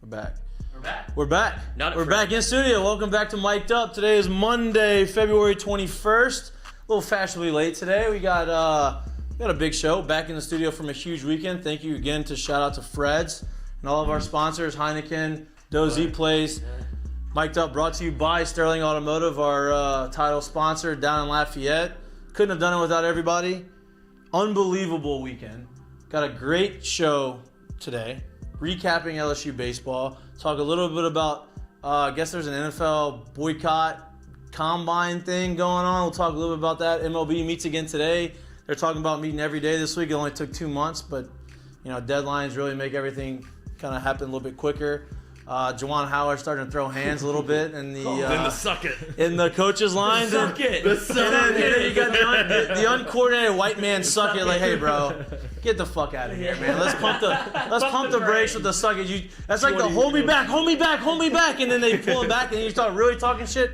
We're back. We're back in studio. Welcome back to Mik'd Up. Today is Monday, February 21st. A little fashionably late today. We got a big show. Back in the studio from a huge weekend. Thank you again to shout out to Fred's and all of our sponsors, Heineken, Dozy Place. Mik'd Up brought to you by Sterling Automotive, our title sponsor down in Lafayette. Couldn't have done it without everybody. Unbelievable weekend. Got a great show today. Recapping LSU Baseball. Talk a little bit about, I guess there's an NFL boycott combine thing going on. We'll talk a little bit about that. MLB meets again today. They're talking about meeting every day this week. It only took 2 months, but deadlines really make everything kind of happen a little bit quicker. Juwan Howard starting to throw hands a little bit in the coaches' lines. The suck it. You got the uncoordinated white man suck it. Like, hey, bro, get the fuck out of here, man. Let's pump the brakes with the suck it. That's like the hold me back, and then they pull it back, and you start really talking shit.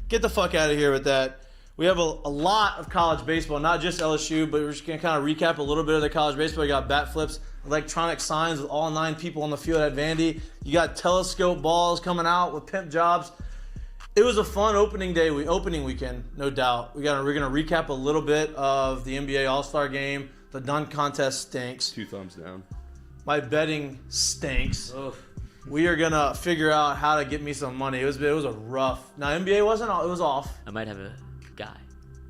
Get the fuck out of here with that. We have a lot of college baseball, not just LSU, but we're just going to kind of recap a little bit of the college baseball. You got bat flips, electronic signs with all 9 people on the field at Vandy. You got telescope balls coming out with pimp jobs. It was a fun opening weekend, no doubt. We're going to recap a little bit of the NBA All-Star Game. The dunk contest stinks. 2 thumbs down. My betting stinks. Ugh. We are going to figure out how to get me some money. It was a rough. Now, NBA wasn't, it was off. I might have a guy.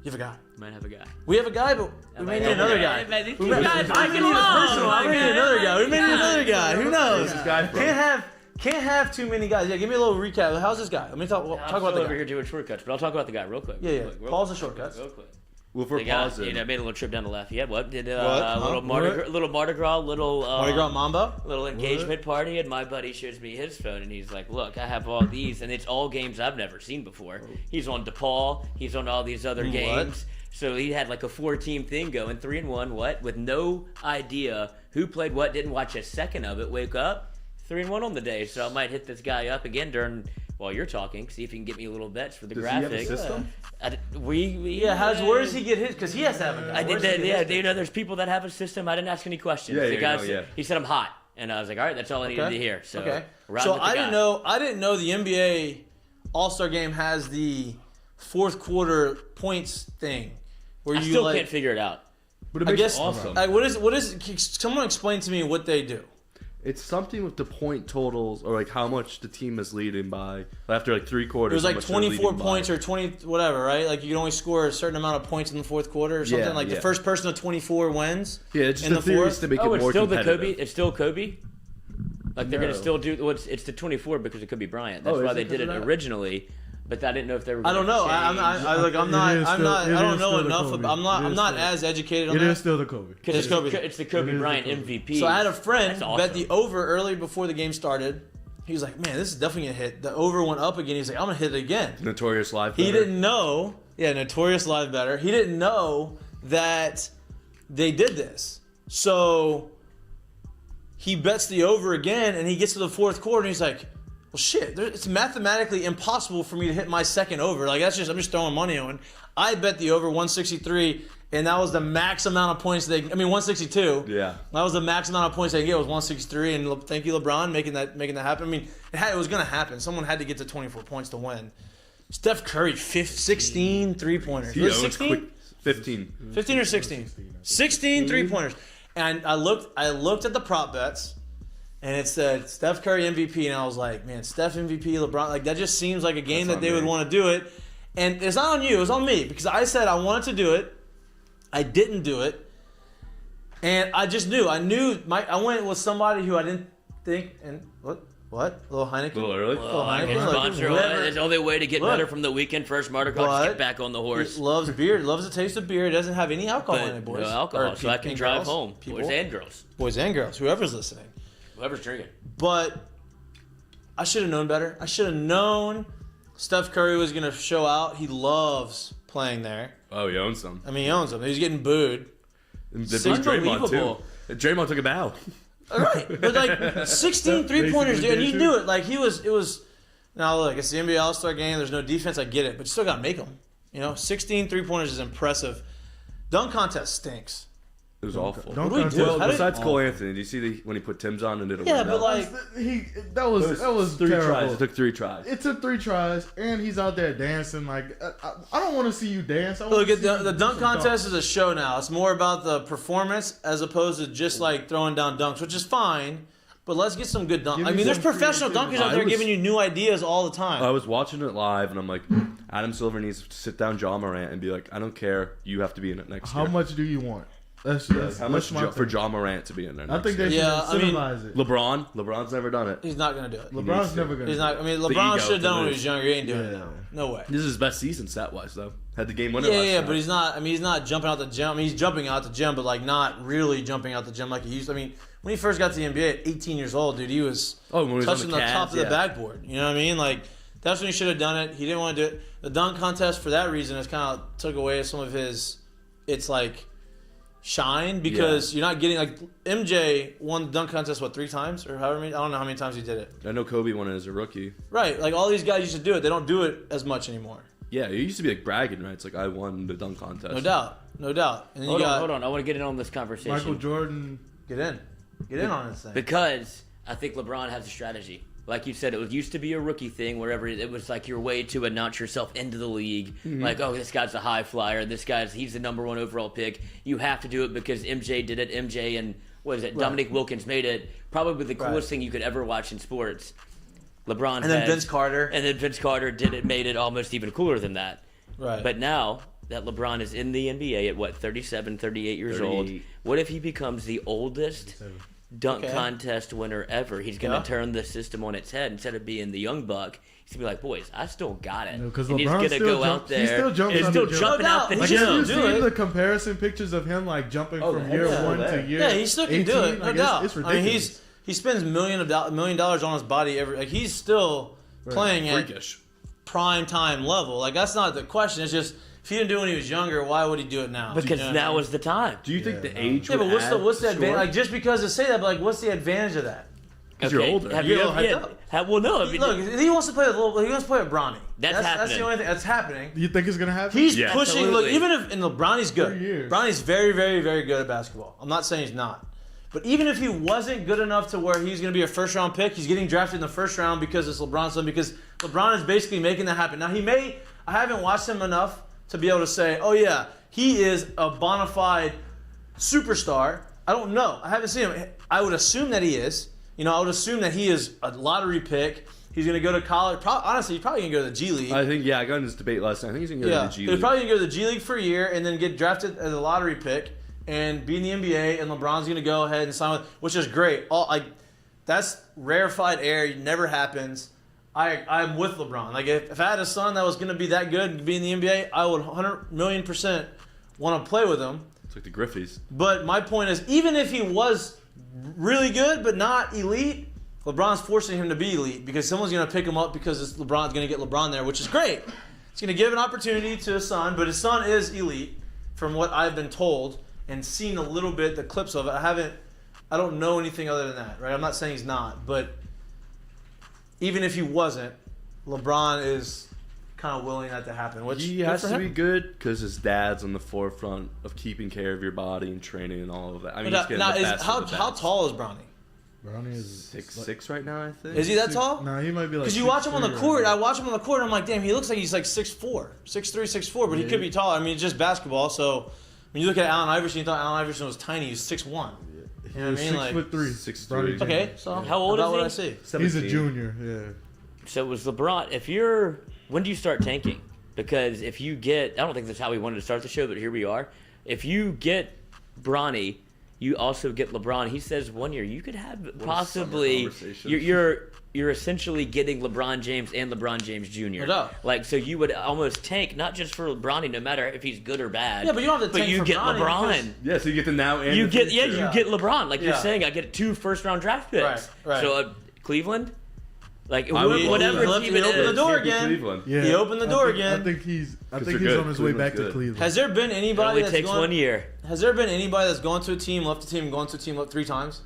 You have a guy? Might have a guy. We have a guy, but we may need another guy. We may need another guy. Who knows? Can't have too many guys. Yeah, give me a little recap. How's this guy? Let me talk about the guy. Over here doing shortcuts, but I'll talk about the guy real quick. Yeah. Pause the shortcuts. Real quick. Well, for pausing. Made a little trip down to Lafayette. What did little Mardi Gras, Mardi Gras Mambo, little engagement party, and my buddy shows me his phone, and he's like, "Look, I have all these, and it's all games I've never seen before." He's on DePaul. He's on all these other games. So he had like a 4-team thing going, 3-1. With no idea who played what. Didn't watch a second of it. Wake up, 3-1 on the day. So I might hit this guy up again while you're talking. See if he can get me a little bets for the graphic. Does he have a system? Where does he get his? Because he has to have a guy. I did that. Yeah, there's people that have a system. I didn't ask any questions. He said I'm hot, and I was like, all right, that's all I needed to hear. So, I didn't know the NBA All-Star Game has the fourth quarter points thing. Where I still can't figure it out. But it makes it awesome. What is? Someone explain to me what they do. It's something with the point totals or like how much the team is leading by after like 3 quarters. It was like 24 points or 20 whatever, right? Like you can only score a certain amount of points in the fourth quarter or something. The first person to 24 wins. Yeah, it's just the fourth to make it more competitive. It's still Kobe. Like they're gonna still do it's the 24 because it could be Bryant. That's why they did it originally. But I didn't know if they were. I don't know. I'm not as educated on that. It is still the Kobe. It's the Kobe Bryant MVP. So I had a friend bet the over early before the game started. He was like, "Man, this is definitely gonna hit." The over went up again. He's like, "I'm gonna hit it again." Notorious live better. He didn't know. Yeah, notorious live better. He didn't know that they did this. So he bets the over again, and he gets to the fourth quarter, and he's like, well, shit, it's mathematically impossible for me to hit my second over. Like, I'm just throwing money on. I bet the over 163, and that was the max amount of points 162. Yeah. That was the max amount of points they get was 163, and thank you, LeBron, making that happen. I mean, it was going to happen. Someone had to get to 24 points to win. Steph Curry, 16 three-pointers. Was it 16? 15. 15 or 16? 16 three-pointers. And I looked at the prop bets, and it said Steph Curry MVP, and I was like, man, Steph MVP, LeBron, like that just seems like a game that they would want to do it. And it's not on you, it was on me, because I said I wanted to do it. I didn't do it. And I just knew. I went with somebody who I didn't think, and what? A little Heineken? A little early? Sponsor. It's the only way to get better from the weekend first. Mardi Gras, get back on the horse. He loves beer. Loves the taste of beer. It doesn't have any alcohol in it, boys. No alcohol, so I can drive home. Boys and girls. Boys and girls. Whoever's listening. Whoever's drinking. But I should have known better. I should have known Steph Curry was going to show out. He loves playing there. Oh, he owns them. I mean, he owns them. He's getting booed. It's unbelievable. Draymond took a bow. All right. But, like, 16 three-pointers, dude. And you knew it. Like, it was... Now, look, it's the NBA All-Star Game. There's no defense. I get it. But you still got to make them. 16 three-pointers is impressive. Dunk contest stinks. It was awful. What do we do? Well, How did- besides Cole Anthony, do you see when he put Tim's on and did a Yeah, window? but like, That was three terrible. tries. It took 3 tries. It took 3 tries, and he's out there dancing. Like I don't want to see you dance. I wanna look see at the you do dunk some contest dunks. is a show now. It's more about the performance as opposed to just like throwing down dunks, which is fine. But let's get some good dunks. Give I me mean, there's some professional creativity. dunkers out I there was- giving you new ideas all the time. I was watching it live, and I'm like, Adam Silver needs to sit down Ja Morant and be like, I don't care. You have to be in it next How year. much do you want? That's How much my for thing. Ja Morant to be in there I next think they year? should Yeah, I mean, incentivize it. LeBron's never done it. He's not gonna do it. LeBron's needs to. never gonna. He's not. I mean, The LeBron ego should have done it when to he was younger. He ain't doing it Yeah. now. No way. This is his best season stat-wise, though. Had the game winner Yeah, last yeah, night. but he's not. I mean, he's not jumping out the gym. I mean, he's jumping out the gym, but like not really jumping out the gym like he used to. I mean, when he first got to the NBA at 18 years old, dude, he was when he was on touching the the top Cavs, of the yeah. backboard. You know what I mean? Like that's when he should have done it. He didn't want to do it. The dunk contest for that reason has kind of took away some of his. It's like shine because you're not getting like MJ won the dunk contest 3 times or however many. I don't know how many times he did it. I know Kobe won it as a rookie. Right, like all these guys used to do it. They don't do it as much anymore. Yeah, it used to be like bragging, right? It's like, I won the dunk contest. No doubt, no doubt. And then Hold you on, got hold on. I want to get in on this conversation. Michael Jordan. get in on this thing. Because I think LeBron has a strategy. Like you said, it used to be a rookie thing wherever it was like your way to announce yourself into the league. Like, oh, this guy's a high flyer. He's the number 1 overall pick. You have to do it because MJ did it. MJ and, what is it, Dominique Wilkins made it probably the coolest thing you could ever watch in sports. LeBron And then Vince Carter. And then Vince Carter made it almost even cooler than that. Right. But now that LeBron is in the NBA at 37, 38 years 38. old, what if he becomes the oldest dunk Okay. contest winner ever? He's going to Yeah. turn the system on its head. Instead of being the young buck, he's going to be like, boys, I still got it. No, 'cause and he's LeBron going to still go jump- out there. he still jumps and on still the jump. jumping No out the doubt. Like, He have still you do seen it. the comparison pictures of him like jumping Oh, from the year head's 1 still to there. year? Yeah, he still can do 18? it, no Like, doubt. It's I mean, ridiculous. he spends $1 million on his body every. Like he's still playing at Freakish. prime time level. Like that's not the question. It's just if he didn't do it when he was younger, why would he do it now? because You know what I now mean? is the time. Do you think Yeah, the age Yeah, would but what's the add advantage? score? Like just because to say that, but like what's the advantage of that? Because you're older. Have You you get a ever? little hyped Yeah, well, no. I mean, Look, he wants to play with he wants to play with Brownie. That's That's happening. the only thing that's happening. You think it's gonna happen? He's Yeah. pushing. Absolutely. Look, even if Brownie's good. 3 years. Brownie's very, very, very good at basketball. I'm not saying he's not, but even if he wasn't good enough to where he's going to be a first round pick, he's getting drafted in the first round because it's LeBron's son. Because LeBron is basically making that happen. Now I haven't watched him enough to be able to say, oh yeah, he is a bona fide superstar. I don't know. I haven't seen him. I would assume that he is. I would assume that he is a lottery pick. He's going to go to college. Honestly, he's probably going to go to the G League. I think, I got in this debate last night. I think he's going to go to the G He's League. probably going to go to the G League for a year and then get drafted as a lottery pick and be in the NBA. And LeBron's going to go ahead and sign with, which is great. That's rarefied air. It never happens. I'm with LeBron. Like if I had a son that was going to be that good and be in the NBA, I would 100,000,000% want to play with him. It's like the Griffies. But my point is, even if he was really good but not elite, LeBron's forcing him to be elite because someone's going to pick him up because LeBron's going to get LeBron there, which is great. It's going to give an opportunity to his son, but his son is elite from what I've been told and seen a little bit the clips of it. I don't know anything other than that, right? I'm not saying he's not, but even if he wasn't, LeBron is kind of willing that to happen. Which He good has for to him. be good because his dad's on the forefront of keeping care of your body and training and all of that. I mean, he's getting Now, the best how of the how best. tall is Brownie? Brownie is 6'6" right now, I think. Is he that tall? Nah, he might be like. Because you watch him on the 6'3" court, right I now. watch him on the court, and I'm like, damn, he looks like he's like 6'4", 6'3", 6'4", but he could be taller. I mean, it's just basketball. So when you look at Allen Iverson, you thought Allen Iverson was tiny. He was 6'1". You know what I mean? Like, 6'3". 6'3". Brownie Jr. okay, so How old about is he? what I see. He's a 17. junior. Yeah. So it was LeBron. When do you start tanking? Because if you get, I don't think that's how we wanted to start the show, but here we are. If you get Bronny, you also get LeBron. He says 1 year you could have possibly conversation. you're essentially getting LeBron James and LeBron James Jr. No doubt. Like so you would almost tank not just for Bronny, no matter if he's good or bad. Yeah, but you don't have to But tank you for get Bronny LeBron. Yeah, so you get the now and You the get future. you Yeah. get LeBron. Like you're Yeah. saying, I get 2 first-round draft picks. Right. So Cleveland, like I would- whatever he team it opened the is. door Can't be again. Cleveland. Yeah. He opened the door again. I think he's they're he's good. on his way back Cleveland's to good. Cleveland. Has there been It anybody only that's takes gone? 1 year. Has there been anybody that's gone to a team, left a team, gone to a team, left 3 times?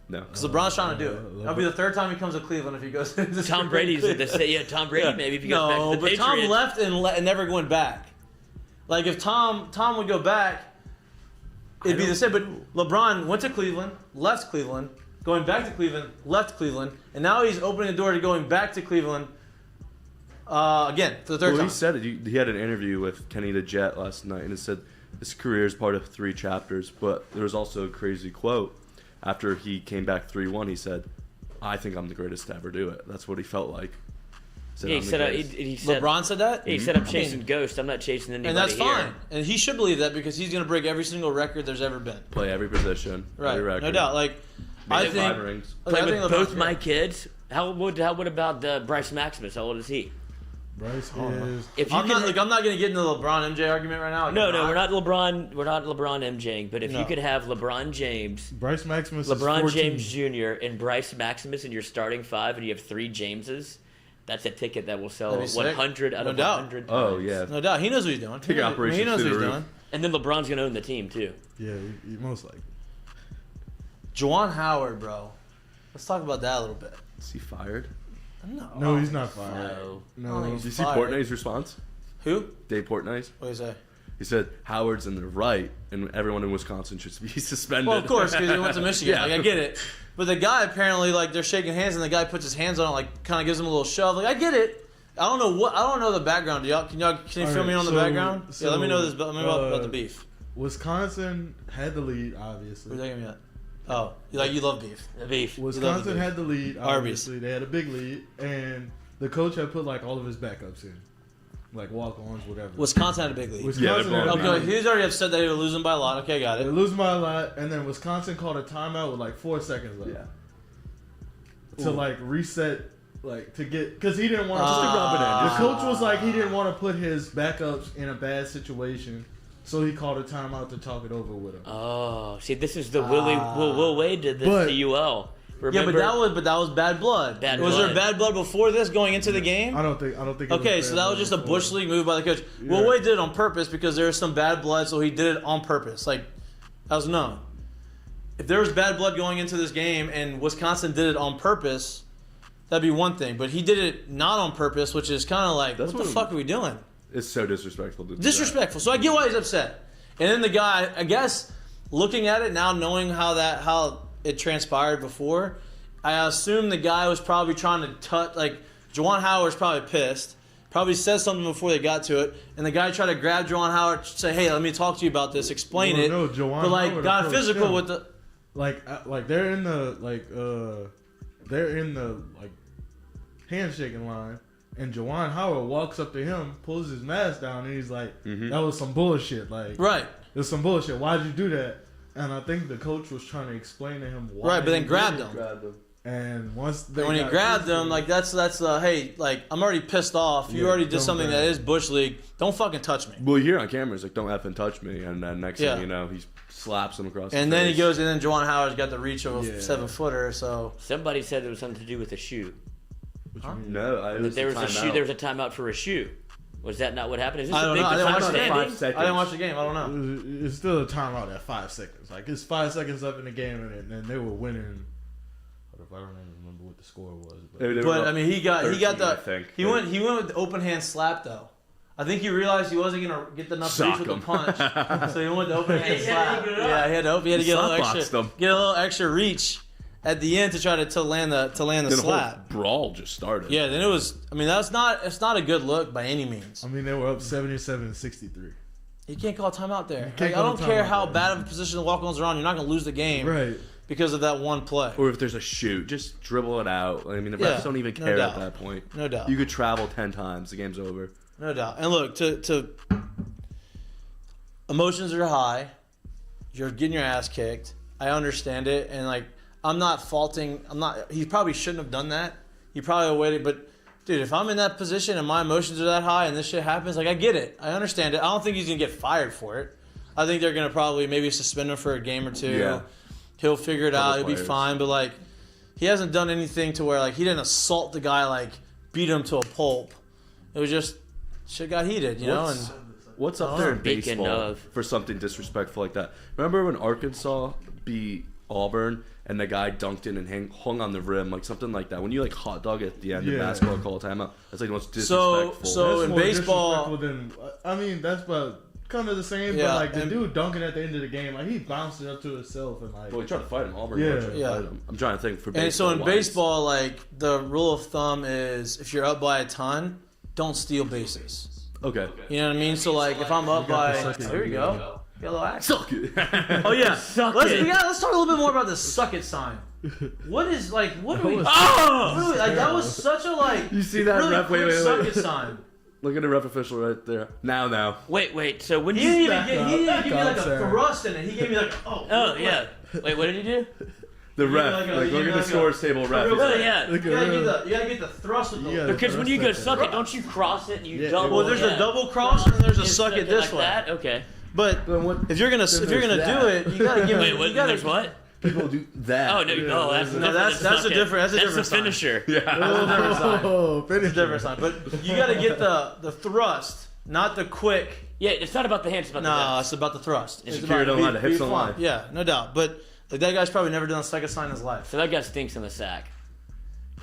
No. Because LeBron's trying to do it. That'll be the 3rd time he comes to Cleveland if he goes. Tom Brady's at the Tom Brady maybe if he goes back to the but Tom Patriots. left and never went back. Like if Tom would go back, it'd be the same. But LeBron went to Cleveland, left Cleveland, going back to Cleveland, left Cleveland, and now he's opening the door to going back to Cleveland again for the third time. He said it. He had an interview with Kenny the Jet last night, and it said his career is part of 3 chapters. But there was also a crazy quote after he came back 3-1. He said, "I think I'm the greatest to ever do it." That's what he felt like. He said LeBron said that? He said, I'm chasing ghosts. I'm not chasing anybody. And that's fine. Here. And he should believe that because he's going to break every single record there's ever been. Play every position, Right. every record. No doubt. Like, I think 5 rings. Play I with think both LeBron's my great. kids. How about Bryce Maximus? How old is he? Bryce is. If you I'm not going to get into the LeBron MJ argument right now. No, we're not LeBron. We're not LeBron MJing. But if you could have LeBron James, Bryce Maximus is LeBron 14. James Jr. and Bryce Maximus in your starting 5, and you have 3 Jameses, that's a ticket that will sell That'd be sick. 100 out No of doubt. 100 Oh times. yeah. No doubt. He knows what he's doing. Take operations He knows to what the he's roof. doing. And then LeBron's gonna own the team too. Yeah, he most likely. Juwan Howard, bro. Let's talk about that a little bit. Is he fired? No, he's not fired. No. I don't No. think Did you he's see fired. Portnoy's response? Who? Dave Portnoy's. What do you say? He said Howard's in the right, and everyone in Wisconsin should be suspended. Well, of course, because he went to Michigan. Yeah. Like, I get it. But the guy apparently, like, they're shaking hands, and the guy puts his hands on it, like, kind of gives him a little shove. Like, I get it. I don't know the background. Can you fill Alright, me in on the so- background? so, Yeah, let me know this. Let me know about the beef. Wisconsin had the lead, Who's obviously. that gonna be at? Oh, you love beef. The beef. Wisconsin had the lead, Arby's. obviously. They had a big lead, and the coach had put like all of his backups in, like walk-ons, whatever. Wisconsin had a big lead. Wisconsin Yeah, had a big Okay, lead. he's already upset that they were losing by a lot. Okay, got They it. losing by a lot, and then Wisconsin called a timeout with like 4 seconds left Yeah. to like reset, like to get because he didn't want Just to rub it in. The coach was like he didn't want to put his backups in a bad situation, so he called a timeout to talk it over with him. Oh, see, this is the Will Wade did this But- to UL. Yeah, but that was bad blood. Bad was blood. there bad blood before this going into the game? I don't think. It Okay, was so bad that was just a before. bush league move by the coach. Yeah. Will Wade did it on purpose because there was some bad blood, so he did it on purpose. Like, that was known. If there was bad blood going into this game and Wisconsin did it on purpose, that'd be one thing. But he did it not on purpose, which is kind of like, That's what the what- fuck are we doing? It's so disrespectful to do Disrespectful. So I get why he's upset. And then the guy, I guess, looking at it now, knowing how it transpired before, I assume the guy was probably trying to touch, like, Juwan Howard's probably pissed. Probably said something before they got to it, and the guy tried to grab Juwan Howard, say, "Hey, let me talk to you about this, explain Well, it." no, Juwan but like, Howard got approached physical him. with the. Like they're in the handshaking line, and Juwan Howard walks up to him, pulls his mask down, and he's like, "That was some bullshit. Like, Right, there's some bullshit. Why'd you do that?" And I think the coach was trying to explain to him why. right, but then he grabbed did it. him. And once they And when he got grabbed physical- him, like that's hey, like I'm already pissed off. You Yeah, already did don't something grab. that is bush league. Don't fucking touch me. Well, you hear on camera, he's like, "Don't effing touch me," and then next Yeah. thing you know, he slaps him across. And the then face. he goes, and then Juwan Howard's got the reach of a Yeah. 7-footer. So Somebody said it was something to do with a shoe. No, There was a shoe. There was a timeout for a shoe. Was that not what happened? Is this I a don't big know. I didn't watch the defensive game. ending? 5 seconds. I didn't watch the game. I don't know. It's still a timeout at 5 seconds. Like it's 5 seconds left in the game, and they were winning. I don't even remember what the score was. But I mean, he got 13, I the think. he went with the open hand slap though. I think he realized he wasn't gonna get enough Sock reach with the him. punch, so he went the open hand he had to slap. open it up. Yeah, he had to get a little Slap-boxed extra, him. get a little extra reach at the end to try to land the Then the whole slap. brawl just started. Yeah, then it was. I mean, it's not a good look by any means. I mean, they were up 77-63. You can't call a timeout there. can't Like, I call don't a care timeout how there. bad of a position the walk-ons are on. You're not gonna lose the game Right. because of that one play. Or if there's a shoot, just dribble it out. I mean, the refs Yeah, don't even no care doubt. at that point. No doubt. You could travel 10 times. The game's over. No doubt. And look, to emotions are high. You're getting your ass kicked. I understand it, and like I'm not faulting. He probably shouldn't have done that. He probably waited. But dude, if I'm in that position and my emotions are that high and this shit happens, like I get it. I understand it. I don't think he's gonna get fired for it. I think they're gonna probably maybe suspend him for a game or two. Yeah. He'll figure it out. He'll be players. fine. But like, he hasn't done anything to where like he didn't assault the guy, like beat him to a pulp. It was just shit got heated, you know. And What's up there in Speaking baseball of- for something disrespectful like that? Remember when Arkansas beat Auburn and the guy dunked in and hung on the rim, like something like that? When you like hot dog at the end of Yeah. basketball, call a timeout. That's like the most So- disrespectful. so- That's in more baseball- disrespectful than, I mean, that's about kind of the same, Yeah, but like the and- dude dunking at the end of the game, like he bounced it up to himself and like. Well, he tried to fight him. Auburn. Yeah. tried to Yeah. fight him. I'm trying to think for baseball. And so in wise. baseball, like the rule of thumb is if you're up by a ton, don't steal bases. Okay. You know what I mean? So like if I'm up You got by, the second here we video. go. Got a little accent. Suck it. Oh yeah, Suck let's, it. let's talk a little bit more about the suck it sign. What is like? What are we? Oh! Really, like that was such a like. You see that really ref? quick Wait. suck it sign. Look at the ref official right there. Now. Wait. So when He you didn't even back get. up, He didn't back give me up, like a Sarah. thrust in it. He gave me like oh yeah. Wait, what did he do? The You ref. like a- Like, you look at like the a- scores table ref. real- Oh yeah. Look You gotta at get him. the thrust with the. Yeah. Because when you go Thrust suck it. it, don't you cross it and you Yeah, double? Well, there's yeah. a double cross and there's a You suck it this like way. that? Okay. But Then what? if you're gonna Then do there's it, you gotta give. Wait, you what? gotta, There's what? People do that. Oh no, no, that's No, different that's than a suck it. different. That's a different the sign. finisher. Yeah. That's a different sign. Oh, finish It's a different sign. But you gotta get the thrust, not the quick. Yeah, it's not about the hands, it's about the No, hips. it's about the thrust. It's Secure about the line, the hips be on flying. line. Yeah, no doubt. But like, that guy's probably never done a second sign in his life. So that guy stinks in the sack.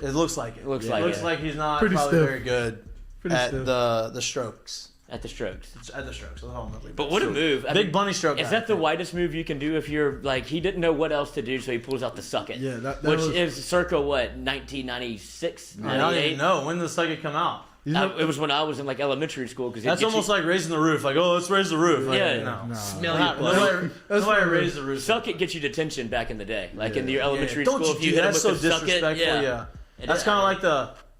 It looks like it. Looks It like looks it. like he's not Pretty probably stiff. very good Pretty at stiff. the strokes. At the strokes. At the strokes. That's all I'm gonna But what a move. I Big mean, bunny stroke. is guy. that the widest move you can do if you're like he didn't know what else to do, so he pulls out the suck it? Yeah, that which was- is circa what 1996, I don't even know when did the second come out. You know, It was when I was in like elementary school because That's almost like raising the roof. Like, oh, let's raise the roof. Like, Yeah. no. No. smell Not- your Nobody, That's nobody not raised the roof. suck it gets you detention back in the day, like in your Yeah. elementary Don't school. you If you do hit that? him That's with so the suck it, disrespectful. yeah. Yeah. That's kind of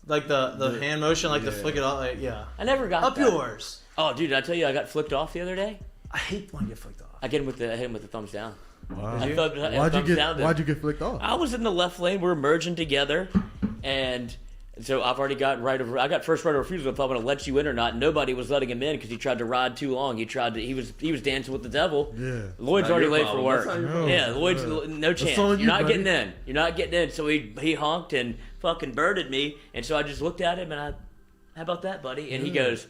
like the hand motion, like the flick it up. Like, yeah. I never got Up that. yours. Oh, dude, did I tell you I got flicked off the other day? I hate when I get flicked off. I hit him with the thumbs down. wow. I thumbs down. Why'd you get flicked off? I was in the left lane. We're merging together, and so I've already got I got first right of refusal if I'm going to let you in or not. Nobody was letting him in because he tried to ride too long. He was dancing with the devil. Yeah. Lloyd's Not already your late problem. for work. That's not your problem. Yeah, Lloyd's no chance. on You're you, not buddy. getting in. You're not getting in. So he honked and fucking birded me, and so I just looked at him and how about that, buddy? And he goes.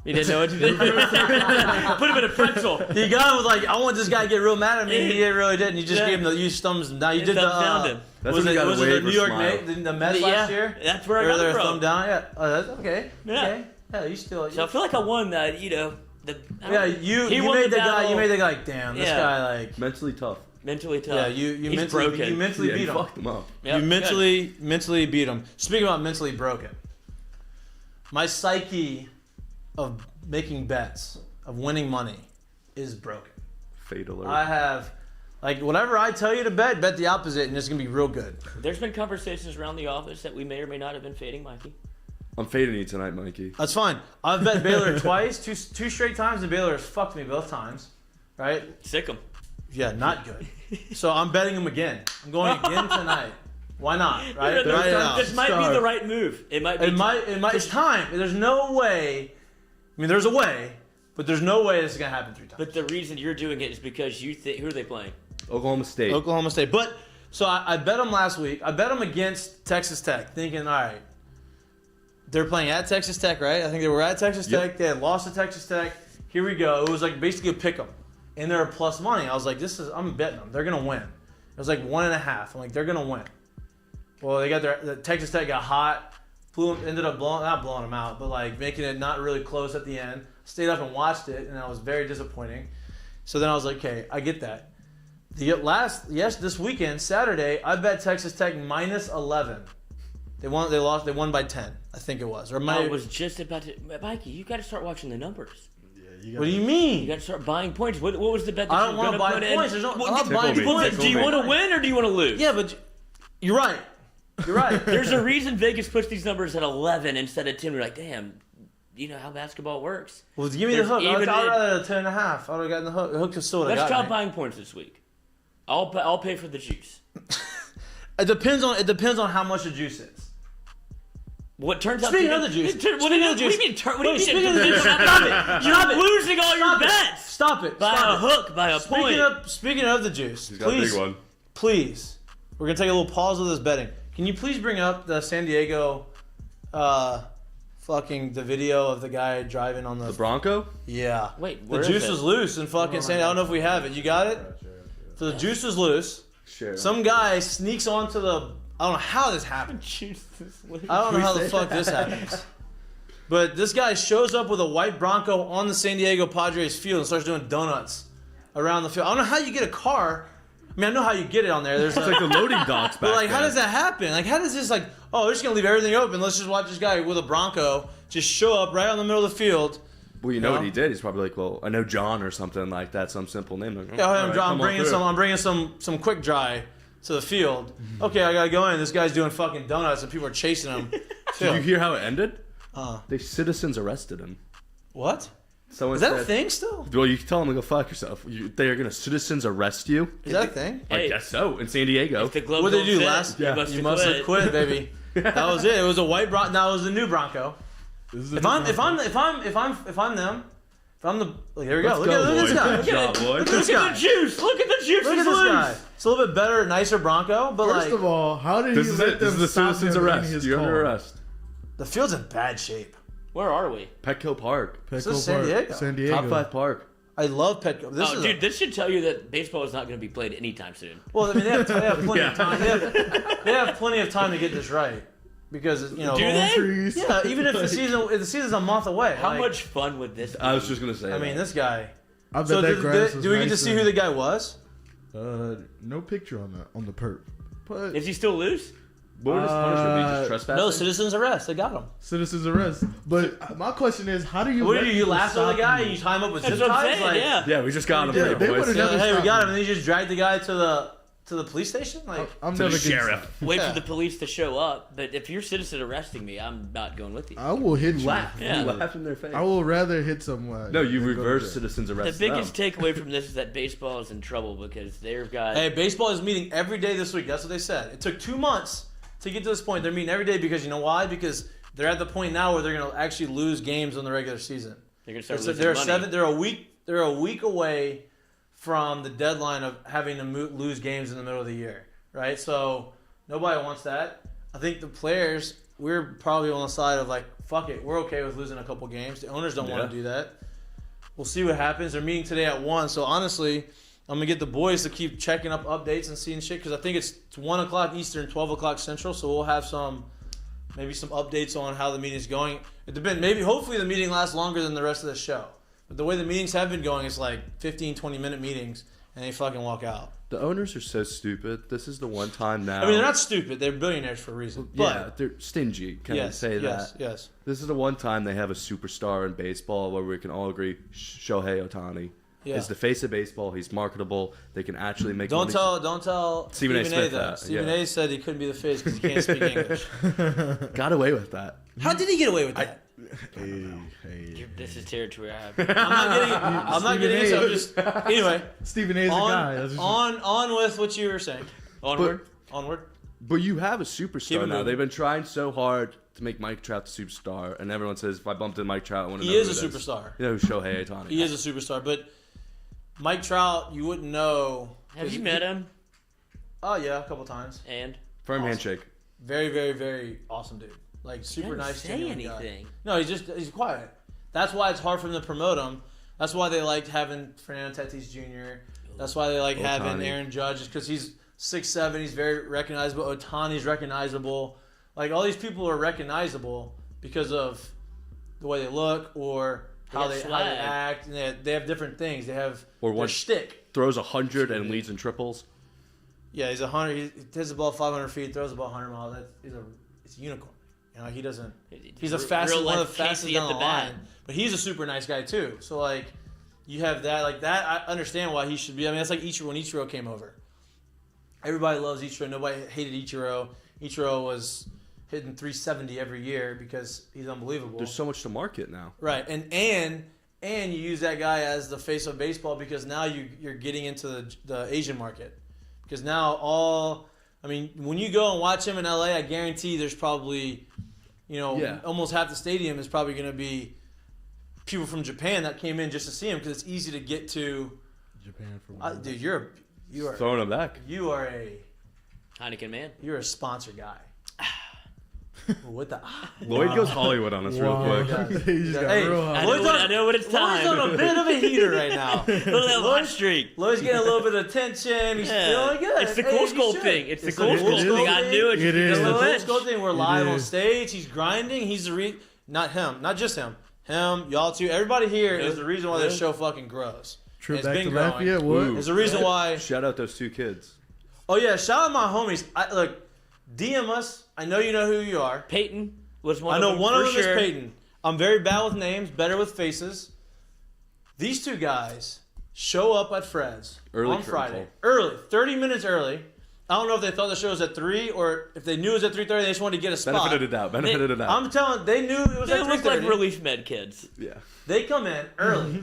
He didn't know what to do. Put him in a pretzel. You got him with like, I want this guy to get real mad at me. He really didn't. You just gave him you thumbs down. You did the. Thumbs down. That's Was when you it gotta was it wave the or New York smile. the Mets last year? That's where I Or got their it from. thumb down. Yeah. Oh, that's okay. Yeah. Okay. Yeah, you still. So I feel like I won that. Yeah, you he you won made the guy. battle. You made the guy like, damn, this Yeah. guy like. Mentally tough. Mentally tough. Yeah, you He's mentally broken. you mentally Yeah, beat you him. fucked him up. Yep, You mentally beat him. Speaking about mentally broken, my psyche of making bets, of winning money, is broken. Fade alert. I have, like, whatever I tell you to bet the opposite, and it's gonna be real good. There's been conversations around the office that we may or may not have been fading Mikey. I'm fading you tonight, Mikey. That's fine. I've bet Baylor twice, two straight times, and Baylor has fucked me both times. Right? Sick him. Yeah, not good. So I'm betting him again. I'm going again tonight. Why not? Right? This Right now. might be the right move. It might be. It might. It's time. There's no way. I mean, there's a way, but there's no way this is gonna happen 3 times. But the reason you're doing it is because you think who are they playing? Oklahoma State. Oklahoma State. But so I bet them last week. I bet them against Texas Tech, thinking, all right, they're playing at Texas Tech, right? I think they were at Texas Yep. Tech. They had lost to Texas Tech. Here we go. It was like basically a pick 'em, and they're plus money. I was like, I'm betting them. They're gonna win. It was like 1.5. I'm like, they're gonna win. Well, the Texas Tech got hot. Ended up not blowing them out, but like making it not really close at the end. Stayed up and watched it, and I was very disappointing. So then I was like, okay, I get that. This weekend, Saturday, I bet Texas Tech minus 11. They won by 10, I think it was. Or I was just about to, Mikey. You got to start watching the numbers. What do you mean? You got to start buying points. What was the bet that I you don't were want to going buy to put points. in? I'm Well, not you- buying Tickle me, points. do you want to win or do you want to lose? Yeah, but you're right. You're right. There's a reason Vegas puts these numbers at 11 instead of 10. We're like, damn, you know how basketball works. Well, give me the There's hook. I'd even rather 10.5. I would have gotten the hook. The hook is still Let's got try me. buying points this week. I'll pay for the juice. It depends on how much the juice is. What turns out Speaking to of the juice. What Speaking do you of the juice. mean? What do Wait, you speaking mean? of the juice. Stop it! You're Stop it. losing all your Stop it. bets Stop it. by Stop a it. hook, by a point. Speaking of the juice, He's got a please, big one. please, we're gonna take a little pause of this betting. Can you please bring up the San Diego, the video of the guy driving on The Bronco? Yeah. Wait, the where is juice it? was loose in fucking San. I don't know if we have it. You got it? So the juice was loose. Share. Some guy sneaks onto the. I don't know how this happened. Juice is loose. I don't know Can we how the say fuck that? this happens. But this guy shows up with a white Bronco on the San Diego Padres field and starts doing donuts around the field. I don't know how you get a car. I mean, I know how you get it on there. There's It's like the loading docks back but like, how then. does that happen? Like, how does this like? Oh, we're just gonna leave everything open. Let's just watch this guy with a Bronco just show up right on the middle of the field. Well, you know what he did? He's probably like, well, I know John or something like that, some simple name. Like, Yeah, all right, I'm bringing some quick dry to the field. Okay, I gotta go in. This guy's doing fucking donuts and people are chasing him. Did you hear how it ended? Uh, They citizens arrested him. what? Someone Is that said, a thing still? Well, you can tell them to go fuck yourself. They are going to citizens arrest you? Is that a thing? I Hey. guess so. In San Diego. If the glove What did don't they do fit, last? You You must have quit, baby. That was it. It was a white Bronco. Now it was the new Bronco. If I'm them, if I'm the here we go. Look at this guy. Good job, boy. Look at this guy. the juice. Look at the juice. Look at he's this loose. guy. It's a little bit better, nicer Bronco, but First like of all, how did This he is let it. This them is the stop citizens him in arrest. his You're under car? arrest. the field's in bad shape. Where are we? Petco Park. Petco is San Park, Diego. San Diego. Top 5 park. I love Petco. This is Dude, this should tell you that baseball is not going to be played anytime soon. well, I mean, they have plenty Yeah. of time. They have plenty of time to get this right because Do they? Trees. Yeah, even if the season's a month away. How like, much fun would this be? I was just going to say I mean, that. this guy. I bet So that grass was do we get to nice see who the guy was? No picture on the perp. But Is he still loose? What would his punishment be? Just trespassing? No, citizens arrest. They got him. citizens arrest. But my question is, how do you? What let do you people lasso the stop guy you? and you tie him up with That's zip what I'm ties? saying, Like, yeah. Yeah, we just got him Yeah, there, they boys. would've yeah, never hey, we stopped got me. him, and then you just drag the guy to the police station. Like, I'm To never the getting- sheriff. Wait Yeah. for the police to show up. But if you're citizen arresting me, I'm not going with you. I will hit you. Laugh. Yeah. You laugh in their face. I will rather hit someone. No, you than go to reverse jail. citizens The arrest biggest them. takeaway from this is that baseball is in trouble because they've got. hey, baseball is meeting every day this week. That's what they said. It took 2 months to get to this point. They're meeting every day because you know why? Because they're at the point now where they're going to actually lose games in the regular season. They're going to start So losing they're money. They're a week away from the deadline of having to lose games in the middle of the year, right? So nobody wants that. I think the players, we're probably on the side of like, fuck it, we're okay with losing a couple games. The owners don't want to do that. We'll see what happens. They're meeting today at 1. So honestly, I'm gonna get the boys to keep checking up updates and seeing shit because I think it's 1 o'clock Eastern, 12 o'clock Central. So we'll have maybe some updates on how the meeting's going. It depends. Maybe, hopefully, the meeting lasts longer than the rest of the show. But the way the meetings have been going, it's like 15, 20-minute meetings, and they fucking walk out. The owners are so stupid. This is the one time now. I mean, they're not stupid. They're billionaires for a reason. Yeah, But they're stingy. Can I yes, say yes, that? yes. This is the one time they have a superstar in baseball where we can all agree Shohei Ohtani Yeah. is the face of baseball. He's marketable. They can actually make Don't money. tell Stephen A. Smith that. that, Stephen yeah. A. said he couldn't be the face because he can't speak English. Got away with that. How did he get away with that? Hey. This is territory I have. I'm not getting into it. I'm just anyway. Stephen A's a guy. That's just- On with what you were saying. Onward. Onward. But you have a Keep superstar it now. moving. They've been trying so hard to make Mike Trout the superstar, and everyone says if I bumped into Mike Trout, I want to know He is who a it superstar. You know who Shohei Ohtani He is a superstar, but Mike Trout, you wouldn't know. Have you met him? Oh yeah, a couple times. And Firm Awesome. handshake. Very, very, very awesome dude. Like super Doesn't nice. say genuine anything. Guy. No, he's quiet. That's why it's hard for them to promote him. That's why they liked having Fernando Tatis Jr. That's why they like having Ohtani. Aaron Judge, because he's 6'7". He's very recognizable. Ohtani's recognizable. Like all these people are recognizable because of the way they look or how they swag. act. And they have different things. They have Or their one shtick. Throws 100 and leads in triples. Yeah, he's 100. He hits the ball 500 feet, throws the ball 100 miles. It's a unicorn. You know, he doesn't. He's a fastest, one of the fastest down the line. But he's a super nice guy too. So like, you have that. Like that, I understand why he should be. I mean, that's like Ichiro when Ichiro came over. Everybody loves Ichiro. Nobody hated Ichiro. Ichiro was hitting 370 every year because he's unbelievable. There's so much to market now. Right, and you use that guy as the face of baseball because now you're getting into the Asian market. Because now when you go and watch him in LA, I guarantee there's probably, almost half the stadium is probably going to be people from Japan that came in just to see him because it's easy to get to. Japan for Dude, you are Throwing him back. you are a Heineken man. you're a sponsor guy. What the? Lloyd goes Hollywood on us real quick. He just got Hey, real I high. Lloyd's know what it's Lloyd's time. on a bit of a heater right now. Look at that hot streak. Lloyd's getting a little bit of attention. He's feeling good. It's the Hey, cool he skull should. thing. It's the It's cool the skull cool thing. I thing. knew it. It You is. It's know the it. cool skull thing. We're live on is. stage. He's grinding. He's not him, not just him, y'all too. Everybody here is the reason why this show fucking grows. Trip It's back been to growing. Lafayette. What? Ooh. There's a reason why. Shout out those 2 kids. Oh yeah, shout out my homies. Look, DM us. I know you know who you are. Peyton was one I of know them. one for of them sure. is Peyton. I'm very bad with names, better with faces. These 2 guys show up at Fred's Early on Friday. curtain Early, 30 minutes early. I don't know if they thought the show was at 3 or if they knew it was at 3:30. They just wanted to get a spot. Benefit of the doubt. Benefit of the doubt. I'm telling, they knew it was They at look 3:30. like relief med kids. Yeah. They come in early,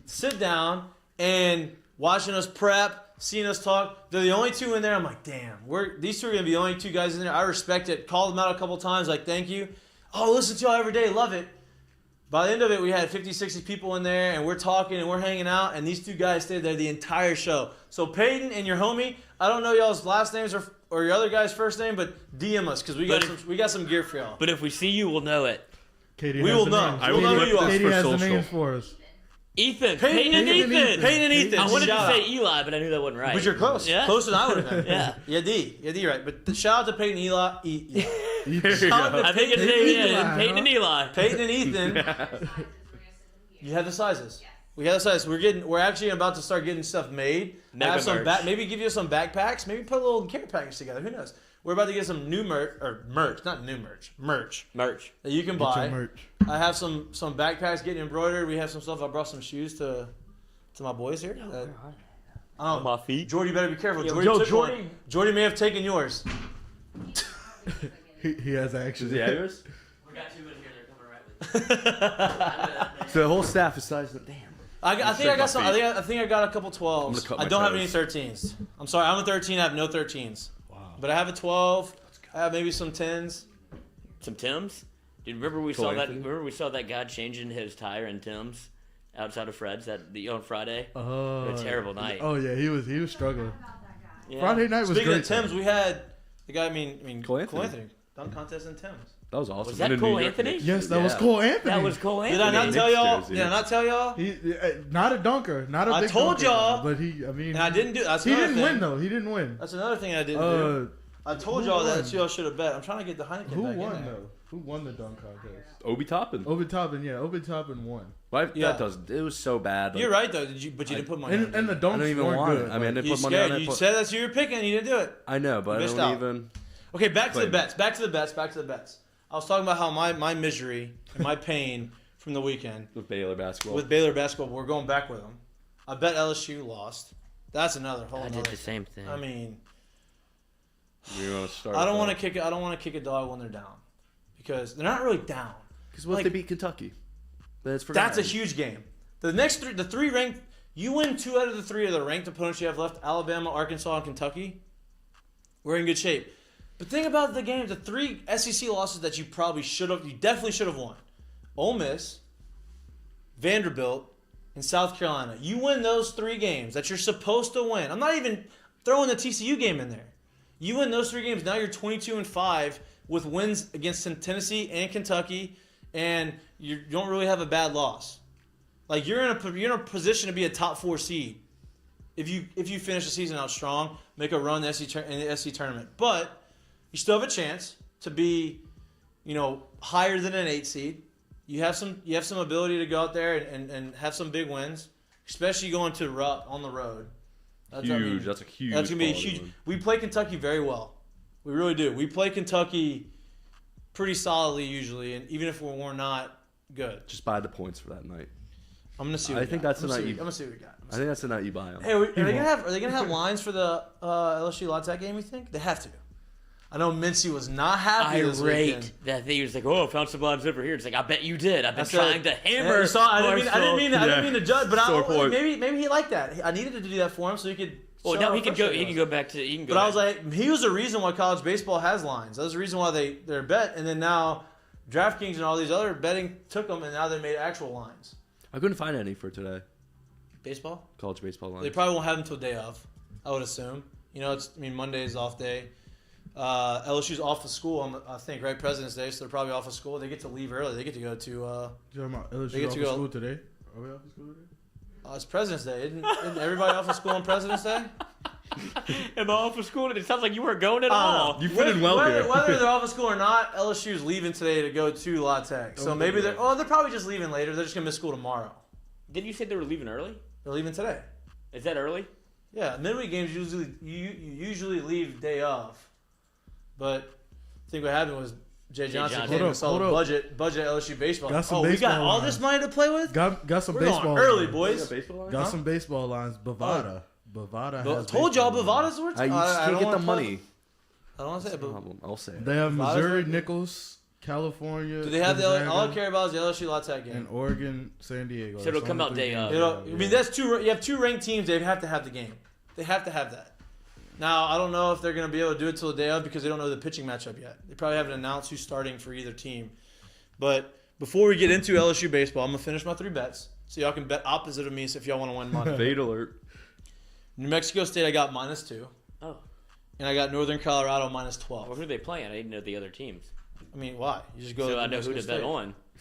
sit down, and watching us prep, seeing us talk. They're the only 2 in there. I'm like, damn, these 2 are going to be the only 2 guys in there. I respect it. Called them out a couple times, like, thank you. Oh, listen to y'all every day. Love it. By the end of it, we had 50, 60 people in there, and we're talking, and we're hanging out, and these 2 guys stayed there the entire show. So Peyton and your homie, I don't know y'all's last names or your other guy's first name, but DM us, because we got some gear for y'all. But if we see you, we'll know it. Katie We has will the know. names. I will know who you are. Katie For has the social. names for us. Ethan. Peyton Peyton and and Ethan. Ethan. Peyton and Ethan. I wanted to shout say out. Eli, but I knew that wasn't right. But you're close. Yeah. Closer than I would have been. Yeah. Yeah, D, right. But shout out to Peyton, Eli. Ethan. Shout out to I think it's Peyton, Peyton, Eli, Peyton and Eli. Peyton and Ethan. You have the sizes. We have the sizes. We're actually about to start getting stuff made. Mega Have some merch. maybe give you some backpacks. Maybe put a little care package together. Who knows? We're about to get some new merch, not new merch that you can Get buy. your merch. I have some backpacks getting embroidered. We have some stuff. I brought some shoes to my boys here. On my feet. Jordy, better be careful. Yo, Jordy took Jordy. one. Jordy may have taken yours. He has action. Is he yours? We got 2 in here. They're coming right with So the whole staff is sized up. Damn. I think I got some. I think I got a couple I'm 12s. gonna cut I my don't have toes. any 13s. I'm sorry. I'm a 13. I have no 13s. Wow. But I have a 12. I have maybe some 10s. Some Tims? Dude, remember we Cole saw that? Anthony? Remember we saw that guy changing his tire in Tims outside of Fred's on Friday? Oh, What a terrible night. Oh yeah, he was struggling. Yeah. Friday night was Speaking great. of Tims, we had the guy. I mean, Cole Cole Anthony. Anthony. Dunk contest in Tims. That was awesome. Was that And in Cole New York Anthony? Knicks. Yes, that was Yeah. Cole Anthony. That was Cole Did Anthony. I not Knicks tell y'all? jersey. Did I not tell y'all? He not a dunker, not a I big told dunker, y'all. but he. I mean, And I didn't do. That's he another didn't thing. win though. He didn't win. That's another thing I didn't do. I told who y'all won? that y'all should have bet. I'm trying to get the Heineken Who back in won there. though? Who won the dunk contest? Obi Toppin. Obi Toppin, yeah, Obi Toppin won. Well, Yeah. that doesn't. It was so bad. You're right though. But you didn't put money. on it. And the I dunks don't even weren't want good. it. I mean, I didn't You put money on scared. it. You said that's who you were picking. And you didn't do it. I know, but I missed don't out. even. Okay, back to the Claim. bets. Back to the bets. I was talking about how my misery and my pain from the weekend With Baylor basketball. with Baylor basketball. We're going back with them. I bet LSU lost. That's another whole. I did nother- the same thing. I mean, You want to start? I don't want to kick it. I don't want to kick a dog when they're down because they're not really down. Because what if like- they beat Kentucky? But it's for That's a guys. huge game. The three ranked. You win 2 out of the 3 of the ranked opponents you have left: Alabama, Arkansas, and Kentucky. We're in good shape. But think about the games, the 3 SEC losses that you definitely should have won: Ole Miss, Vanderbilt, and South Carolina. You win those 3 games that you're supposed to win. I'm not even throwing the TCU game in there. You win those 3 games. Now you're 22-5 with wins against Tennessee and Kentucky, and you don't really have a bad loss. Like you're in a position to be a top 4 seed if you finish the season out strong, make a run in the SEC tournament. But you still have a chance to be, higher than an 8 seed. You have some ability to go out there and have some big wins, especially going on the road. Huge. That's a huge. That's gonna be a quality huge. win. We play Kentucky very well. We really do. We play Kentucky pretty solidly usually, and even if we're not good, Just buy the points for that night. I'm gonna see. What I we think got. that's I'm the gonna night see you- I'm gonna see what we got. I think that's the night you buy them. Hey, are they gonna have lines for the LSU La Tech game? You think they have to? I know Mincy was not happy this irate weekend. that thing. He was like, "Oh, I found some lines over here." It's like, "I bet you did. I've been That's trying right. to Yeah, hammer." you saw, I didn't mean to judge, but Sore point. maybe he liked that. I needed to do that for him so he could. Well, show now how he can go. frustrated He was. can go back to. He can go. But I was back. like, he was the reason why college baseball has lines. That was the reason why they're bet, and then now DraftKings and all these other betting took them, and now they made actual lines. I couldn't find any for today. Baseball? College baseball line. They probably won't have them until day of, I would assume. Monday is off day. LSU's off of school, I think, right? President's Day, so they're probably off of school. They get to leave early. They get to go to. You talking about They LSU get off to of go- school today? Are we off of school today? It's President's Day. Isn't everybody off of school on President's Day? Am I off of school? It sounds like you weren't going at all. You fit in well whether, here. Whether they're off of school or not, LSU's leaving today to go to La Tech. So maybe they're probably just leaving later. They're just gonna miss school tomorrow. Didn't you say they were leaving early? They're leaving today. Is that early? Yeah, midweek games you usually leave day of, but I think what happened was Jay Johnson came and saw the budget LSU baseball. Got some we got baseball all lines. this money to play with. Got some We're baseball going early, lines. boys. Got some baseball lines. Bovada. Bovada has Told y'all baseball lines. Bovada's worth. You just can't get the money. I don't want to say it, but Problem. I'll say it. They have Bovada's Missouri, worth- Nichols, California. do they have Gonzaga, all I care about is the LSU La Tech game. and Oregon, San Diego. So it'll That's come only out three day games of. they You know, have, I mean, that's two. You have two ranked teams. They have to have the game. They have to have that. Now, I don't know if they're going to be able to do it till the day of because they don't know the pitching matchup yet. They probably haven't announced who's starting for either team. But before we get into LSU baseball, I'm going to finish my 3 bets so y'all can bet opposite of me if y'all want to win money. Fade alert. New Mexico State, I got -2. Oh. And I got Northern Colorado Well, -12. who are they playing? I didn't know the other teams. I mean, why? You just go So to I New know who Mexico to State.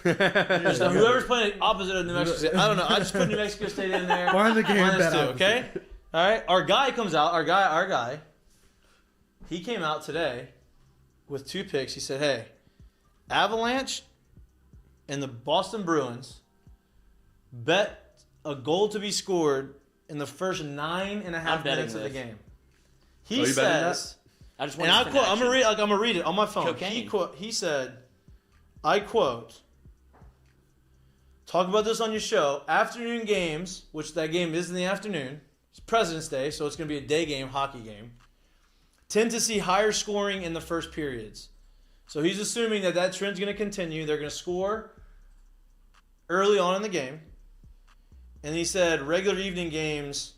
bet on. So whoever's playing opposite of New Mexico State, I don't know. I just put New Mexico State in there. Find the game bet -2, opposite. okay? All right. Our guy comes out. Our guy. He came out today with 2 picks. He said, "Hey, Avalanche and the Boston Bruins bet a goal to be scored in the first 9.5 betting minutes of the this. game." Oh, He you betting says, I just and want I to quote. I'm gonna read it on my phone. Cocaine. He said, I quote, "Talk about this on your show. Afternoon games, which that game is in the afternoon. It's President's Day, so it's going to be a day game, hockey game. Tend to see higher scoring in the first periods." So he's assuming that trend's going to continue. They're going to score early on in the game. And he said regular evening games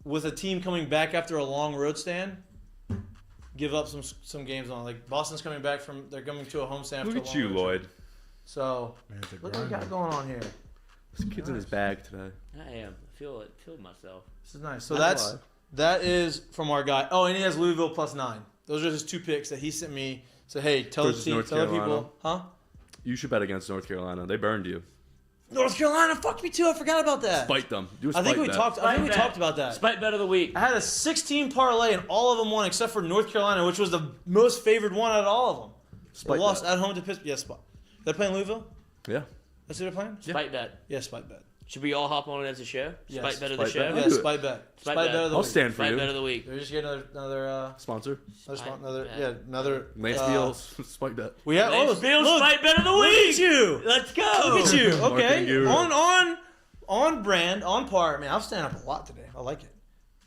with a team coming back after a long road stand give up some games on. Like Boston's coming back they're coming to a home stand Look after at a you, long road Lloyd. trip. So Man, it's a look what we grinder. got going on here. This kid's in his bag today. I am. I feel myself. This is nice. So That's that is from our guy. Oh, and he has Louisville +9. Those are his 2 picks that he sent me. So hey, tell Versus the North people, Carolina. huh? You should bet against North Carolina. They burned you. North Carolina fucked me too. I forgot about that. Spite them. Do a I spite think we bet. talked. I think we talked about that. Spite bet of the week. I had a 16 parlay and all of them won except for North Carolina, which was the most favored one out of all of them. Spite They lost bet. at home to Pittsburgh. Yes, spot. They're playing Louisville. Yeah. That's who they're playing. Spite bet. Yeah, spite bet. Should we all hop on it as a show? Yes. Spite bet of the Spite show. bet. Yeah, do it. spite bet. Spite Spite bet. bet of the I'll week. stand for Spite bet you. of the week. We just get another Sponsor. another Lance Beals. Spite bet. We have Lance Beals look, spite bet of the look week. at you. Let's go. Look at you. Marketing Okay. guru. On brand, on par. Man, I'm standing up a lot today. I like it.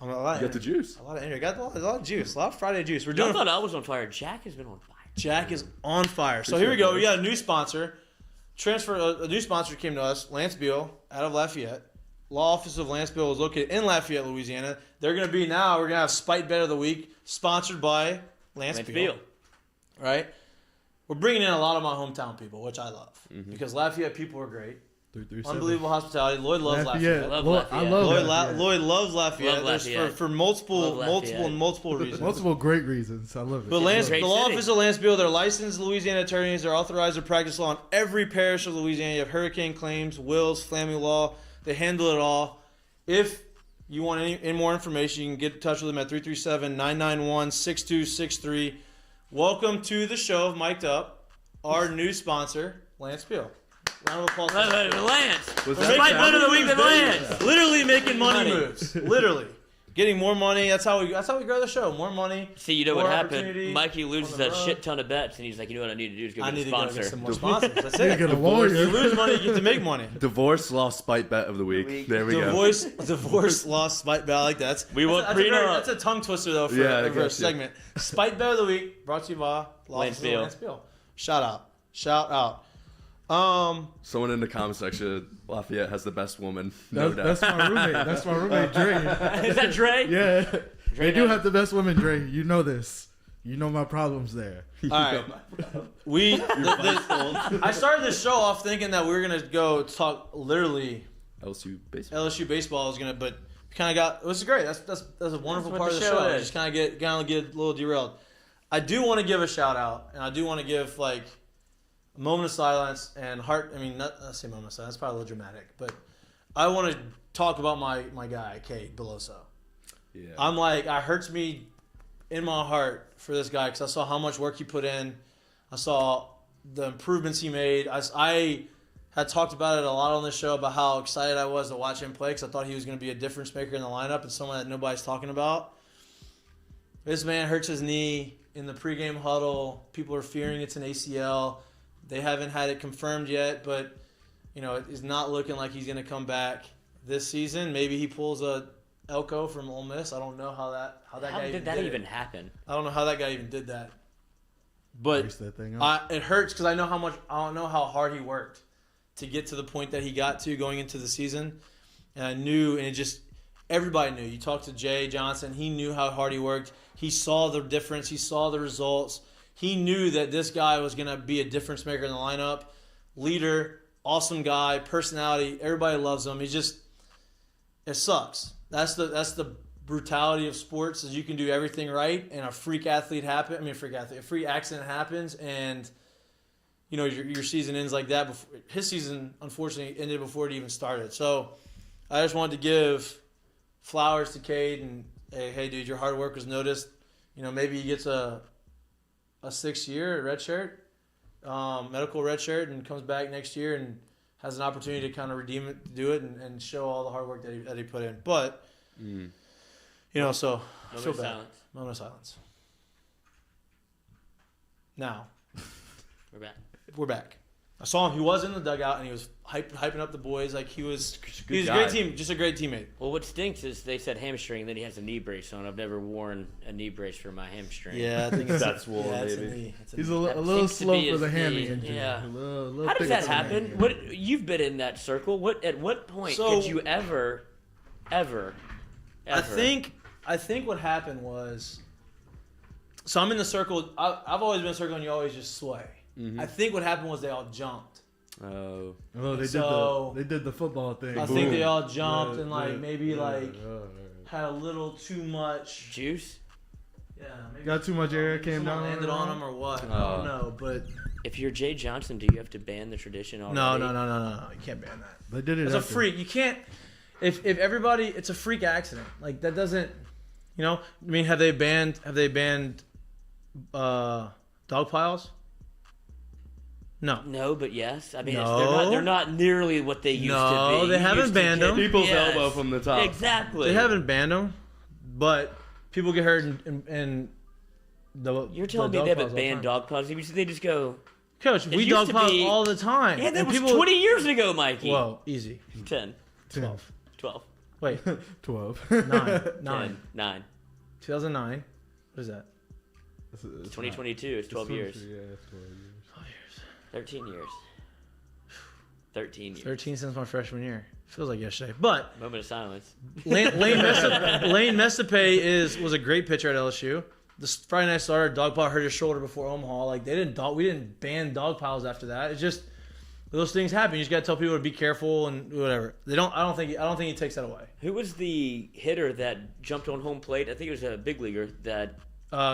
I'm a lot. You got the juice. A lot of energy. Got a lot of juice. A lot of Friday juice. We're I doing. thought I was on fire. Jack has been on fire. Jack is on fire. So Appreciate here we go. it, We got a new sponsor. A new sponsor came to us. Lance Beal out of Lafayette. Law office of Lance Beal is located in Lafayette, Louisiana. We're going to have Spite Bet of the Week, sponsored by Lance Beal. Right? We're bringing in a lot of my hometown people, which I love. Because Lafayette people are great. 337. Unbelievable hospitality. Lloyd loves Lafayette. Love Lord, Lafayette. I love Lloyd, Lafayette. Lloyd loves Lafayette. Love There's Lafayette. for multiple Love Lafayette. reasons. Multiple great reasons. I love it. But Lance, Great the law city. office of Lance Beal, they're licensed Louisiana attorneys. They're authorized to practice law in every parish of Louisiana. You have hurricane claims, wills, family law. They handle it all. If you want any more information, you can get in touch with them at 337-991-6263. Welcome to the show of Mik'd Up, our new sponsor, Lance Beal. Round of applause. Lance. Was We're that making Spite bet of the week with Lance. Literally making money Money. moves. Literally. Getting more money. That's how we grow the show. More money. See, you know what more happened? opportunity Mikey loses on the a road. shit ton of bets, and he's like, you know what I need to do is go I get need a to go sponsor. get some more sponsors. That's You it. get a You lawyer. lose money, you get to make money. Divorce law spite bet of the week. There we go. Divorce, lost, spite bet. I like that. We want prenup. That's a tongue twister though for, Yeah, I for a guess, yeah. segment. Spite bet of the week brought to you by Lance Beal. Lance Beal. Shout out. Someone in the comment section, Lafayette has the best woman. No doubt. That's my roommate. That's my roommate, Dre. Is that Dre? Yeah. They do knows. have the best women, Dre. You know this. You know my problems there. All right. I started this show off thinking that we were gonna go talk literally LSU baseball. LSU baseball is gonna, but kind of got. It was great. That's a wonderful what part the of the show show. is. Just kind of get a little derailed. I do want to give a shout out, and I do want to give like a moment of silence and heart. I mean, not say moment of silence. That's probably a little dramatic, but I want to talk about my guy, Kate Beloso. Yeah. I'm like, it hurts me in my heart for this guy because I saw how much work he put in. I saw the improvements he made. I had talked about it a lot on this show about how excited I was to watch him play because I thought he was going to be a difference maker in the lineup and someone that nobody's talking about. This man hurts his knee in the pregame huddle. People are fearing it's an ACL. They haven't had it confirmed yet, but it is not looking like he's going to come back this season. Maybe he pulls a Elko from Ole Miss. I don't know how guy did that even happen? I don't know how that guy even did that. But that thing up. it hurts because I don't know how hard he worked to get to the point that he got to going into the season. And I knew, and everybody knew. You talked to Jay Johnson. He knew how hard he worked. He saw the difference. He saw the results. He knew that this guy was going to be a difference maker in the lineup. Leader, awesome guy, personality. Everybody loves him. It sucks. That's the brutality of sports is you can do everything right and a freak accident happens and your season ends like that. His season unfortunately ended before it even started. So I just wanted to give flowers to Cade and hey dude, your hard work was noticed. Maybe he gets a 6th year red shirt, medical red shirt, and comes back next year and has an opportunity to kind of redeem it, do it, and show all the hard work that he put in. But so Moment of silence. Moment of silence. Now we're back. I saw him. He was in the dugout and he was hyping up the boys like he was a great team, just a great teammate. Well, what stinks is they said hamstring, and then he has a knee brace on. I've never worn a knee brace for my hamstring. Yeah, I think that's wool, maybe. He's a little slow for the hammy injury. Yeah. A little How does that thick happen? You've been in that circle. At what point could you ever? I think what happened was, so I'm in the circle. I've always been in the circle, and you always just sway. Mm-hmm. I think what happened was they all jumped. Oh, they did the football thing. I think they all jumped and had a little too much juice. Yeah, maybe got too much air. Came down, landed on them or what? I don't know, but if you're Jay Johnson, do you have to ban the tradition already? No. You can't ban that. They did it. It's a freak. You can't. If everybody, it's a freak accident. Like that doesn't. I mean, have they banned dog piles? No, but yes. I mean, No. they're not nearly what they used to be. No, they haven't banned them. people's elbow from the top. Exactly. They haven't banned them, but people get hurt and You're telling me they haven't banned dog piles? They just go. Coach, we dog pile all the time. Yeah, that was 20 years ago, Mikey. Whoa, easy. 10. 12. 12. Wait, 12. 9. 9. 2009. What is that? 2022 is 12 years. Yeah, it's 12 years. 13 years. 13 years. 13 since my freshman year. Feels like yesterday. But Moment of silence. Lane Mestape was a great pitcher at LSU. This Friday night starter, dog pile hurt his shoulder before Omaha. Like we didn't ban dog piles after that. It's just those things happen. You just got to tell people to be careful and whatever. I don't think he takes that away. Who was the hitter that jumped on home plate? I think it was a big leaguer that.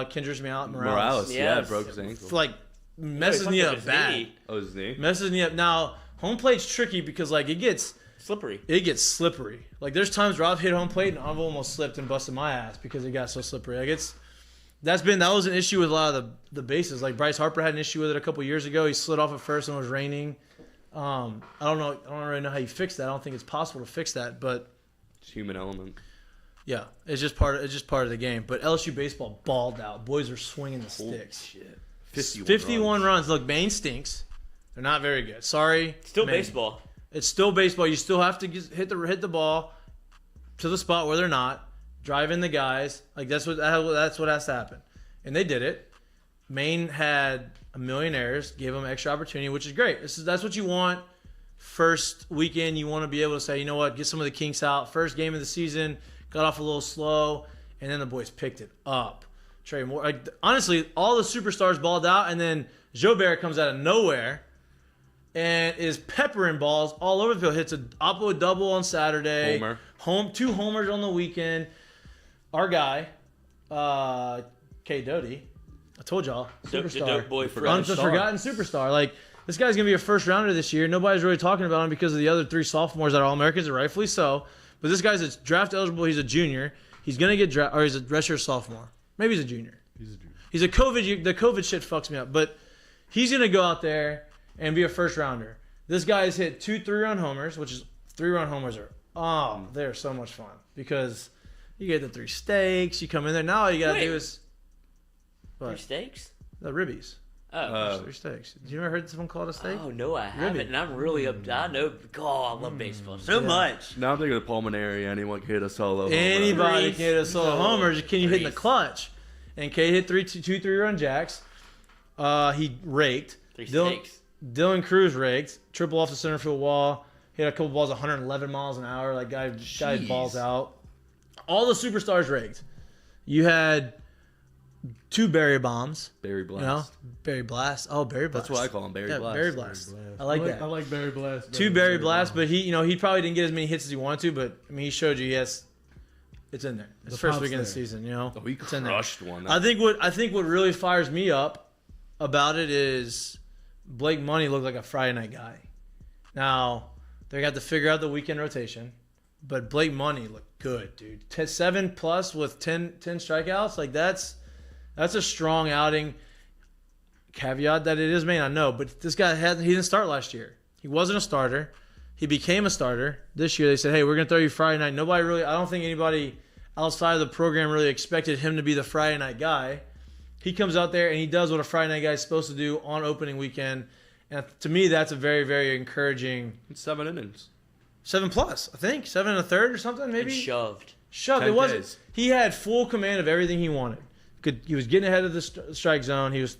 Kendrick Morales. Yes. Broke his ankle. Messes me up bad. Oh, his knee? Messes me up. Now, home plate's tricky because it gets slippery. It gets slippery. There's times where I've hit home plate and I've almost slipped and busted my ass because it got so slippery. That was an issue with a lot of the bases. Bryce Harper had an issue with it a couple years ago. He slid off at first and it was raining. I don't know. I don't really know how you fix that. I don't think it's possible to fix that, but it's human element. Yeah, it's just part of the game. But LSU baseball balled out. Boys are swinging the sticks. Shit. 51 runs. Look, Maine stinks. They're not very good. Sorry. Still Maine. baseball. It's still baseball. You still have to hit the ball to the spot where they're not. Drive in the guys. That's what has to happen. And they did it. Maine had a million errors, gave them extra opportunity, which is great. That's what you want. First weekend, you want to be able to say, you know what, get some of the kinks out. First game of the season, got off a little slow, and then the boys picked it up. Trey Moore, honestly, all the superstars balled out, and then Jobert comes out of nowhere and is peppering balls all over the field. Hits a Oppo double on Saturday. Two homers on the weekend. Our guy, K. Doty, I told y'all, superstar. The dope boy forgotten superstar. This guy's going to be a first rounder this year. Nobody's really talking about him because of the other three sophomores that are All-Americans, and rightfully so. But this guy's draft eligible. He's a junior. He's gonna get drafted, or he's a redshirt sophomore. Maybe he's a junior. He's a junior. The COVID shit fucks me up, but he's gonna go out there and be a first rounder. This guy's hit 2 3-run homers, which is 3-run homers are they're so much fun because you get the 3 steaks. You come in there now. All you gotta do is 3 steaks. The ribbies. Oh, 3 steaks. Did you ever heard someone call it a steak? oh no, I haven't. Ribby. And I'm really up. I know. God, I love baseball so much. Now I'm thinking of pulmonary. Anyone can hit a solo. home run. Anybody can hit a solo No. homer. Can you hit in the Reese. clutch? And K hit 2 3-run jacks. He raked. 3 steaks. Dylan Cruz raked. Triple off the center field wall. Hit a couple balls 111 miles an hour. Like guy balls out. All the superstars raked. You had 2 Barry bombs. Barry Blast. You know, Barry Blast. Oh, Barry Blast. That's what I call him, Barry Blast. Barry Blast. I like that. I like Barry Blast. 2 Barry Blast, but he probably didn't get as many hits as he wanted to. But I mean, he showed you, yes, it's in there. It's The first pop's weekend of the there. season. You know, Oh, he it's in there. crushed one. I think what really fires me up about it is Blake Money looked like a Friday night guy. Now they got to figure out the weekend rotation, but Blake Money looked good, dude. 7+ with 10 strikeouts, like that's a strong outing. Caveat that it is Maine, I know, but this guy he didn't start last year. He wasn't a starter. He became a starter this year. They said, "Hey, we're gonna throw you Friday night." Nobody really, I don't think anybody outside of the program really expected him to be the Friday night guy. He comes out there and he does what a Friday night guy is supposed to do on opening weekend. And to me, that's a very, very encouraging 7 innings. 7+, I think 7 1/3 or something, And maybe. shoved. Shoved. 10 It wasn't. Ks. He had full command of everything he wanted. He was getting ahead of the strike zone. He was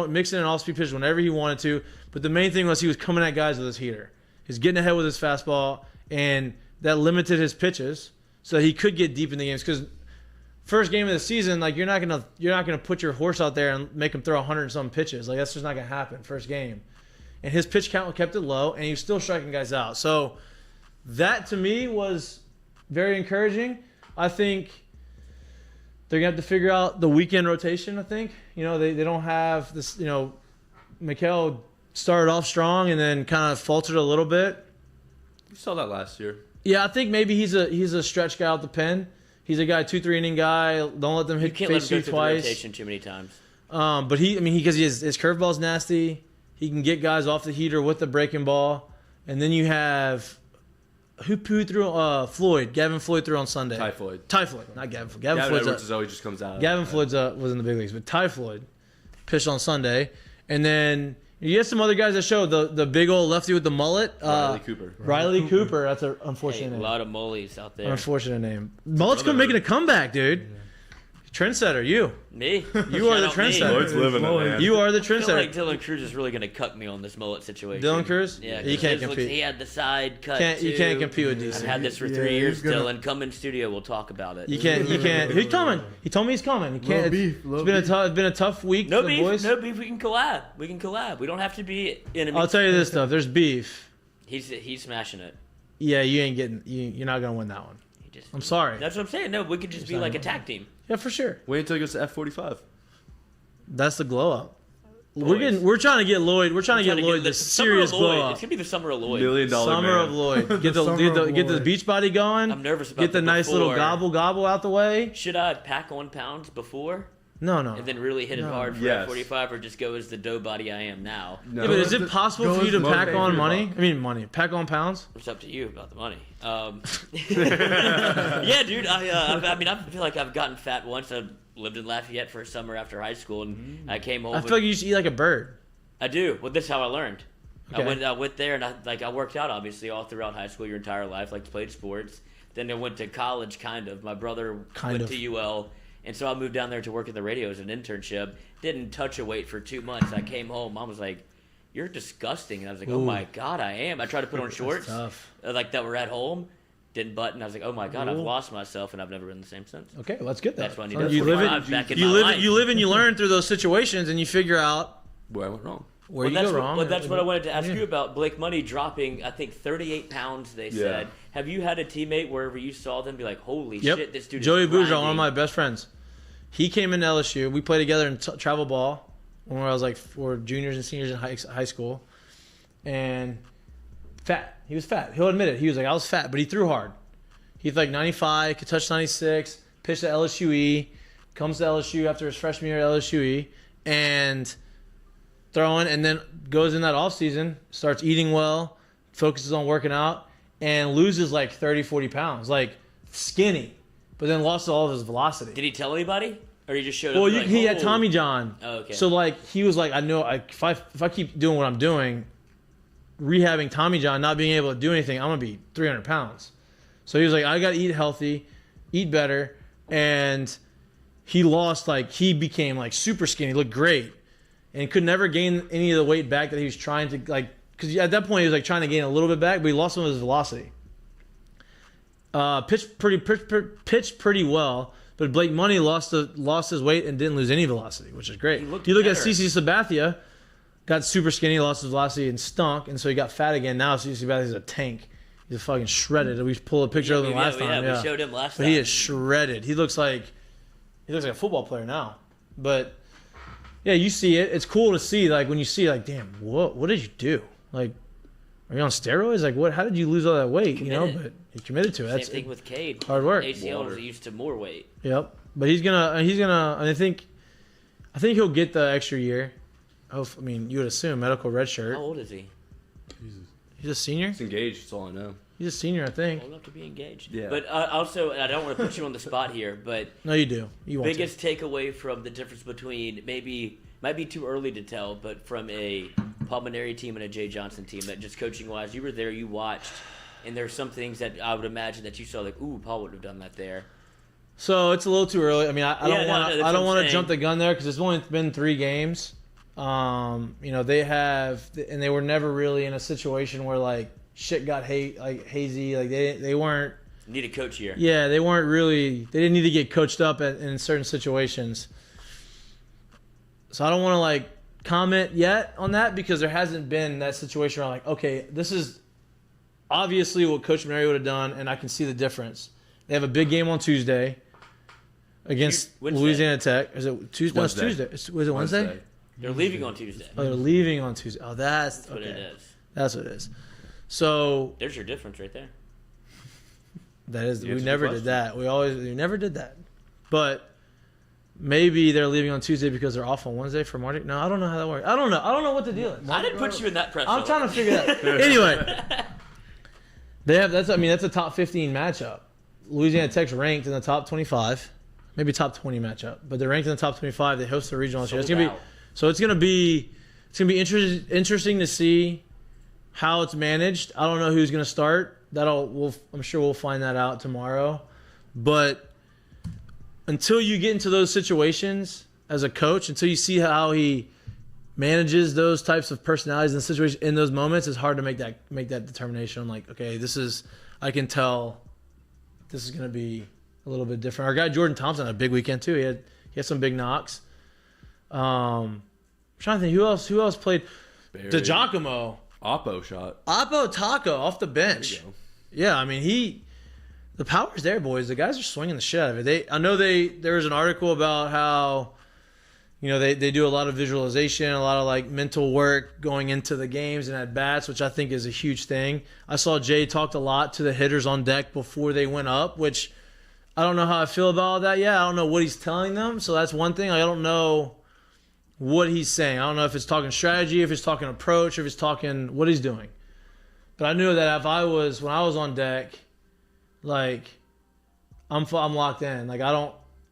mixing in off-speed pitches whenever he wanted to. But the main thing was he was coming at guys with his heater. He's getting ahead with his fastball, and that limited his pitches so he could get deep in the games. Because first game of the season, like you're not gonna put your horse out there and make him throw 100 and some pitches. Like that's just not gonna happen first game. And his pitch count kept it low, and he was still striking guys out. So that to me was very encouraging. I think they're gonna have to figure out the weekend rotation. I think they don't have this. Mik'd started off strong and then kind of faltered a little bit. You saw that last year. Yeah, I think maybe he's a stretch guy out the pen. He's a guy 2-3 inning guy. Don't let them You hit can't let face him go you through the twice. rotation too many times. But his curveball's nasty. He can get guys off the heater with the breaking ball. And then you have who threw Floyd. Gavin Floyd threw on Sunday. Ty Floyd. Not Gavin Floyd. Gavin Floyd's Edwards always just comes out. Gavin Floyd's was in the big leagues, but Ty Floyd pitched on Sunday. And then you get some other guys that showed the big old lefty with the mullet. Riley Cooper. Riley Cooper. That's an Hey, unfortunate a name. lot of mullies out there. Unfortunate name. Mullet's making a comeback, dude. Trendsetter, you. Me? You are the Shout out me. trendsetter. Lloyd's living it, man. You are the I feel trendsetter. like Dylan Cruz is really going to cut me on this mullet situation. Dylan Cruz? Yeah, He 'cause can't his looks- compete. He had the side cut You too. can't compete with I've DC. had this for Yeah, 3 years, he's gonna- Dylan. Come in studio, we'll talk about it. You can't. He's coming. He told me he's coming. He can't. beef, It's little been beef. it's been a tough week No for the beef, boys. no beef. We can collab. We don't have to be enemies. I'll tell you this stuff. There's beef. He's smashing it. Yeah, you ain't getting. You're not gonna win that one. He just, I'm sorry. That's what I'm saying. No, we could just be like a tag team. Yeah, for sure. Wait until he goes to F45. That's the glow up. Boys. We're trying to get Lloyd. We're trying to get Lloyd the serious summer of Lloyd. glow It's up. gonna be the summer of Lloyd. $1 million Summer man. of Lloyd. Get the Summer of get the Lloyd. beach body going. I'm nervous about Get the nice little before. gobble out the way. Should I pack on pounds before No. and then really hit it hard for Yes. 45, or just go as the dough body I am now? No. Yeah, but is Go it as the- possible go for you as to the pack motivator. on money? I mean, money. Pack on pounds? It's up to you about the money. Yeah, dude. I feel like I've gotten fat once. I lived in Lafayette for a summer after high school, and I came home. I feel like you should eat like a bird. I do. Well, this is how I learned. Okay. I went there, and I worked out obviously all throughout high school, your entire life, like played sports. Then I went to college, kind of. My brother went to UL, and so I moved down there to work at the radio as an internship. Didn't touch a weight for 2 months. I came home. Mom was like, "You're disgusting," and I was like, "Oh my god, I am." I tried to put on shorts, tough. like that were at home. Didn't button. I was like, "Oh my god, I've Ooh. lost myself, and I've never been the same since." Okay, well, that's good though. That's what I need So to you live I'm back in you my live life. you live and you learn through those situations, and you figure out Where I went wrong. where you that's go wrong. Well, that's what I wanted to ask Yeah. you about. Blake Money dropping, I think, 38 pounds, they said. Have you had a teammate wherever you saw them be like, holy Yep. shit, this dude Joey is Boudreaux, grinding. one of my best friends. He came into LSU. We played together in travel ball when I was like for juniors and seniors in high school. And fat. He was fat. He'll admit it. He was like, I was fat, but he threw hard. He's like 95, could touch 96, pitched at LSUE, comes to LSU after his freshman year at LSUE, and throwing, and then goes in that offseason, starts eating well, focuses on working out, and loses like 30, 40 pounds. Like, skinny, but then lost all of his velocity. Did he tell anybody? Or he just showed Well, up like, he had Tommy John. Oh, okay. So, like, he was like, I know if I keep doing what I'm doing, rehabbing Tommy John, not being able to do anything, I'm going to be 300 pounds. So he was like, I got to eat healthy, eat better. And he lost, like, he became, like, super skinny, looked great. And could never gain any of the weight back that he was trying to, like, because at that point he was, like, trying to gain a little bit back, but he lost some of his velocity. Pitched pretty well. But Blake Money lost his weight and didn't lose any velocity, which is great. You look at CC Sabathia, got super skinny, lost his velocity and stunk, and so he got fat again. Now CC Sabathia's a tank. He's fucking shredded. We pulled a picture of him last time. We showed him last time. But he is shredded. He looks like a football player now. But yeah, you see it. It's cool to see. Like when you see, like, damn, what did you do? Like, are you on steroids? Like, what? How did you lose all that weight? You know, but he committed to it. Same thing with Cade. Hard work. ACL was used to more weight. Yep. But he's gonna. And I think he'll get the extra year. I mean, you would assume medical red shirt. How old is he? Jesus. He's a senior. He's engaged. That's all I know. He's a senior, I think. Old enough to be engaged. Yeah. But also, I don't want to put you on the spot here, but No, you do. You want biggest takeaway from the difference between might be too early to tell, but from a Pulmonary team and a Jay Johnson team, that just coaching wise, you were there, you watched, and there's some things that I would imagine that you saw, like, ooh, Paul would have done that there. So it's a little too early. I mean, I don't want to jump the gun there because it's only been 3 games. You know, they were never really in a situation where like shit got hazy. Like they weren't. Need a coach here. Yeah, they weren't really. They didn't need to get coached up in certain situations. So I don't want to like comment yet on that because there hasn't been that situation where I'm like, okay, this is obviously what Coach Mary would have done, and I can see the difference. They have a big game on Tuesday against Louisiana Tech. Is it Tuesday? No, it's Tuesday. Was it Wednesday? They're leaving on Tuesday. Oh, they're leaving on Tuesday. Oh, that's what it is. That's what it is. So there's your difference right there. That is, we never did that. We never did that. But maybe they're leaving on Tuesday because they're off on Wednesday for Mardi. No, I don't know how that works. I don't know what the deal is. I didn't put you in that pressure. I'm trying to figure that out. Anyway, that's a top 15 matchup. Louisiana Tech's ranked in the top 25, maybe top 20 matchup, but they're ranked in the top 25. They host the regional this year. It's gonna be interesting to see how it's managed. I don't know who's gonna start. I'm sure we'll find that out tomorrow. But until you get into those situations as a coach, until you see how he manages those types of personalities and situations in those moments, it's hard to make that determination. I'm like, okay, I can tell this is going to be a little bit different. Our guy Jordan Thompson had a big weekend too. He had some big knocks. I'm trying to think who else played. DeGiacomo. Oppo shot. Oppo Taco off the bench. Yeah, I mean the power's there, boys. The guys are swinging the shit out of it. I know there was an article about how, you know, they do a lot of visualization, a lot of like mental work going into the games and at bats, which I think is a huge thing. I saw Jay talked a lot to the hitters on deck before they went up, which I don't know how I feel about all that yet. I don't know what he's telling them, so that's one thing. I don't know what he's saying. I don't know if it's talking strategy, if it's talking approach, if it's talking what he's doing. But I knew that when I was on deck, like I'm locked in. Like I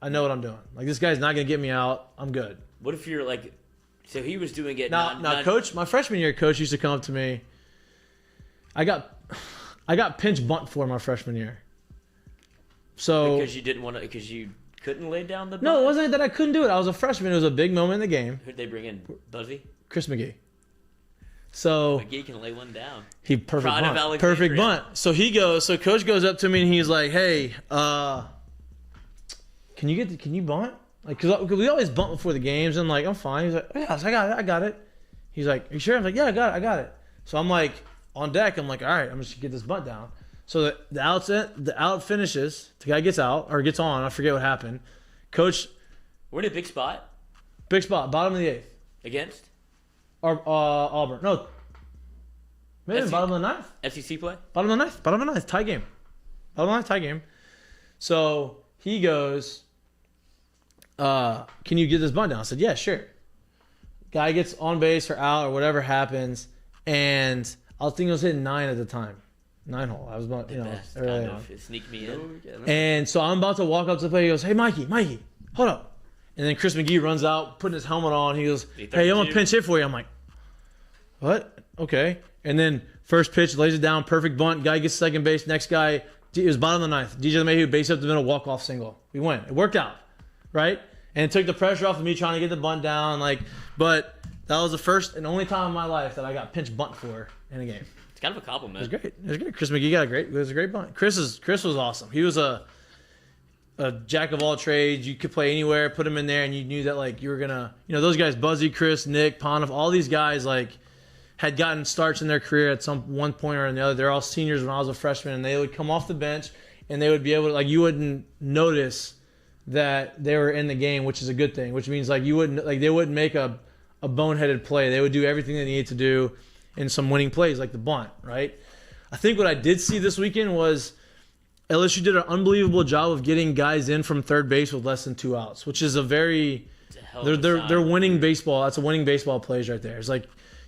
know what I'm doing. Like this guy's not gonna get me out. I'm good. What if you're like, so he was doing it. Now, coach. My freshman year, coach used to come up to me. I got pinch bunt for my freshman year. So because you couldn't lay down the bunt? No, it wasn't that I couldn't do it. I was a freshman. It was a big moment in the game. Who'd they bring in? Buzzy? Chris McGee. So McGee can lay one down. He perfect bunt. So coach goes up to me and he's like, "Hey, can you bunt? Like, cause we always bunt before the games." And like, I'm fine. He's like, "Yes, I got it." He's like, "Are you sure?" I'm like, "Yeah, I got it." So I'm like on deck. I'm like, "All right, I'm just gonna get this bunt down." So the out finishes. The guy gets out or gets on. I forget what happened. Coach, we're in a big spot. Big spot, bottom of the 8th. Against? Auburn. No. Maybe bottom of the 9th. SEC play? Bottom of the 9th. Tie game. Held on, tie game. So he goes, can you get this bunt down? I said, yeah, sure. Guy gets on base or out or whatever happens, and I was thinking I was hitting 9 at the time. 9 hole. I was about, Best, early kind on. of. It sneaked me in. And so I'm about to walk up to the plate. He goes, hey, Mikey, hold up. And then Chris McGee runs out, putting his helmet on. He goes, hey, I'm going to pinch hit for you. I'm like, what? Okay. And then first pitch, lays it down, perfect bunt. Guy gets second base. Next guy, it was bottom of the 9th. DJ LeMahieu, base up the middle, walk-off single. We win. It worked out, right? And it took the pressure off of me trying to get the bunt down. But that was the first and only time in my life that I got pinch bunt for in a game. It's kind of a compliment. It was great. Chris McGee it was a great bunt. Chris was awesome. He was a jack of all trades. You could play anywhere, put him in there, and you knew that you were gonna, those guys, Buzzy, Chris, Nick, Ponov, all these guys had gotten starts in their career at one point or another. They're all seniors when I was a freshman, and they would come off the bench and they would be able to, you wouldn't notice that they were in the game, which is a good thing. Which means you wouldn't they wouldn't make a boneheaded play. They would do everything they needed to do in some winning plays like the bunt, right? I think what I did see this weekend was LSU did an unbelievable job of getting guys in from third base with less than 2 outs, which is they're winning baseball. That's a winning baseball plays right there. It's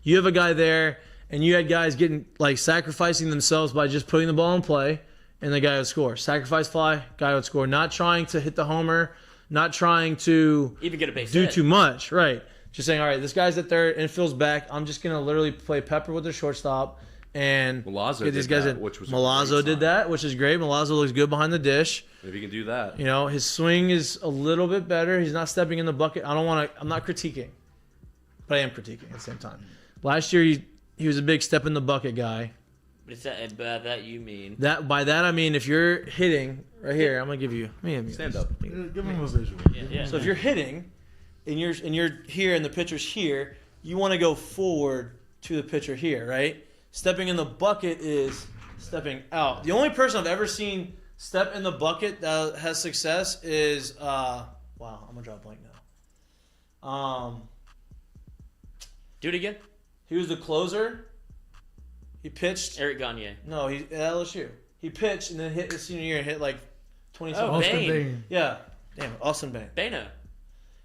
you have a guy there and you had guys getting sacrificing themselves by just putting the ball in play and the guy would score. Sacrifice fly, guy would score. Not trying to hit the homer, not trying to even get a base do hit. Too much, right? Just saying, all right, this guy's at third and Phil's back. I'm just going to literally play Pepper with the shortstop and Malaza get these guys in. Which was Malaza did that, which is great. Malaza looks good behind the dish. If he can do that. His swing is a little bit better. He's not stepping in the bucket. I'm not critiquing, but I am critiquing at the same time. Last year, he was a big step in the bucket guy. But is that, by that you mean? By that, I mean if you're hitting right here, I'm going to give you. Stand up. Give him a visual. Yeah. So if you're hitting and you're here and the pitcher's here, you want to go forward to the pitcher here, right? Stepping in the bucket is stepping out. The only person I've ever seen step in the bucket that has success is wow, I'm gonna draw a blank now. Do it again. He was the closer. He pitched. Eric Gagne. No, he at LSU. He pitched and then hit his senior year and hit 20 something. Austin Bain. Bain. Yeah, damn, Austin Bain. Bano.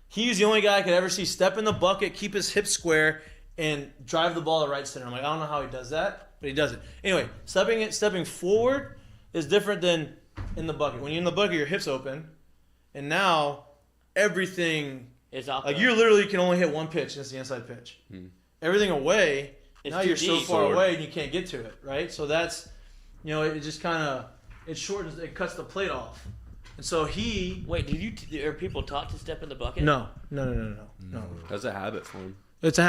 He was the only guy I could ever see step in the bucket, keep his hips square, and drive the ball to right center. I'm I don't know how he does that, but he does it. Anyway, stepping forward is different than in the bucket. When you're in the bucket, your hips open, and now everything It's off. you literally can only hit one pitch, and it's the inside pitch. Everything away, It's now too you're so deep. far away and you can't get to it, right? So that's, it just kind of, it shortens, it cuts the plate off. And so he... Wait, are people taught to step in the bucket? No. That's a habit for him. It's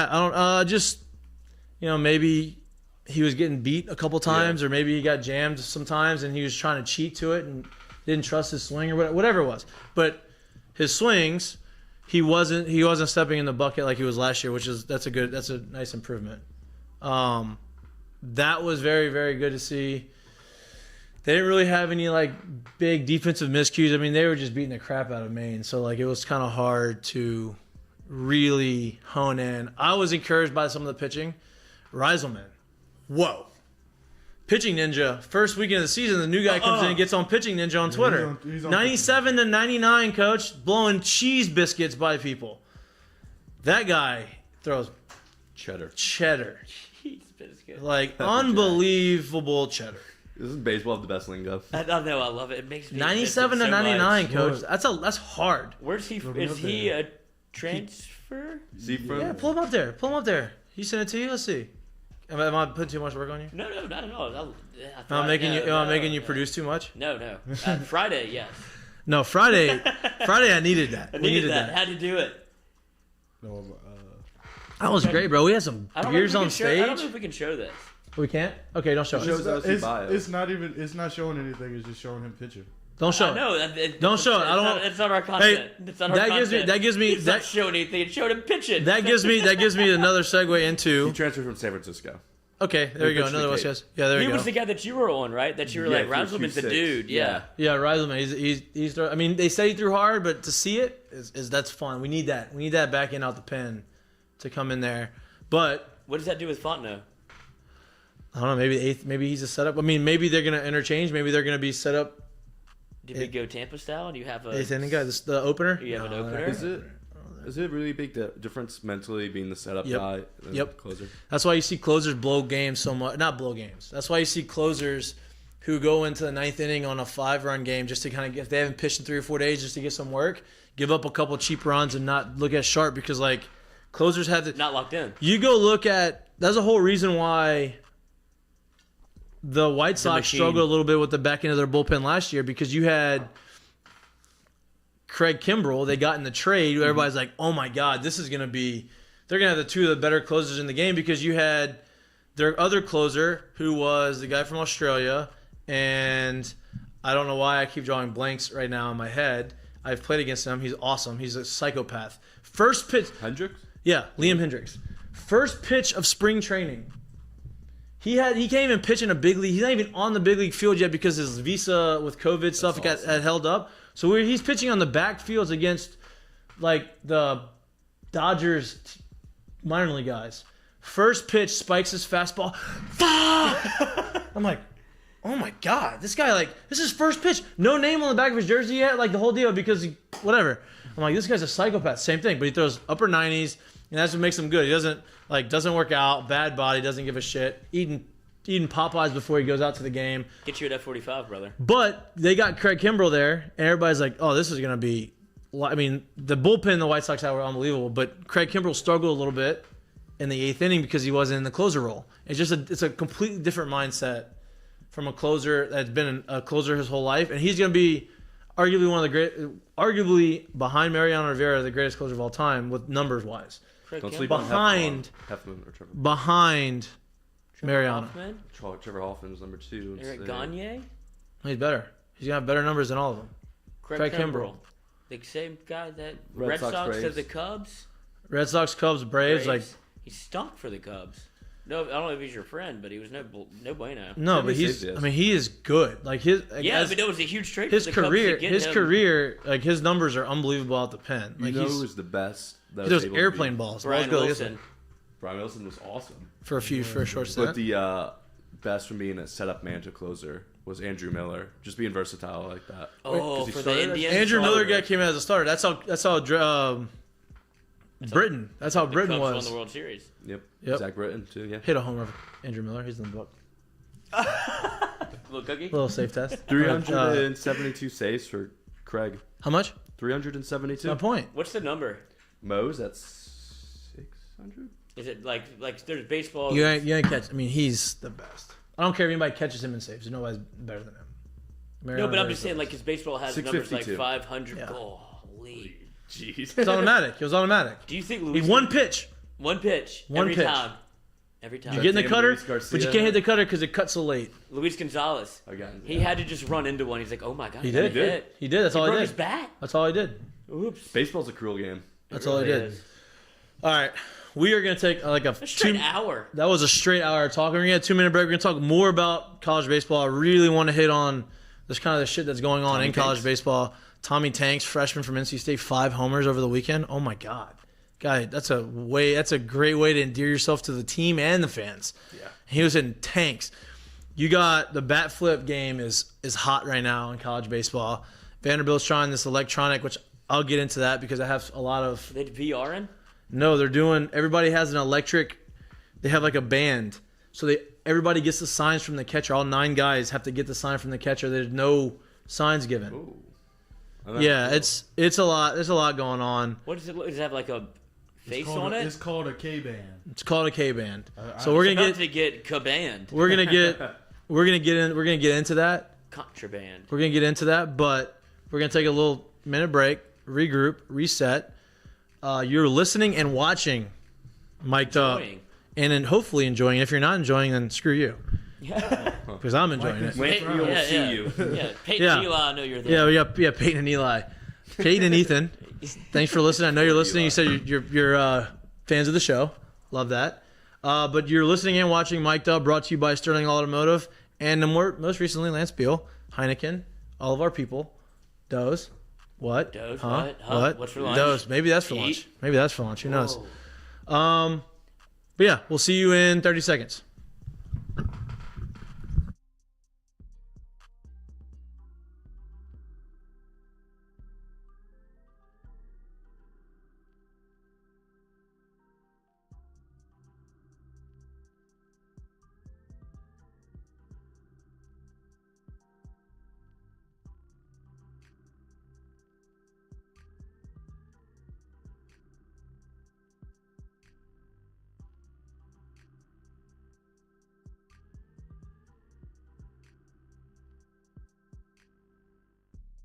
maybe he was getting beat a couple times, or maybe he got jammed sometimes, and he was trying to cheat to it and didn't trust his swing or whatever it was. But his swings, he wasn't stepping in the bucket like he was last year, that's a nice improvement. That was very, very good to see. They didn't really have any big defensive miscues. I mean, they were just beating the crap out of Maine, so it was kind of hard to really hone in. I was encouraged by some of the pitching. Reiselman, whoa. Pitching Ninja, first weekend of the season, the new guy comes in and gets on Pitching Ninja on Twitter. He's on 97 to 99, coach, blowing cheese biscuits by people. That guy throws Cheddar. Jeez, biscuit. Unbelievable cheddar. Isn't baseball the best lingo? I don't know. I love it. It makes me 97 to so 99, much. coach. That's hard. Where's he? Is he a transfer? Yeah, pull him up there. He sent it to you. Let's see. Am I putting too much work on you? No, not at all. Am I making you produce too much? No. Friday, yes. No, Friday I needed that. I needed that. Had to do it. No, That was great, bro. We had some beers on stage. I don't know if we can show this. We can't? Okay, don't show it. it's not showing anything. It's just showing him pitcher. Don't show it. No, Don't show it. I don't. It's not our content. It's not our content. That gives me It's not showing anything. It showed him pitching. That gives me another segue He into. transferred from San Francisco. Okay, there you go. Another West Coast. Yeah, there you He go. was the guy that you were on, right? That you were Yeah, like, he was Reiselman's the 2'6". dude. Yeah. Yeah, Reiselman. He's. I mean, they say he threw hard, but to see it is that's fun. We need that. We need that back in out the pen to come in there. But What does that do with Fontenot? I don't know. Maybe eighth. Maybe he's a setup. I mean, maybe they're gonna interchange. Maybe they're gonna be set up. Did we go Tampa style? Do you have a Eighth inning guy. This the opener. You have an opener. Is it really a big difference mentally being the setup guy and the closer? That's why you see closers blow games so much. Not blow games. That's why you see closers who go into the ninth inning on a 5-run game just to kind of get, if they haven't pitched in 3 or 4 days, just to get some work, give up a couple cheap runs and not look as sharp because like closers have to Not locked in. You go look at that's the whole reason why the White Sox struggled a little bit with the back end of their bullpen last year because you had Craig Kimbrell. They got in the trade. Everybody's like, oh my God, this is going to be – they're going to have the 2 of the better closers in the game because you had their other closer who was the guy from Australia, and I don't know why I keep drawing blanks right now in my head. I've played against him. He's awesome. He's a psychopath. First pitch – Hendricks? Yeah, Liam Hendricks. First pitch of spring training. He can't even pitch in a big league. He's not even on the big league field yet because his visa with COVID stuff had held up. So he's pitching on the backfields against like the Dodgers minor league guys. First pitch spikes his fastball. I'm like, oh my God, this guy this is first pitch. No name on the back of his jersey yet, like the whole deal because whatever. I'm like, this guy's a psychopath. Same thing, but he throws upper 90s, and that's what makes him good. He doesn't work out, bad body, doesn't give a shit. Eating Popeyes before he goes out to the game. Get you at F45, brother. But they got Craig Kimbrell there, and everybody's like, oh, this is going to be – I mean, the bullpen the White Sox had were unbelievable, but Craig Kimbrell struggled a little bit in the 8th inning because he wasn't in the closer role. It's a completely different mindset from a closer that's been a closer his whole life, and he's going to be arguably one of the arguably behind Mariano Rivera, the greatest closer of all time with numbers-wise. Don't sleep behind Heffman or Trevor. Behind Mariano. Trevor Hoffman's number 2. Eric Gagne? He's better. He's going to have better numbers than all of them. Craig Kimbrell. The same guy that Red Sox to the Cubs? Red Sox, Cubs, Braves. He stunk for the Cubs. No, I don't know if he's your friend, but he was no bueno. No, but he is good. Like but it was a huge trade. His career, like his numbers are unbelievable at the pen. Like who was the best? He throws airplane balls. Brian Wilson. Brian Wilson was awesome for a short stint. But the best from being a setup man to closer was Andrew Miller, just being versatile like that. Oh, for the Indians. Andrew Miller came in as a starter. That's how Britain. That's how Britain was. Won the World Series. Yep. Zach Britton too. Yeah. Hit a homer. Andrew Miller. He's in the book. Little cookie. Little safe test. 372 saves for Craig. How much? 372. My point. What's the number? Mo's at 600. Is it like there's baseball? You ain't catch. I mean, he's the best. I don't care if anybody catches him in saves. Nobody's better than him. No, but I'm just saying, like, his baseball has numbers like 500. Yeah. Holy. Jeez. It's automatic. It was automatic. Do you think Luis? One pitch. Every time. You get in the cutter, but you can't hit the cutter because it cuts so late. Luis Gonzalez. Again. He had to just run into one. He's like, oh my God. He did. That's all he did. His bat. That's all he did. Oops. Baseball's a cruel game. That's all he did. All right. We are going to take like a straight hour. That was a straight hour of talking. We're going to get a 2-minute break. We're going to talk more about college baseball. I really want to hit on this kind of the shit that's going on in college baseball. Tommy Tanks, freshman from NC State, 5 homers over the weekend. Oh my God. Guy, that's a great way to endear yourself to the team and the fans. Yeah. He was in tanks. You got the bat flip game is hot right now in college baseball. Vanderbilt's trying this electronic, which I'll get into that because I have a lot of. They VR in? No, they're doing. Everybody has an electric. They have like a band, so everybody gets the signs from the catcher. All 9 guys have to get the sign from the catcher. There's no signs given. Ooh. Yeah, it's a lot. There's a lot going on. What does it look? Does it have like a face on it? It's called a K-band. It's called a K-band. So we're gonna get K-band. We're gonna get into that. Contraband. We're gonna get into that, but we're gonna take a little minute break, regroup, reset. You're listening and watching Mik'd Up, and then hopefully enjoying. If you're not enjoying, then screw you. Yeah. Because I'm enjoying it. Wait, we will see you. Yeah, Peyton and Eli, I know you're there. Yeah, we got Peyton and Eli. Peyton and Ethan, thanks for listening. I know you're listening. You said you're fans of the show. Love that. But you're listening and watching Mik'd Up, brought to you by Sterling Automotive, and most recently Lance Beal, Heineken, all of our people. Doze. What? Doze, huh? What? What's for lunch? Doze. Maybe that's for lunch. Who knows? But yeah, we'll see you in 30 seconds.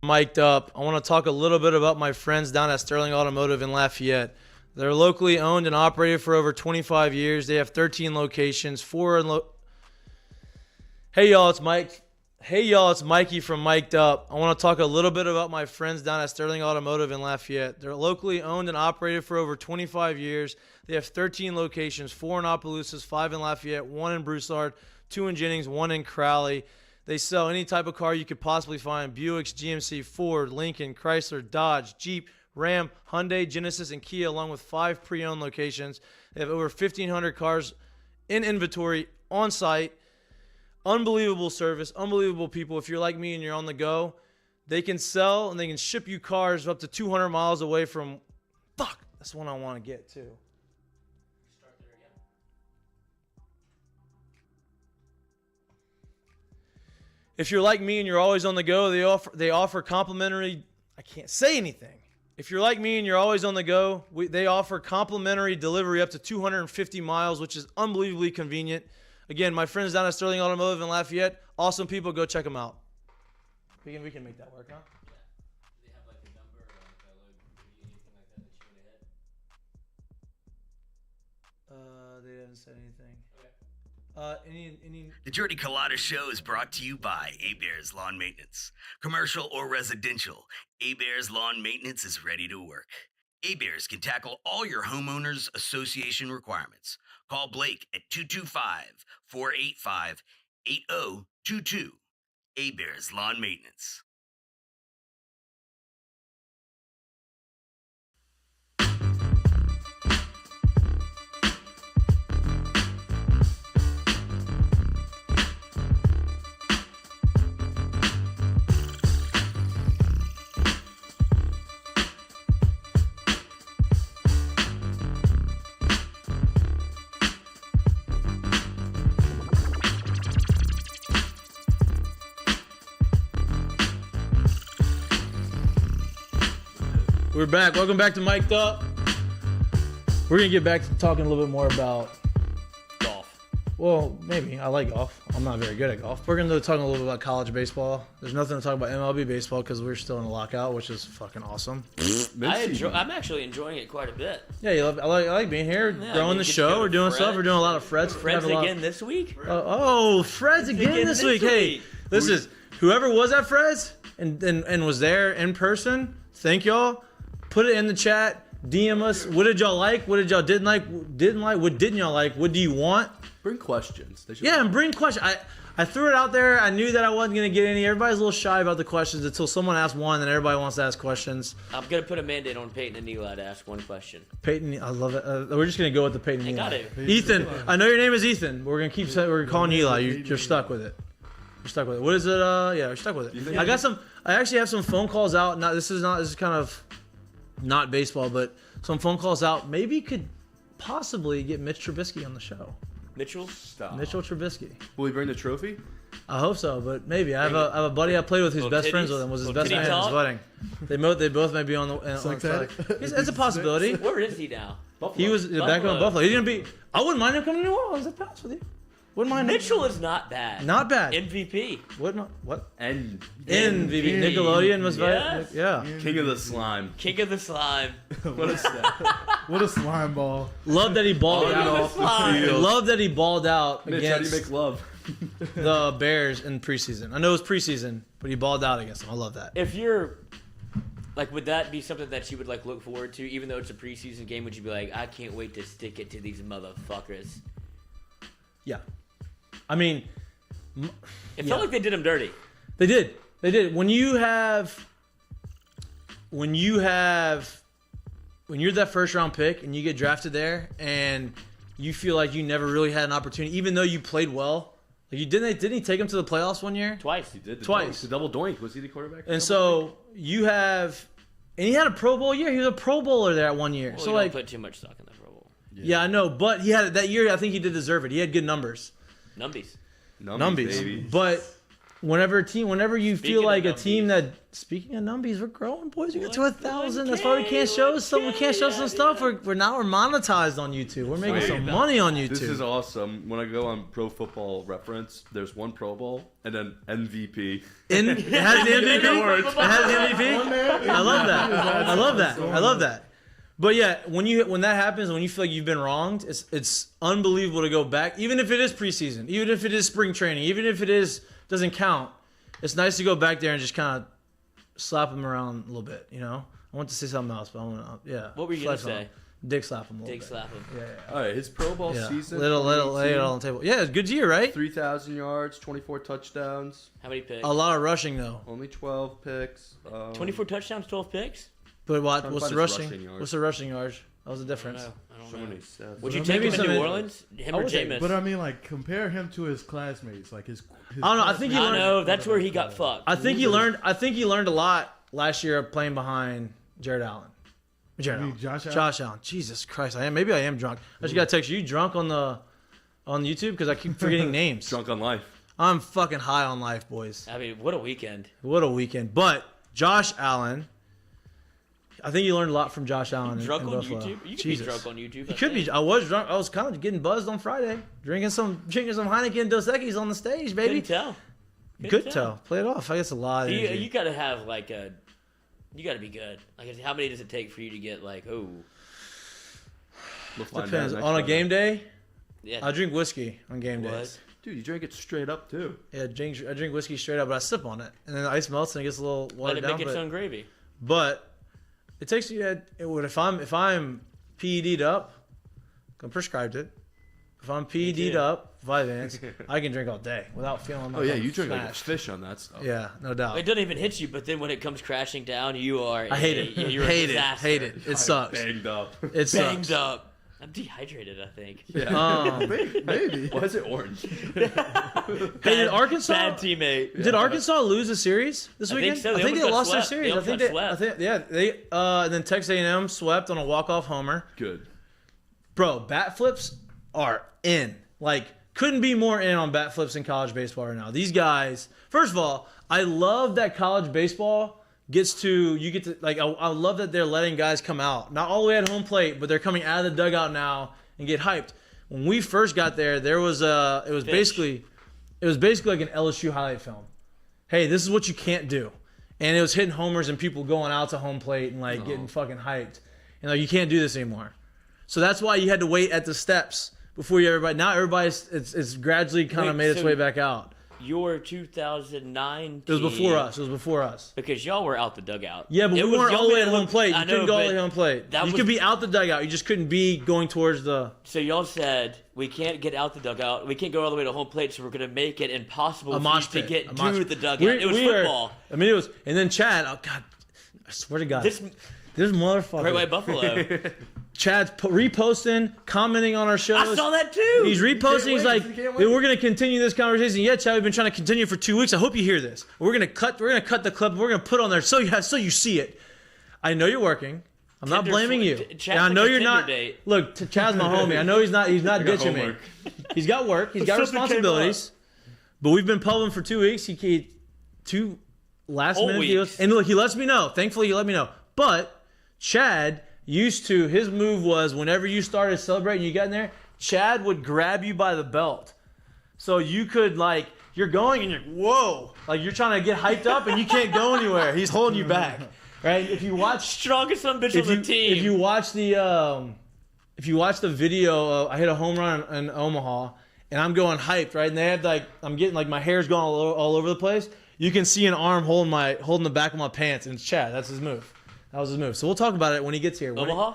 Mic'd up. I want to talk a little bit about my friends down at Sterling Automotive in Lafayette. They're locally owned and operated for over 25 years. They have 13 locations. Hey y'all, it's Mike. Hey y'all, it's Mikey from Mic'd Up. I want to talk a little bit about my friends down at Sterling Automotive in Lafayette. They're locally owned and operated for over 25 years. They have 13 locations, 4 in Opelousas, 5 in Lafayette, 1 in Broussard, 2 in Jennings, 1 in Crowley. They sell any type of car you could possibly find: Buicks, GMC, Ford, Lincoln, Chrysler, Dodge, Jeep, Ram, Hyundai, Genesis, and Kia, along with 5 pre-owned locations. They have over 1,500 cars in inventory on site. Unbelievable service, unbelievable people. If you're like me and you're on the go, they can sell and they can ship you cars up to 200 miles away from... Fuck, that's the one I want to get too. If you're like me and you're always on the go, they offer complimentary... I can't say anything. If you're like me and you're always on the go, they offer complimentary delivery up to 250 miles, which is unbelievably convenient. Again, my friends down at Sterling Automotive in Lafayette, awesome people. Go check them out. We can make that work, huh? Yeah. Do they have like a number or like a load, anything like that that you want to hit? They didn't say anything. Okay. Any The Jordy Colada Show is brought to you by A-Bears Lawn Maintenance. Commercial or residential, A-Bears Lawn Maintenance is ready to work. A-Bears can tackle all your homeowners association requirements. Call Blake at 225-485-8022. A-Bears Lawn Maintenance. We're back. Welcome back to Mic'd Up. We're going to get back to talking a little bit more about Golf. Well, maybe. I like golf. I'm not very good at golf. We're going to talk a little bit about college baseball. There's nothing to talk about MLB baseball because we're still in a lockout, which is fucking awesome. I'm actually enjoying it quite a bit. Yeah, I like being here, growing the show. We're doing stuff. We're doing a lot of Freds. Fred's again this week? Fred's again this week. Hey, this is whoever was at Fred's and was there in person. Thank y'all. Put it in the chat. DM us. What did y'all like? What did y'all didn't like? What didn't y'all like? What do you want? Bring questions. Yeah, and bring questions. I threw it out there. I knew that I wasn't going to get any. Everybody's a little shy about the questions until someone asks one, and everybody wants to ask questions. I'm going to put a mandate on Peyton and Eli to ask one question. Peyton, I love it. We're just going to go with the Peyton and Eli. Got it. Ethan, I know your name is Ethan. We're going to we're calling you Eli. You're stuck with it. You're stuck with it. What is it? Yeah, we're stuck with it. I actually have some phone calls out. This is kind of not baseball, but some phone calls out. Maybe could possibly get Mitch Trubisky on the show. Mitchell? Stop. Mitchell Trubisky. Will he bring the trophy? I hope so, but maybe. I have a buddy I played with who's best friends with him. Was his best man at his wedding. They both may be on the side. It's a possibility. Where is he now? Buffalo. He was back on Buffalo. He's gonna be. I wouldn't mind him coming to New Orleans. I'd pass with you. Wouldn't mind him. Mitchell is not bad. Not bad. MVP. What? And MVP. Nickelodeon was Yes. yeah. King of the Slime. King of the slime. What is that? What a slime ball. Love that he balled King of the out. slime. Love that he balled out Mitch, how do you against make love? the Bears in preseason. I know it was preseason, but he balled out against them. I love that. If you're like, would that be something that you would like look forward to, even though it's a preseason game? Would you be like, I can't wait to stick it to these motherfuckers? Yeah. I mean, It felt like they did him dirty. They did. When you're that first round pick and you get drafted there and you feel like you never really had an opportunity, even though you played well. Like didn't he take him to the playoffs one year? Twice. He did. Twice. The double doink. Was he the quarterback? And so you have, and he had a Pro Bowl year. He was a Pro Bowler there at one year. Well, so you like, don't put too much stock in the Pro Bowl. yeah, I know, but he had that year. I think he did deserve it. He had good numbers. Numbies. Numbies. Baby. But whenever you Speaking feel of like a numbies. team that, speaking of numbies, we're growing, boys. We got to 1,000. That's why we 1K, can't show some. We can't show 1K, some stuff. yeah. We're monetized on YouTube. We're making Sweet. some money on YouTube. This is awesome. When I go on Pro Football Reference, there's one Pro Bowl and then MVP. It has the MVP. It has the MVP. One man. I love that. I love that. I love that. But yeah, when that happens, when you feel like you've been wronged, it's unbelievable to go back, even if it is preseason, even if it is spring training, even if it doesn't count. It's nice to go back there and just kind of slap them around a little bit. You know, I want to say something else, but I want to. Yeah. What were you gonna flex on say? them. Dick slap them a little Dick bit. slap him. Yeah. All right, his Pro Bowl Yeah. season. Little lay it on the table. Yeah, it's a good year, right? 3,000 yards, 24 touchdowns, How many picks? A lot of rushing though. only 12 picks. 24 touchdowns, 12 picks. But Trying to what's find the his rushing? rushing yards. What's the rushing yards? That was the I difference. don't So know. many stats. Would you But take maybe him in some- New Orleans? Him I or would take- Jameis? But I mean, like, compare him to his classmates. Like his I don't know, I think he I learned- know that's where he got fucked. I think he learned a lot last year of playing behind Jared Allen. Jared You mean Allen. Josh Allen? Josh Allen. Jesus Christ, maybe I am drunk. I just got to text you. You drunk on YouTube because I keep forgetting names. Drunk on life. I'm fucking high on life, boys. I mean, what a weekend. What a weekend. But Josh Allen, I think you learned a lot from Josh Allen. Drunk in on Buffalo. YouTube? You could Jesus. be drunk on YouTube. You I could be. think. I was drunk. I was kind of getting buzzed on Friday, drinking some Heineken Dos Equis on the stage, baby. Couldn't tell. Good tell. Play it off. I guess a lot. Of energy. You got to have like a. You got to be good. Like, how many does it take for you to get like, oh, We'll find out Depends. next On a time. game day, yeah. I drink whiskey on game What? days. Dude, you drink it straight up too. Yeah, I drink whiskey straight up, but I sip on it, and then the ice melts and it gets a little Let watered it down. make its own gravy. But it takes you. If I'm PED'd up, I'm prescribed it. If I'm PED'd too. up, Vyvanse, I can drink all day without feeling. Oh like yeah, I'm you drink like a smashed. fish on that stuff. Yeah, no doubt. It doesn't even hit you, but then when it comes crashing down, you are. I hate it. You're a Hate it. disaster. Hate it. It sucks. Banged up. It Banged sucks. up. I'm dehydrated, I think. Maybe. Why is it orange? Hey, did Arkansas? Bad teammate. Did Arkansas lose a series this I think weekend? so. They I think they almost got lost their swept. series. They I think almost they. got I think yeah. They. And then Texas A&M swept on a walk-off homer. Good. Bro, bat flips are in. Like, couldn't be more in on bat flips in college baseball right now. These guys. First of all, I love that college baseball gets to. You get to like. I love that they're letting guys come out, not all the way at home plate, but they're coming out of the dugout now and get hyped. When we first got there, it was basically like an LSU highlight film. Hey, this is what you can't do. And it was hitting homers and people going out to home plate and like getting fucking hyped. And like, you can't do this anymore. So that's why you had to wait at the steps before everybody. Now everybody's it's gradually kind of Wait, made its so- way back out. Your 2009 It was team- before us. It was before us. Because y'all were out the dugout. Yeah, but It we was weren't all the y'all way at made it home look- plate. You I couldn't know, go all the but way at home plate. that You was- could be out the dugout. You just couldn't be going towards the. So y'all said we can't get out the dugout. We can't go all the way to home plate, so we're gonna make it impossible A for mosh you to pit. get A mosh to pit. the dugout. It was football. I mean, it was. And then Chad. Oh God, I swear to God, This motherfucker. Great White Buffalo. Chad's reposting, commenting on our shows. I saw that too. He's reposting. He's like, You can't "Dude, wait." we're gonna continue this conversation." Yeah, Chad, we've been trying to continue for 2 weeks. I hope you hear this. We're gonna cut the clip. We're gonna put on there so you see it. I know you're working. I'm not Tinder blaming you. Chad's And I know like a you're Tinder not. date. Look, Chad's my homie. I know he's not got ditching me. homework. He's got work. He's got Something came responsibilities. But we've been pubbing for 2 weeks. He 2 last Whole minute weeks. deals. And look, he lets me know. Thankfully, he let me know. But Chad used to, his move was whenever you started celebrating, you got in there, Chad would grab you by the belt. So you could, like, you're going and you're, whoa. Like, you're trying to get hyped up and you can't go anywhere. He's holding you back. Right? If you watch Strongest son of a bitch on the team. if you watch the video, I hit a home run in Omaha, and I'm going hyped, right? And they had like I'm getting like my hair's going all over the place. You can see an arm holding the back of my pants, and it's Chad. That's his move. That was his move. So we'll talk about it when he gets here. Omaha.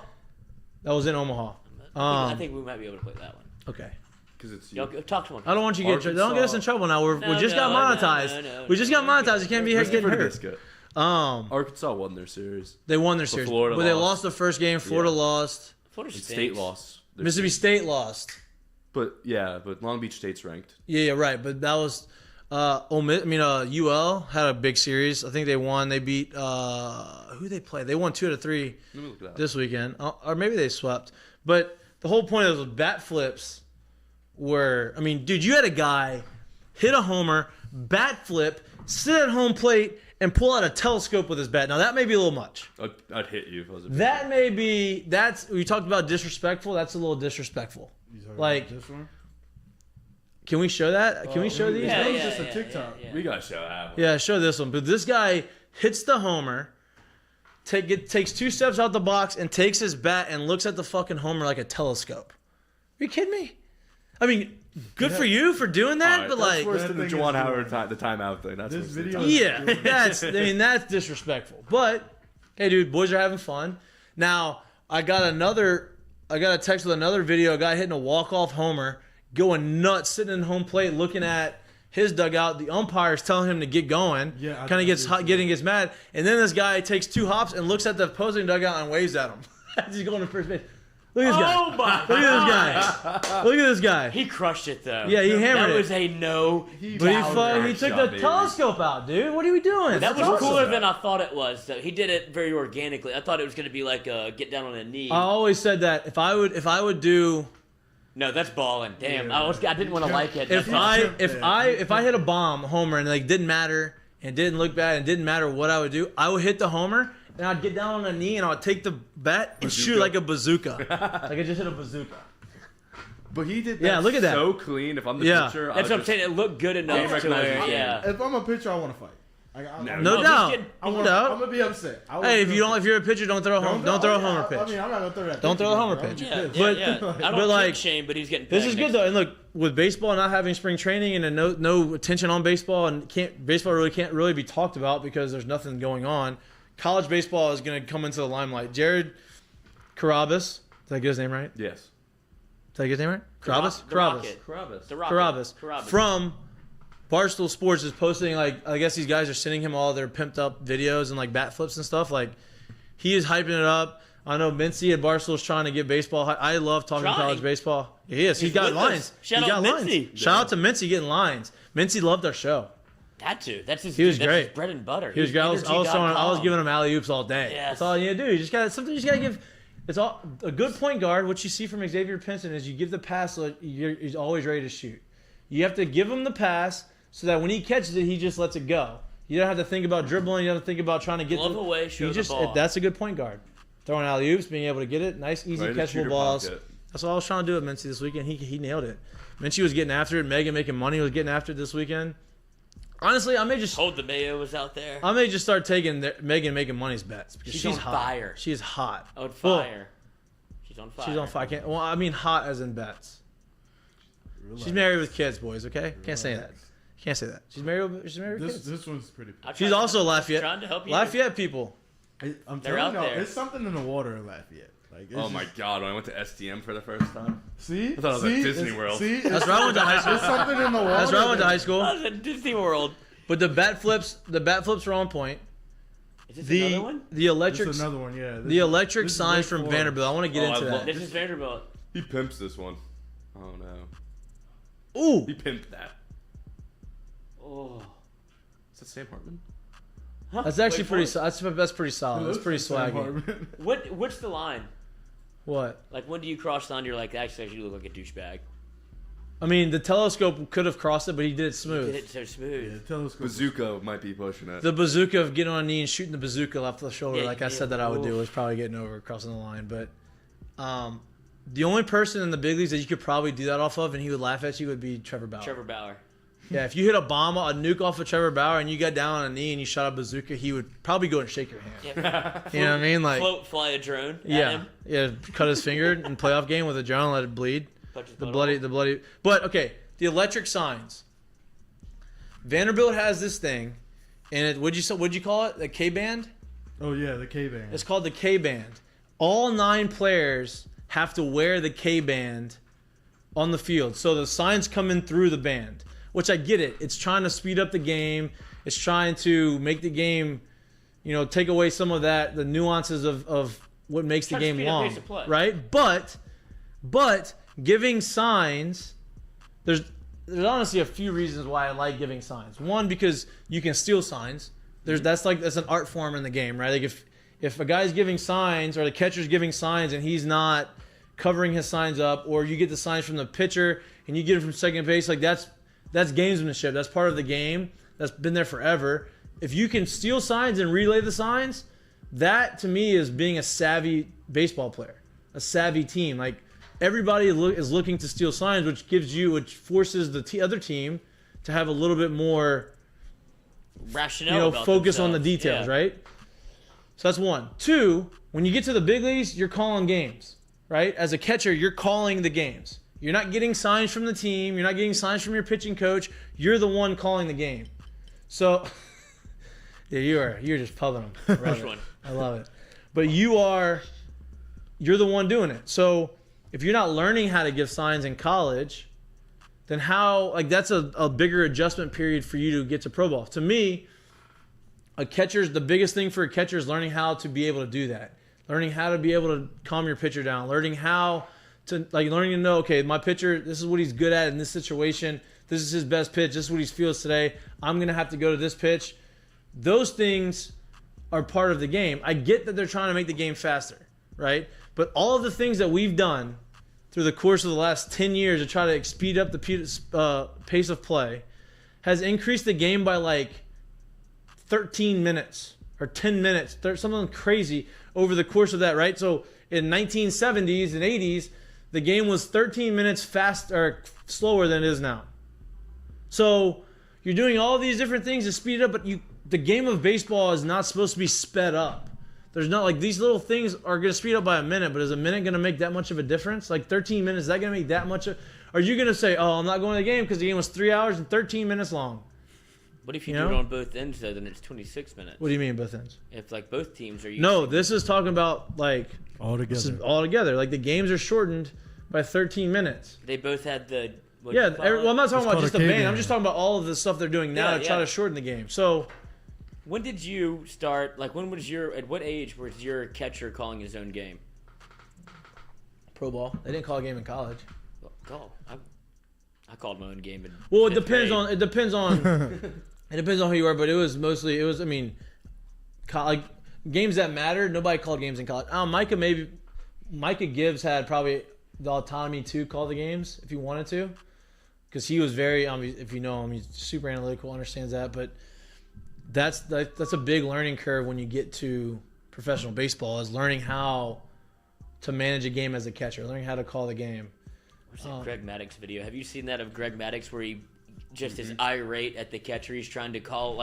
That was in Omaha. I think we might be able to play that one. Okay. Because it's Y'all go- talk to him. I don't want you to get don't get us in trouble now. We just got monetized. no, we just got monetized. You can't be Let's getting give it a hurt. biscuit. Um, Arkansas won their series. they won their series, Florida but they lost. lost the first game. Florida Yeah. lost. Florida And stinks. State lost. their Mississippi series. State lost. But Long Beach State's ranked. Yeah, right. But that was UL had a big series. I think they won. They beat who they played. They won 2 out of 3 Let me look it up. this weekend, or maybe they swept. But the whole point of those bat flips were, I mean, dude, you had a guy hit a homer, bat flip, sit at home plate, and pull out a telescope with his bat. Now, that may be a little much. I'd hit you if I was a That may be, we talked about disrespectful. That's a little disrespectful. Like, this one? can we show that? Can we show these? Yeah, That was yeah, just a yeah, TikTok. yeah. We gotta show that one. Yeah, show this one. But this guy hits the homer, takes 2 steps out the box, and takes his bat and looks at the fucking homer like a telescope. Are you kidding me? I mean, good for you for doing that, Alright, but that's like, worse That than the thing Juwan is Howard doing- the timeout thing. That's This worse video than is- yeah, that's disrespectful. But hey, dude, boys are having fun. Now, I got a text with another video, a guy hitting a walk-off homer, going nuts, sitting in home plate, looking at his dugout. The umpire's telling him to get going. Yeah, kind of gets did hot, see gets mad, and then this guy takes 2 hops and looks at the opposing dugout and waves at him as he's going to first base. Look at this guy. Oh my! Look at this guy. Look at this guy. He crushed it though. Yeah, he hammered That it. was a no. But he doubter. took shot, the baby. telescope out, dude. What are we doing? That was That's cooler awesome. than I thought it was. Though he did it very organically. I thought it was going to be like get down on a knee. I always said that if I would do. No, that's balling. Damn, Yeah. I didn't want to like it. If That's I hit a bomb homer and like didn't matter and didn't look bad and didn't matter what I would do, I would hit the homer and I'd get down on a knee and I would take the bat and shoot like a bazooka. Like I just hit a bazooka. But he did that Yeah, look at that. so clean. If I'm the Yeah. pitcher, that's I what I'm would saying. It looked good enough Game to where, recognizes yeah. If I'm a pitcher, I want to fight. No, No he's doubt. getting- I'm No doubt. gonna be upset. Hey, if you're a pitcher, don't throw a home. Don't throw a homer I pitch. mean, I'm not gonna throw that. Don't pitch throw the again, homer bro. pitch. Yeah, But- yeah. I but don't like, think Shane, but he's getting. This pegged is good next though, and look, with baseball not having spring training and no attention on baseball, and baseball really can't really be talked about because there's nothing going on. College baseball is going to come into the limelight. Jared Carabas, did I get his name right? Yes. Did I get his name right? Carabas. The Rocket. Carabas. The Rocket. Carabas from Barstool Sports is posting, like, I guess these guys are sending him all their pimped up videos and like bat flips and stuff. Like, he is hyping it up. I know Mincy at Barstool is trying to get baseball. I love talking Trying. college baseball. He is. He's got with lines. us. Shout He out got lines. Mincy. Shout out to Mincy getting lines. Mincy loved our show. That too. That's his. He was that's great. His bread and butter. He was great. I was giving him alley oops all day. Yes. That's all you do. You just got something. You just got to give. It's all a good point guard. What you see from Xavier Pinson is you give the pass. So he's always ready to shoot. You have to give him the pass so that when he catches it, he just lets it go. You don't have to think about dribbling. You don't have to think about trying to get Glove away, show you the just, ball. That's a good point guard. Throwing alley oops, being able to get it, nice, easy Right in the catchable shooter balls. pocket. That's all I was trying to do with Mincy this weekend. He nailed it. Mincy was getting after it. Megan making money was getting after it this weekend. Honestly, I may just Hold the Mayo was out there. start taking Megan making money's bets because She's she's on hot. fire. She's hot. On Well, fire. She's on fire. She's on fire. Well, I mean hot as in bets. She's married with kids, boys. Okay, can't say that. Can't say that. She's married with kids. This one's pretty. I tried She's to- also Lafayette. Trying to help you. Lafayette people. I'm They're telling out y'all, there. it's something in the water in Lafayette. Like, it's Oh my just- God! When I went to STM for the first time, See, I thought it was like See? Disney It's- World. See, That's where I went to high There's school. something in the water. That's where I went to that- high school. I was at Disney World. But the bat flips are on point. Is this another one? The electric This is another one, yeah. the electric this is signs Wake from Forest. Vanderbilt. I want to get Oh, into I love that. This is Vanderbilt. he pimps this one. Oh no, Ooh, he pimped that. Oh. Is that Sam Hartman? Huh? that's actually Wait, pretty. what? That's pretty solid. It That's looks pretty like Sam swaggy. Hartman. What's the line? What? Like, when do you cross the line? You're like, actually, you look like a douchebag. I mean, the telescope could have crossed it, but he did it You smooth. did it so smooth. Yeah, telescope. Bazooka might be pushing it. The bazooka of getting on a knee and shooting the bazooka off the shoulder, Yeah, like I yeah, said that I would do, oof. was probably getting over crossing the line. But the only person in the big leagues that you could probably do that off of, and he would laugh at you, would be Trevor Bauer. Trevor Bauer. Yeah, if you hit a bomb, a nuke off of Trevor Bauer, and you got down on a knee and you shot a bazooka, he would probably go and shake your hand. Yeah. You know what I mean? Like, Fly a drone at yeah, him. yeah, cut his finger in playoff game with a drone, let it bleed. Punch his The butthole. bloody. But okay, the electric signs. Vanderbilt has this thing, and what'd you call it? The K band. Oh yeah, the K band. It's called the K band. All 9 players have to wear the K band on the field, so the signs come in through the band. Which I get it. It's trying to speed up the game. It's trying to make the game, take away some of the nuances of what makes the Try to game speed up long, pace of play. right? But giving signs, there's honestly a few reasons why I like giving signs. One, because you can steal signs. That's an art form in the game, right? Like if a guy's giving signs or the catcher's giving signs and he's not covering his signs up, or you get the signs from the pitcher and you get it from second base, like That's gamesmanship. That's part of the game. That's been there forever. If you can steal signs and relay the signs, that to me is being a savvy baseball player, a savvy team. Like everybody is looking to steal signs, which forces the other team to have a little bit more rationale, focus on the details, right? So that's one. Two, when you get to the big leagues, you're calling games, right? As a catcher, you're calling the games. You're not getting signs from the team. You're not getting signs from your pitching coach. You're the one calling the game. So, yeah, you're just pubbing them. I love it. But you're the one doing it. So if you're not learning how to give signs in college, then that's a bigger adjustment period for you to get to pro ball. To me, the biggest thing for a catcher is learning how to be able to do that. Learning how to be able to calm your pitcher down. Learning to know, okay, my pitcher, this is what he's good at in this situation. This is his best pitch. This is what he feels today. I'm going to have to go to this pitch. Those things are part of the game. I get that they're trying to make the game faster, right? But all of the things that we've done through the course of the last 10 years to try to speed up the pace of play has increased the game by like 13 minutes or 10 minutes, something crazy over the course of that, right? So in 1970s and 80s, the game was 13 minutes slower than it is now. So you're doing all these different things to speed it up, but the game of baseball is not supposed to be sped up. There's not like these little things are going to speed up by a minute, but is a minute going to make that much of a difference? Like 13 minutes, is that going to make that much? Are you going to say, oh, I'm not going to the game because the game was 3 hours and 13 minutes long? What if you do it on both ends, though? Then it's 26 minutes. What do you mean both ends? If like both teams are using... No, this is talking about like... All together. Like the games are shortened by 13 minutes. They both had the... I'm not talking about just the band. I'm just talking about all of the stuff they're doing now to try to shorten the game. So... When did you start, at what age was your catcher calling his own game? Pro ball. They didn't call a game in college. I called my own game in it depends on who you are, but it was like games that mattered, nobody called games in college. Micah Gibbs had probably the autonomy to call the games if he wanted to. Because he was very, if you know him, he's super analytical, understands that, but that's a big learning curve when you get to professional baseball, is learning how to manage a game as a catcher, learning how to call the game. What's that Greg Maddux video? Have you seen that of Greg Maddux where he just is irate at the catcher? He's trying to call,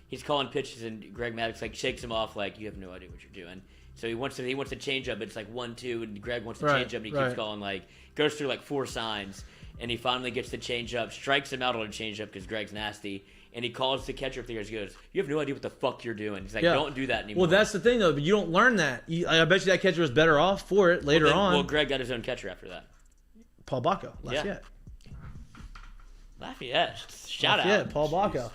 he's calling pitches and Greg Maddux shakes him off you have no idea what you're doing. So he wants to change up. It's 1-2, and Greg wants to change up, and he keeps calling goes through 4 signs, and he finally gets the change up, strikes him out on a change up because Greg's nasty. And he calls the catcher up there and goes, you have no idea what the fuck you're doing. He's like, don't do that anymore. Well, that's the thing, though. But you don't learn that. I bet you that catcher was better off for it later on. Well, Greg got his own catcher after that. Paul Bacco, Lafayette. Lafayette. Shout out. Paul Bacco.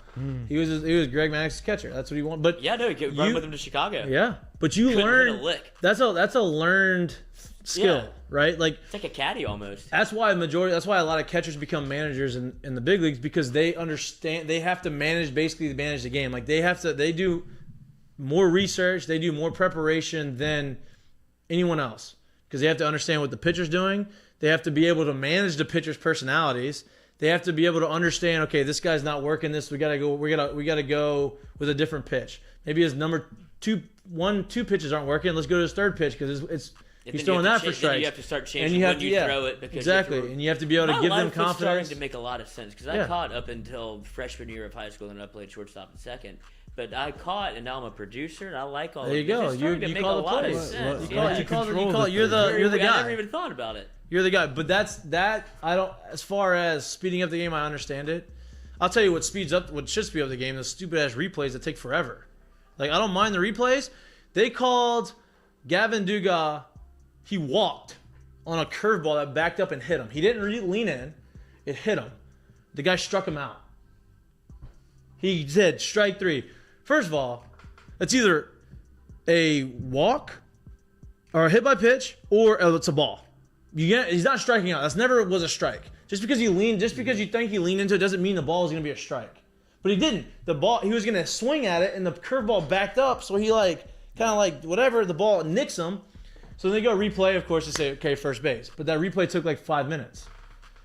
He was Greg Maddox's catcher. That's what he wanted. But he run with him to Chicago. Yeah, but you learn. That's a learned skill, right? It's like a caddy almost. That's why a lot of catchers become managers in the big leagues, because they understand they have to manage the game. They do more research, they do more preparation than anyone else, because they have to understand what the pitcher's doing. They have to be able to manage the pitcher's personalities. They have to be able to understand, okay, this guy's not working this. We gotta go with a different pitch. Maybe his two pitches aren't working. Let's go to his third pitch because he's throwing that for strikes. You have to start changing when you throw it. Exactly, and you have to be able to give them confidence. Starting to make a lot of sense, because I caught up until freshman year of high school, and I played shortstop and second. But I caught, and now I'm a producer, and I like all of it. There you go. You call the plays. You're the guy. I never even thought about it. You're the guy. But as far as speeding up the game, I understand it. I'll tell you what should speed up the game, the stupid ass replays that take forever. I don't mind the replays. They called Gavin Dugas, he walked on a curveball that backed up and hit him. He didn't lean in. It hit him. The guy struck him out. He said, strike 3. First of all, it's either a walk or a hit by pitch, or it's a ball. He's not striking out. That's never was a strike. Just because you think he leaned into it doesn't mean the ball is going to be a strike. But he didn't. The ball, he was going to swing at it, and the curveball backed up, so he the ball nicks him. So they go replay, of course, to say, okay, first base. But that replay took 5 minutes.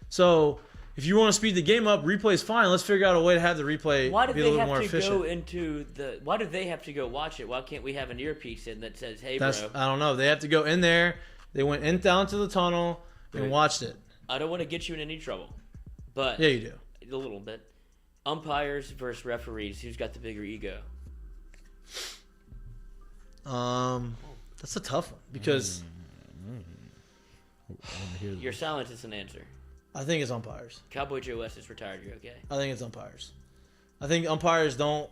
So if you want to speed the game up, replay is fine. Let's figure out a way to have the replay Why do be a they little have more to efficient. go into the? Why do they have to go watch it? Why can't we have an earpiece in that says, "Hey, That's bro"? I don't know. They have to go in there. They went in down to the tunnel and watched it. I don't want to get you in any trouble, but Yeah, you do. a little bit. Umpires versus referees. Who's got the bigger ego? That's a tough one because Your silence is an answer. I think it's umpires. Cowboy Joe West is retired. You're okay. I think it's umpires. I think umpires don't.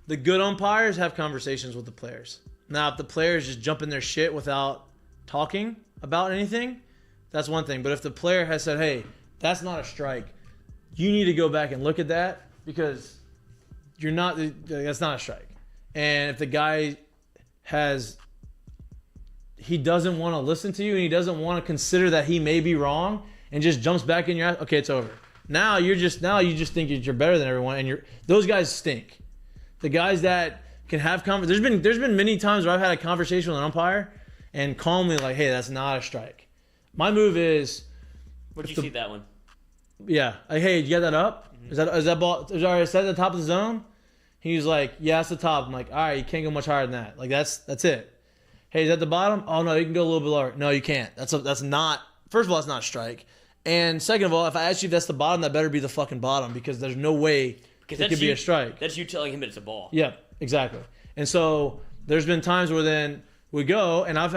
The good umpires have conversations with the players. Now, if the players just jump in their shit without talking about anything, that's one thing. But if the player has said, "Hey, that's not a strike," you need to go back and look at that because you're not. That's not a strike. And if the guy he doesn't want to listen to you and he doesn't want to consider that he may be wrong and just jumps back in your ass, okay, it's over. Now you just think you're better than everyone, and those guys stink. The guys that can have there's been many times where I've had a conversation with an umpire and calmly like, "Hey, that's not a strike." My move is, Where'd you see that one? yeah, like, "Hey, did you get that up? Is that ball? Is that at the top of the zone?" He's like, "Yeah, it's the top." I'm like, "All right, you can't go much higher than that. Like that's it." "Hey, is that the bottom?" "Oh no, you can go a little bit lower." "No, you can't. That's not. First of all, it's not a strike. And second of all, if I ask you if that's the bottom, that better be the fucking bottom because there's no way it could be a strike." That's you telling him it's a ball. Yeah, exactly. And so there's been times where then we go and I've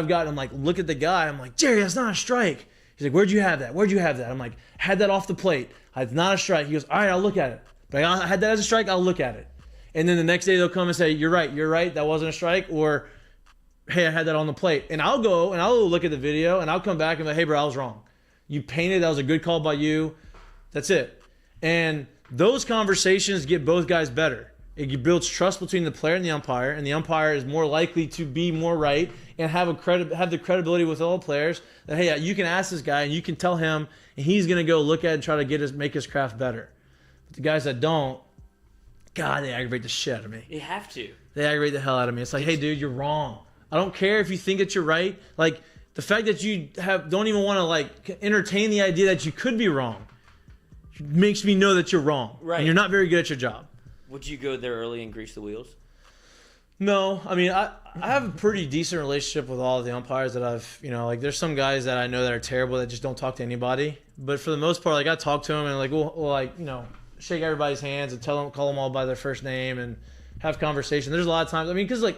gotten him like, look at the guy. I'm like, "Jerry, that's not a strike." He's like, "Where'd you have that? Where'd you have that?" I'm like, "Had that off the plate. It's not a strike." He goes, "All right, I'll look at it. But I had that as a strike. I'll look at it." And then the next day they'll come and say, You're right. That wasn't a strike." Or, "Hey, I had that on the plate." And I'll go and I'll look at the video and I'll come back and be like, "Hey, bro, I was wrong. You painted. That was a good call by you." That's it. And those conversations get both guys better. It builds trust between the player and the umpire is more likely to be more right and have the credibility with all players that, hey, you can ask this guy and you can tell him and he's going to go look at it and try to make his craft better. But the guys that don't, God, they aggravate the shit out of me. You have to. They aggravate the hell out of me. It's like, "Hey, dude, you're wrong. I don't care if you think that you're right. Like, the fact that you don't even want to like entertain the idea that you could be wrong makes me know that you're wrong. Right. And you're not very good at your job." Would you go there early and grease the wheels? No, I mean, I have a pretty decent relationship with all of the umpires that I've, like there's some guys that I know that are terrible that just don't talk to anybody. But for the most part, like I talk to them and like, we'll shake everybody's hands and call them all by their first name and have conversation. There's a lot of times, because like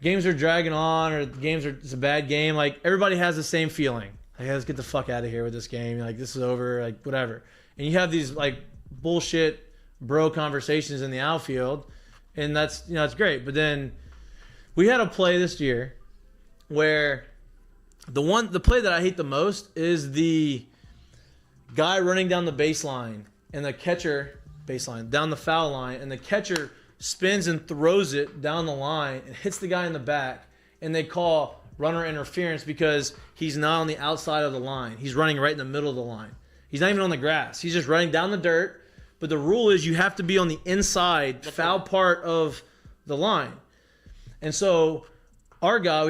games are dragging on or it's a bad game. Like everybody has the same feeling. Like, let's get the fuck out of here with this game. Like this is over, like whatever. And you have these like bullshit bro conversations in the outfield. And that's, it's great. But then we had a play this year where the play that I hate the most is the guy running down the baseline and the catcher down the foul line, and the catcher spins and throws it down the line and hits the guy in the back, and they call runner interference because he's not on the outside of the line. He's running right in the middle of the line. He's not even on the grass. He's just running down the dirt. But the rule is you have to be on the inside foul part of the line. And so our guy,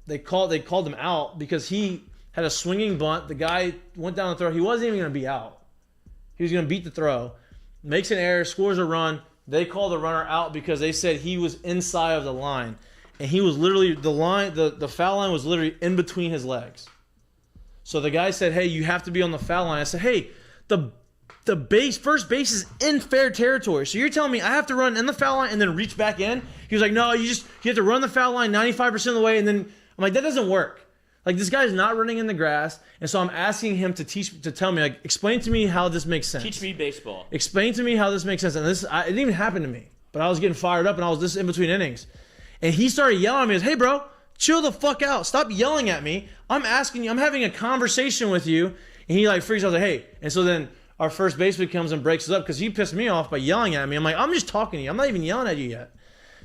they called him out because he had a swinging bunt. The guy went down the throw. He wasn't even going to be out. He was going to beat the throw. Makes an error, scores a run. They call the runner out because they said he was inside of the line. And he was literally, the foul line was literally in between his legs. So the guy said, "Hey, you have to be on the foul line." I said, "Hey, the first base is in fair territory. So you're telling me I have to run in the foul line and then reach back in?" He was like, "No, you have to run the foul line 95% of the way." And then I'm like, that doesn't work. Like this guy's not running in the grass. And so I'm asking him to tell me, like, explain to me how this makes sense. Teach me baseball. Explain to me how this makes sense. And it didn't even happen to me, but I was getting fired up and I was just in between innings. And he started yelling at me, "Hey bro, chill the fuck out. Stop yelling at me. I'm asking you, I'm having a conversation with you." And he like freaks out, like, "Hey." And so then our first baseman comes and breaks us up because he pissed me off by yelling at me. I'm like, "I'm just talking to you. I'm not even yelling at you yet."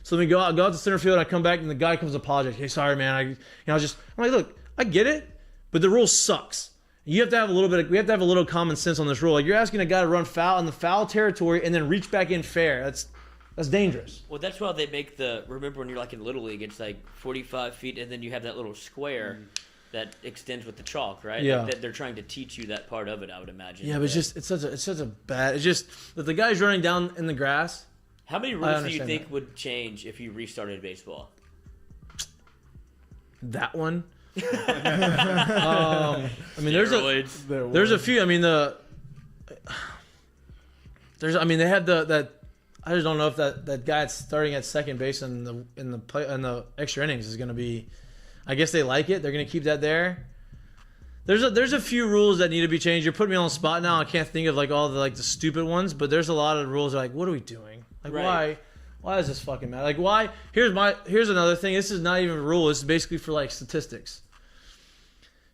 So then we go out to center field. I come back and the guy comes to apologize. "Hey, sorry, man. I'm like, look, I get it, but the rule sucks. We have to have a little common sense on this rule. Like you're asking a guy to run foul in the foul territory and then reach back in fair. That's dangerous." Well, that's why they make remember when you're like in Little League, it's like 45 feet and then you have that little square. that extends with the chalk, right? Yeah. Like they're trying to teach you that part of it, I would imagine. Yeah, but it's such a bad. It's just that the guy's running down in the grass. How many rules do you understand think that. would change if you restarted baseball? That one. I mean, there's a few. I mean, they had that. I just don't know if that guy starting at second base in the extra innings is going to be. I guess they like it. They're going to keep that there. There's a few rules that need to be changed. You're putting me on the spot now. I can't think of like all the stupid ones, but there's a lot of rules that are like, what are we doing? Like Right. why does this fucking matter? Like why? Here's another thing. This is not even a rule. This is basically for like statistics.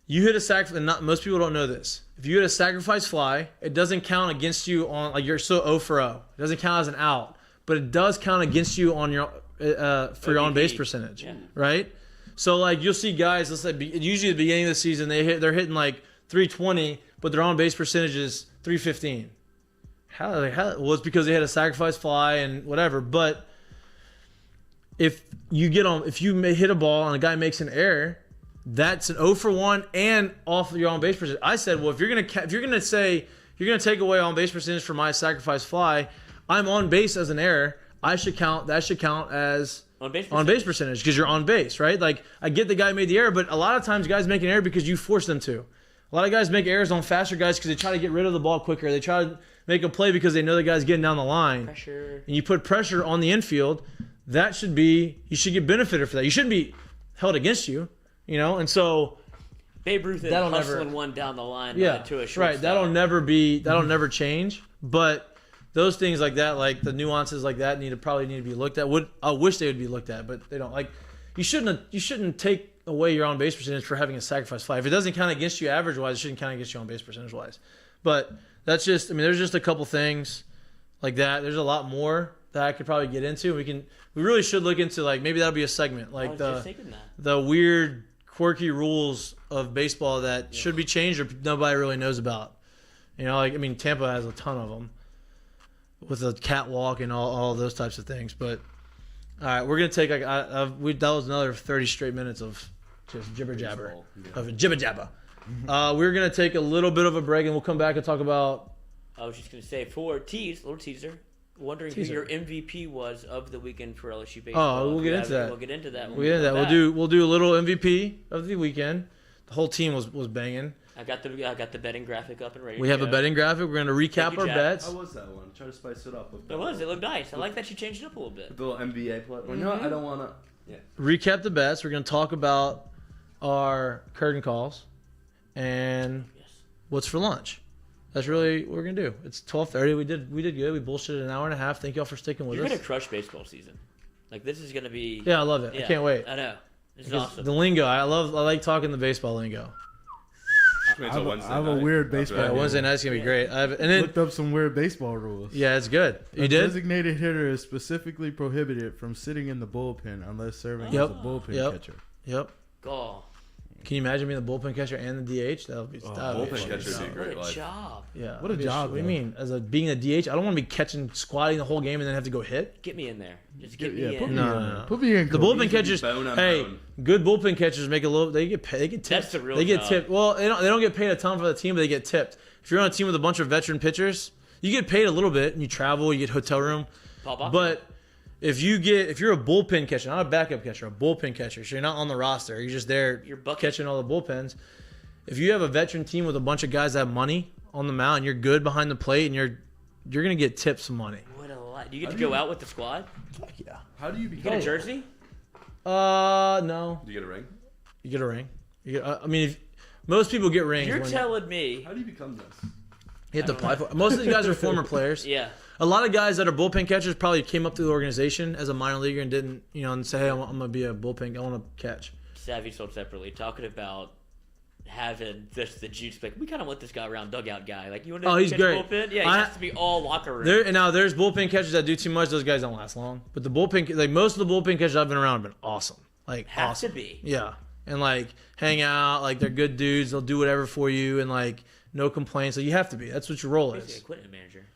You hit a sacrifice, and most people don't know this. If you hit a sacrifice fly, it doesn't count against you on like you're so 0 for 0. It doesn't count as an out, but it does count against you on your for your on base percentage, right? So like you'll see guys, let's say usually at the beginning of the season they're hitting like 320, but their on base percentage is 315. How? Well, it's because they had a sacrifice fly and whatever. But if you hit a ball and a guy makes an error, that's an 0 for 1 and off your on base percentage. I said, well, if you're gonna say you're gonna take away on base percentage for my sacrifice fly, I'm on base as an error. That should count as on base percentage because you're on base, right? Like I get the guy made the error, but a lot of times guys make an error because you force them to. A lot of guys make errors on faster guys because they try to get rid of the ball quicker. They try to make a play because they know the guy's getting down the line. Pressure. And you put pressure on the infield. You should get benefited for that. You shouldn't be held against you, And so Babe Ruth is hustling one down the line to a shortstop. Right. That'll never change. But those things like that, like the nuances like that, probably need to be looked at. I wish they would be looked at, but they don't. Like you shouldn't take away your on base percentage for having a sacrifice fly. If it doesn't count against you average wise, it shouldn't count against you on base percentage wise. But that's just. There's just a couple things like that. There's a lot more that I could probably get into. We really should look into like maybe that'll be a segment like the weird quirky rules of baseball that should be changed or nobody really knows about. Tampa has a ton of them with a catwalk and all those types of things. But all right, we're gonna take that was another 30 straight minutes of just jibber jabber of jibber jabber. We're gonna take a little bit of a break and we'll come back and talk about. I was just gonna say little teaser. Wondering who your MVP was of the weekend for LSU baseball. Oh, we'll get into that. We'll get into that. We'll do a little MVP of the weekend. The whole team was banging. I got the betting graphic up and ready. We have a betting graphic. We're going to recap our bets. How was that one? Try to spice it up. It looked nice. I like that you changed it up a little bit. The little NBA play. Well, you know what? I don't want to. Yeah. Recap the bets. We're going to talk about our curtain calls and what's for lunch. That's really what we're going to do. It's 12:30. We did good. We bullshitted an hour and a half. Thank y'all for sticking with us. You're going to crush baseball season. Like, this is going to be... Yeah, I love it. Yeah, I can't wait. I know. This is awesome. The lingo. I like talking the baseball lingo. I have a weird baseball. Yeah, Wednesday night's gonna be great. Looked up some weird baseball rules. Yeah, it's good. You A did? designated hitter is specifically prohibited from sitting in the bullpen unless serving as a bullpen catcher. Yep. Oh. Can you imagine being the bullpen catcher and the DH? That would be bullpen catcher would be great. What a job. Yeah. What a job. What do you mean? Being a DH, I don't want to be squatting the whole game and then have to go hit. Get me in there. Just get me in. Put me No. Put me in. The bullpen catchers. Good bullpen catchers make a little. They get paid. They get tipped. That's the real They get job. tipped. Well, they don't get paid a ton for the team, but they get tipped. If you're on a team with a bunch of veteran pitchers, you get paid a little bit, and you travel, you get hotel room. But if you're a bullpen catcher, not a backup catcher, a bullpen catcher, so you're not on the roster, you're just there catching all the bullpens. If you have a veteran team with a bunch of guys that have money on the mound, and you're good behind the plate, and you're gonna get tipped some money. What a lot. Do you get to go out with the squad? Fuck yeah. How do you You become get a jersey? No. Do you get a ring? You get a ring. Most people get rings. You're telling me. How do you become this? You have to apply for. Most of these guys are former players. Yeah. A lot of guys that are bullpen catchers probably came up through the organization as a minor leaguer and didn't, and say, hey, I'm going to be a bullpen. I want to catch. Savvy sold separately. Talking about having the juice. Like, we kind of want this guy around dugout guy. Like, you want to he's catch great. bullpen? Yeah, he has to be all locker room. Now, there's bullpen catchers that do too much. Those guys don't last long. But the bullpen, like most of the bullpen catchers I've been around have been awesome. Like, Have awesome. to be. Yeah. And, hang out. They're good dudes. They'll do whatever for you. And, no complaints. So you have to be. That's what your role is. Basically, a equipment manager.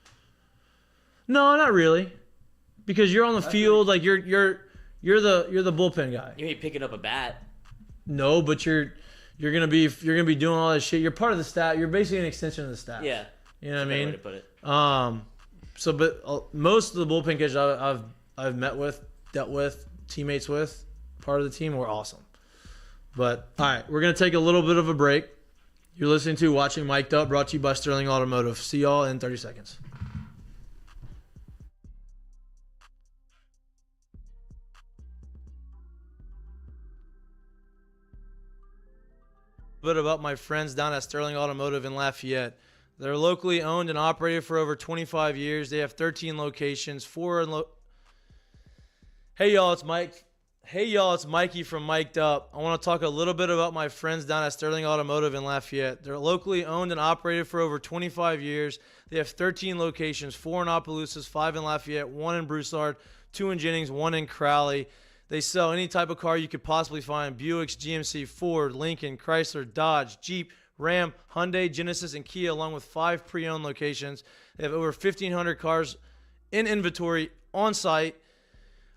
No, not really, because you're on the field. You're the bullpen guy. You ain't picking up a bat. No, but you're You're gonna be doing all that shit. You're part of the staff. You're basically an extension of the staff. Yeah. You know what I mean? Way to put it. But most of the bullpen catchers I've met with, dealt with, teammates with, part of the team were awesome. But all right, we're gonna take a little bit of a break. You're listening to Watching Mik'd Up, brought to you by Sterling Automotive. See y'all in 30 seconds. Bit about my friends down at Sterling Automotive in Lafayette. They're locally owned and operated for over 25 years. They have 13 locations. Hey y'all, it's Mike. Hey y'all, it's Mikey from Mik'd Up. I want to talk a little bit about my friends down at Sterling Automotive in Lafayette. They're locally owned and operated for over 25 years. They have 13 locations, 4 in Opelousas, 5 in Lafayette, 1 in Broussard, 2 in Jennings, 1 in Crowley. They sell any type of car you could possibly find: Buicks, GMC, Ford, Lincoln, Chrysler, Dodge, Jeep, Ram, Hyundai, Genesis, and Kia, along with 5 pre-owned locations. They have over 1,500 cars in inventory on site.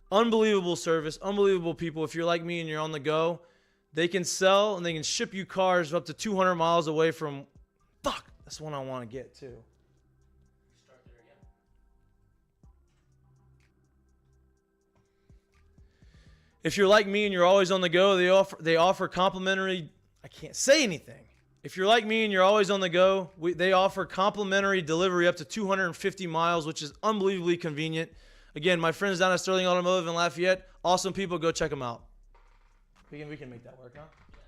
Unbelievable service, unbelievable people. If you're like me and you're on the go, they can sell and they can ship you cars up to 200 miles away from... Fuck, that's one I want to get too. If you're like me and you're always on the go, they offer complimentary... I can't say anything. If you're like me and you're always on the go, they offer complimentary delivery up to 250 miles, which is unbelievably convenient. Again, my friends down at Sterling Automotive in Lafayette, awesome people. Go check them out. We can make that work, huh? Yeah.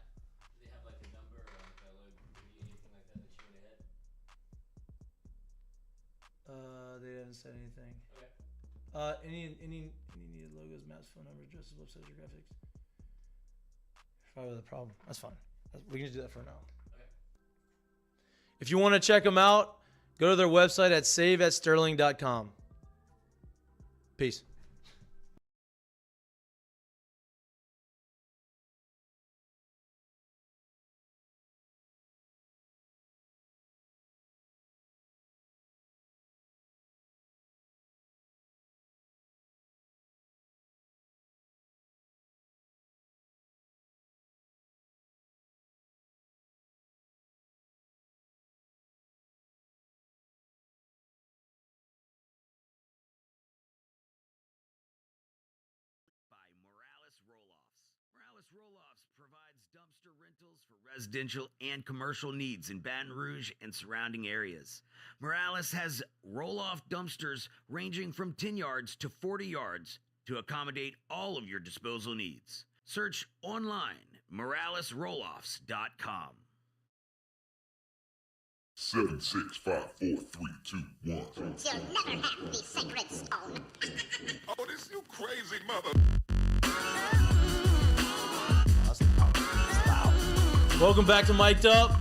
Do they have like a number or like a logo, anything like that that you want to hit? They didn't say anything. Okay. Any needed logos, maps, phone numbers, addresses, websites, or graphics? Probably the problem. That's fine. We can just do that for now. Okay. If you want to check them out, go to their website at saveatsterling.com. Peace. Morales Roll-Offs provides dumpster rentals for residential and commercial needs in Baton Rouge and surrounding areas. Morales has roll-off dumpsters ranging from 10 yards to 40 yards to accommodate all of your disposal needs. Search online, moralesrolloffs.com. 7, 6, 5, 4, 3, 2, 1. You'll never have the sacred stone. Oh, this you crazy mother. Welcome back to Mik'd Up.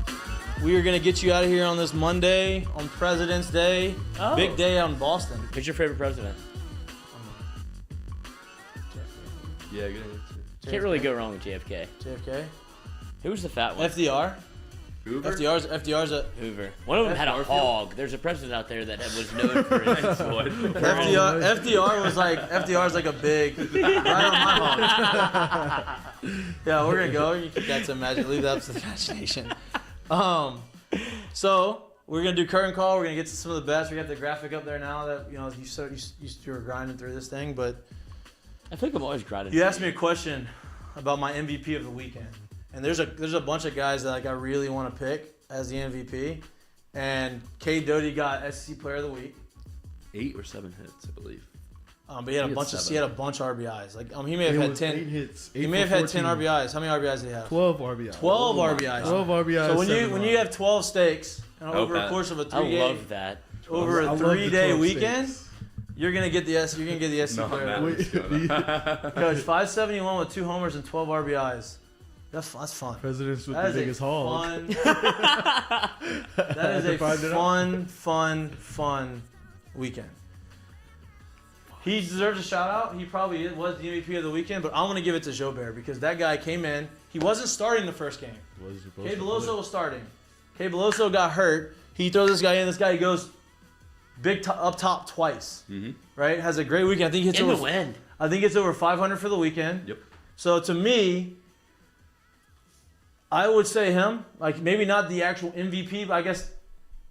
We are going to get you out of here on this Monday, on President's Day. Oh. Big day out in Boston. Who's your favorite president? Yeah, good answer. Can't really go wrong with JFK. JFK. Who was the fat one? FDR. Hoover? FDR's a... Hoover. One of them had a hog. There's a president out there that was known for his FDR's like a big... Right on my hog. Yeah, we're going to go. You can get to imagine. Leave that up to the imagination. So, we're going to do curtain call. We're going to get to some of the best. We got the graphic up there now that, you were grinding through this thing, but... I think I'm always grinding. You asked me a question about my MVP of the weekend. And there's a bunch of guys that I really want to pick as the MVP. And K. Doty got SEC Player of the Week. 8 or 7 hits, I believe. But he had a bunch of RBIs. Like he may have had 10 8 hits. He may have had 10 RBIs. How many RBIs did he have? 12 RBIs. 12 RBIs. 12 RBIs. So when you have 12 stakes over a course of a 3-game, I love that. over a 3-day weekend, you're gonna get the SEC Player of the Week. Coach, 571 with 2 homers and 12 RBIs. That's fun. Presidents with That the is biggest hog. That is a fun weekend. He deserves a shout out. He probably was the MVP of the weekend, but I'm going to give it to Jobert because that guy came in. He wasn't starting the first game. Kay Beloso was starting. Kay Beloso got hurt. He throws this guy in. This guy goes up top twice. Mm-hmm. Right? Has a great weekend. I think he hits In over, the wind. I think it's over 500 for the weekend. Yep. So to me, I would say him. Like maybe not the actual MVP, but I guess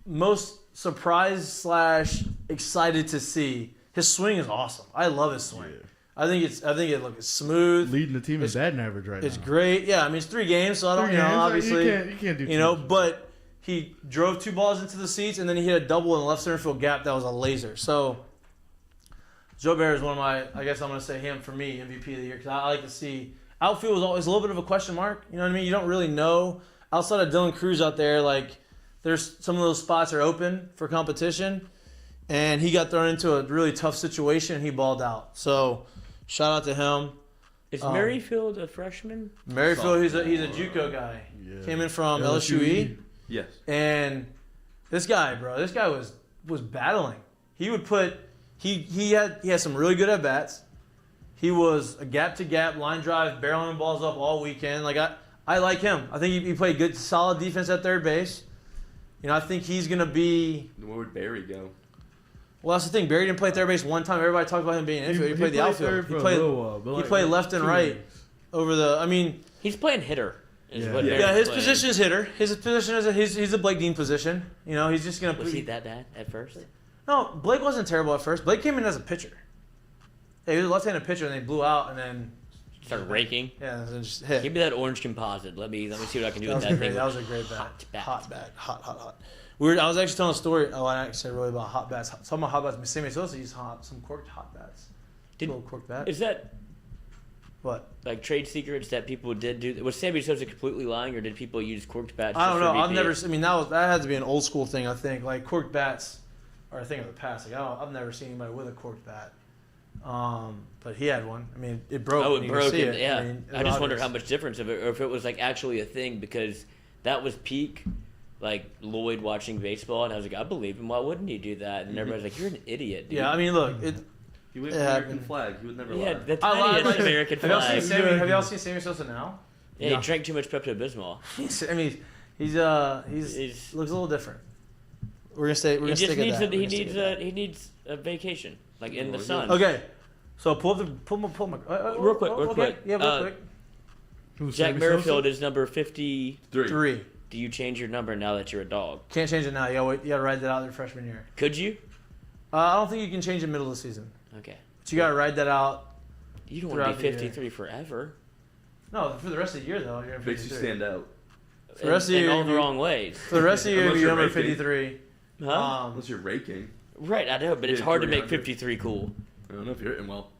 most surprised / excited to see. His swing is awesome. I love his swing. Yeah. I think it looks smooth. Leading the team in batting average right now. It's great. Yeah, I mean it's 3 games, so I don't obviously you can't do too much. but he drove 2 balls into the seats and then he hit a double in the left center field gap that was a laser. So Joe Barry is one of my, I guess I'm going to say him for me, MVP of the year, because I like to see. Outfield was always a little bit of a question mark. You know what I mean? You don't really know. Outside of Dylan Cruz out there, like, there's some of those spots are open for competition. And he got thrown into a really tough situation and he balled out. So, shout out to him. Is Merrifield a freshman? Merrifield, he's a JUCO guy. Yeah. Came in from LSU. Yes. And this guy was battling. He would put he had some really good at bats. He was a gap to gap line drive, barreling balls up all weekend. Like I like him. I think he played good, solid defense at third base. You know, I think he's gonna be. Where would Barry go? Well, that's the thing. Barry didn't play third base one time. Everybody talked about him being an infield. He played the outfield. He played left and right over the. I mean, he's playing hitter. His position is hitter. His position is he's a Blake Dean position. You know, he's just gonna. Was he that bad at first? No, Blake wasn't terrible at first. Blake came in as a pitcher. Yeah, he was a left-handed pitcher, and they blew out, and then started raking. Yeah, and then just hit. Give me that orange composite. Let me see what I can do with that thing. That was a great bat. Hot bat. Hot. I was actually telling a story. Oh, I actually really about hot bats. Talking about hot bats. Sammy Sosa used some corked hot bats. Little corked bat. Is that what? Like trade secrets that people did do? Was Sammy Sosa completely lying, or did people use corked bats? I don't know. I've never. I mean, that had to be an old school thing. I think like corked bats are a thing of the past. Like I've never seen anybody with a corked bat. But he had one. I mean, it broke. Oh, it broke. Yeah. I mean, I just wondered how much difference of it, or if it was like actually a thing, because that was peak, like Lloyd watching baseball, and I was like, I believe him. Why wouldn't he do that? And everybody's like, you're an idiot, dude. Yeah, I mean, look, he went American flag. He would never lie. Yeah, that's how he American flag. Have y'all seen Sammy Sosa now? Yeah, he drank too much Pepto-Bismol. I mean, he's looks a little different. We're gonna stick at that. He needs a vacation, like in the sun. Okay, so pull my real quick. Yeah, real quick. Jack Merrifield is number 53. 3. Do you change your number now that you're a dog? Can't change it now. You gotta ride that out their freshman year. Could you? I don't think you can change it middle of the season. Okay. But you gotta ride that out. You don't want to be 53 forever. No, for the rest of the year though, you're makes you stand out. For the rest of the year, in all the wrong ways. For the rest of the year, you're number 53. Huh? Unless you're raking. Right, I know, but it's hard to make 53 cool. I don't know if you're hitting well.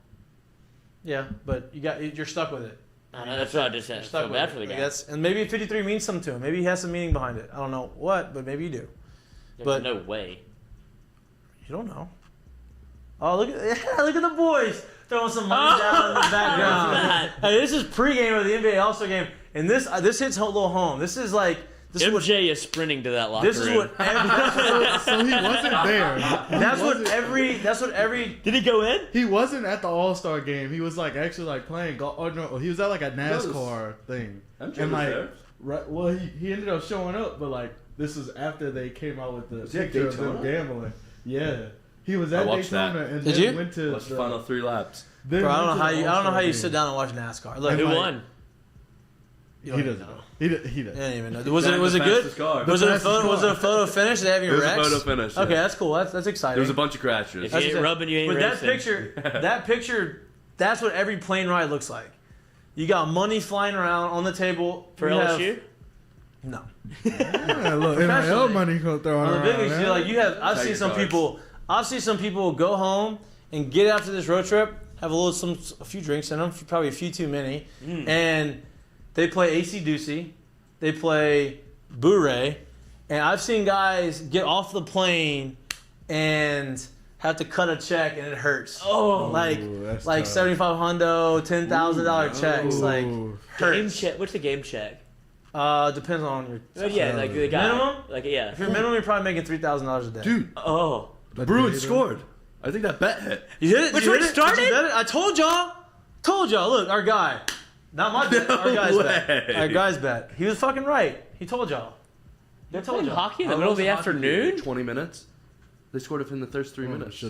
Yeah, but you're stuck with it. I know, that's what I just said. It's so bad for the guy. And maybe 53 means something to him. Maybe he has some meaning behind it. I don't know what, but maybe you do. There's no way. You don't know. Oh, look at the boys throwing some money down in the background. Hey, this is pregame of the NBA All-Star game, and this hits a little home. This is like. MJ is sprinting to that locker room. This is what so he wasn't there. That's what every. Did he go in? He wasn't at the All-Star game. He was like actually like playing golf. Oh no, he was at like a NASCAR thing. And like, right. Well, he ended up showing up, but like this was after they came out with the picture of them gambling. Yeah, he was at Daytona and then went to the final 3 laps. Bro, I don't know how you sit down and watch NASCAR. Look, who won? He doesn't know. He doesn't even know. Was it good? Was it a photo finish? They have your Rex? It was a photo finish. Okay, that's cool. That's exciting. There was a bunch of crashes. If you ain't rubbing, you ain't racing. That picture, that's what every plane ride looks like. You got money flying around on the table for LSU. No. Yeah, look, NIL money throwing around. I've seen some people go home and get after this road trip, have a few drinks in them, probably a few too many, and they play AC-Deucey, they play Boo-Ray, and I've seen guys get off the plane and have to cut a check and it hurts. Oh, like $7,500, $10,000 checks, like hurts. Game check. What's the game check? Depends on your. Like the guy. Minimum? Like yeah. If you're minimum, you're probably making $3,000 a day. Dude. Oh. The Bruins scored. I think that bet hit. You hit it? Which one started? I told y'all. Look, our guy. Not my bet. Our guy's bet. Our guy's bet. He was fucking right. He told y'all. They're playing hockey in the middle of the afternoon? 20 minutes. They scored it in the first 3 minutes.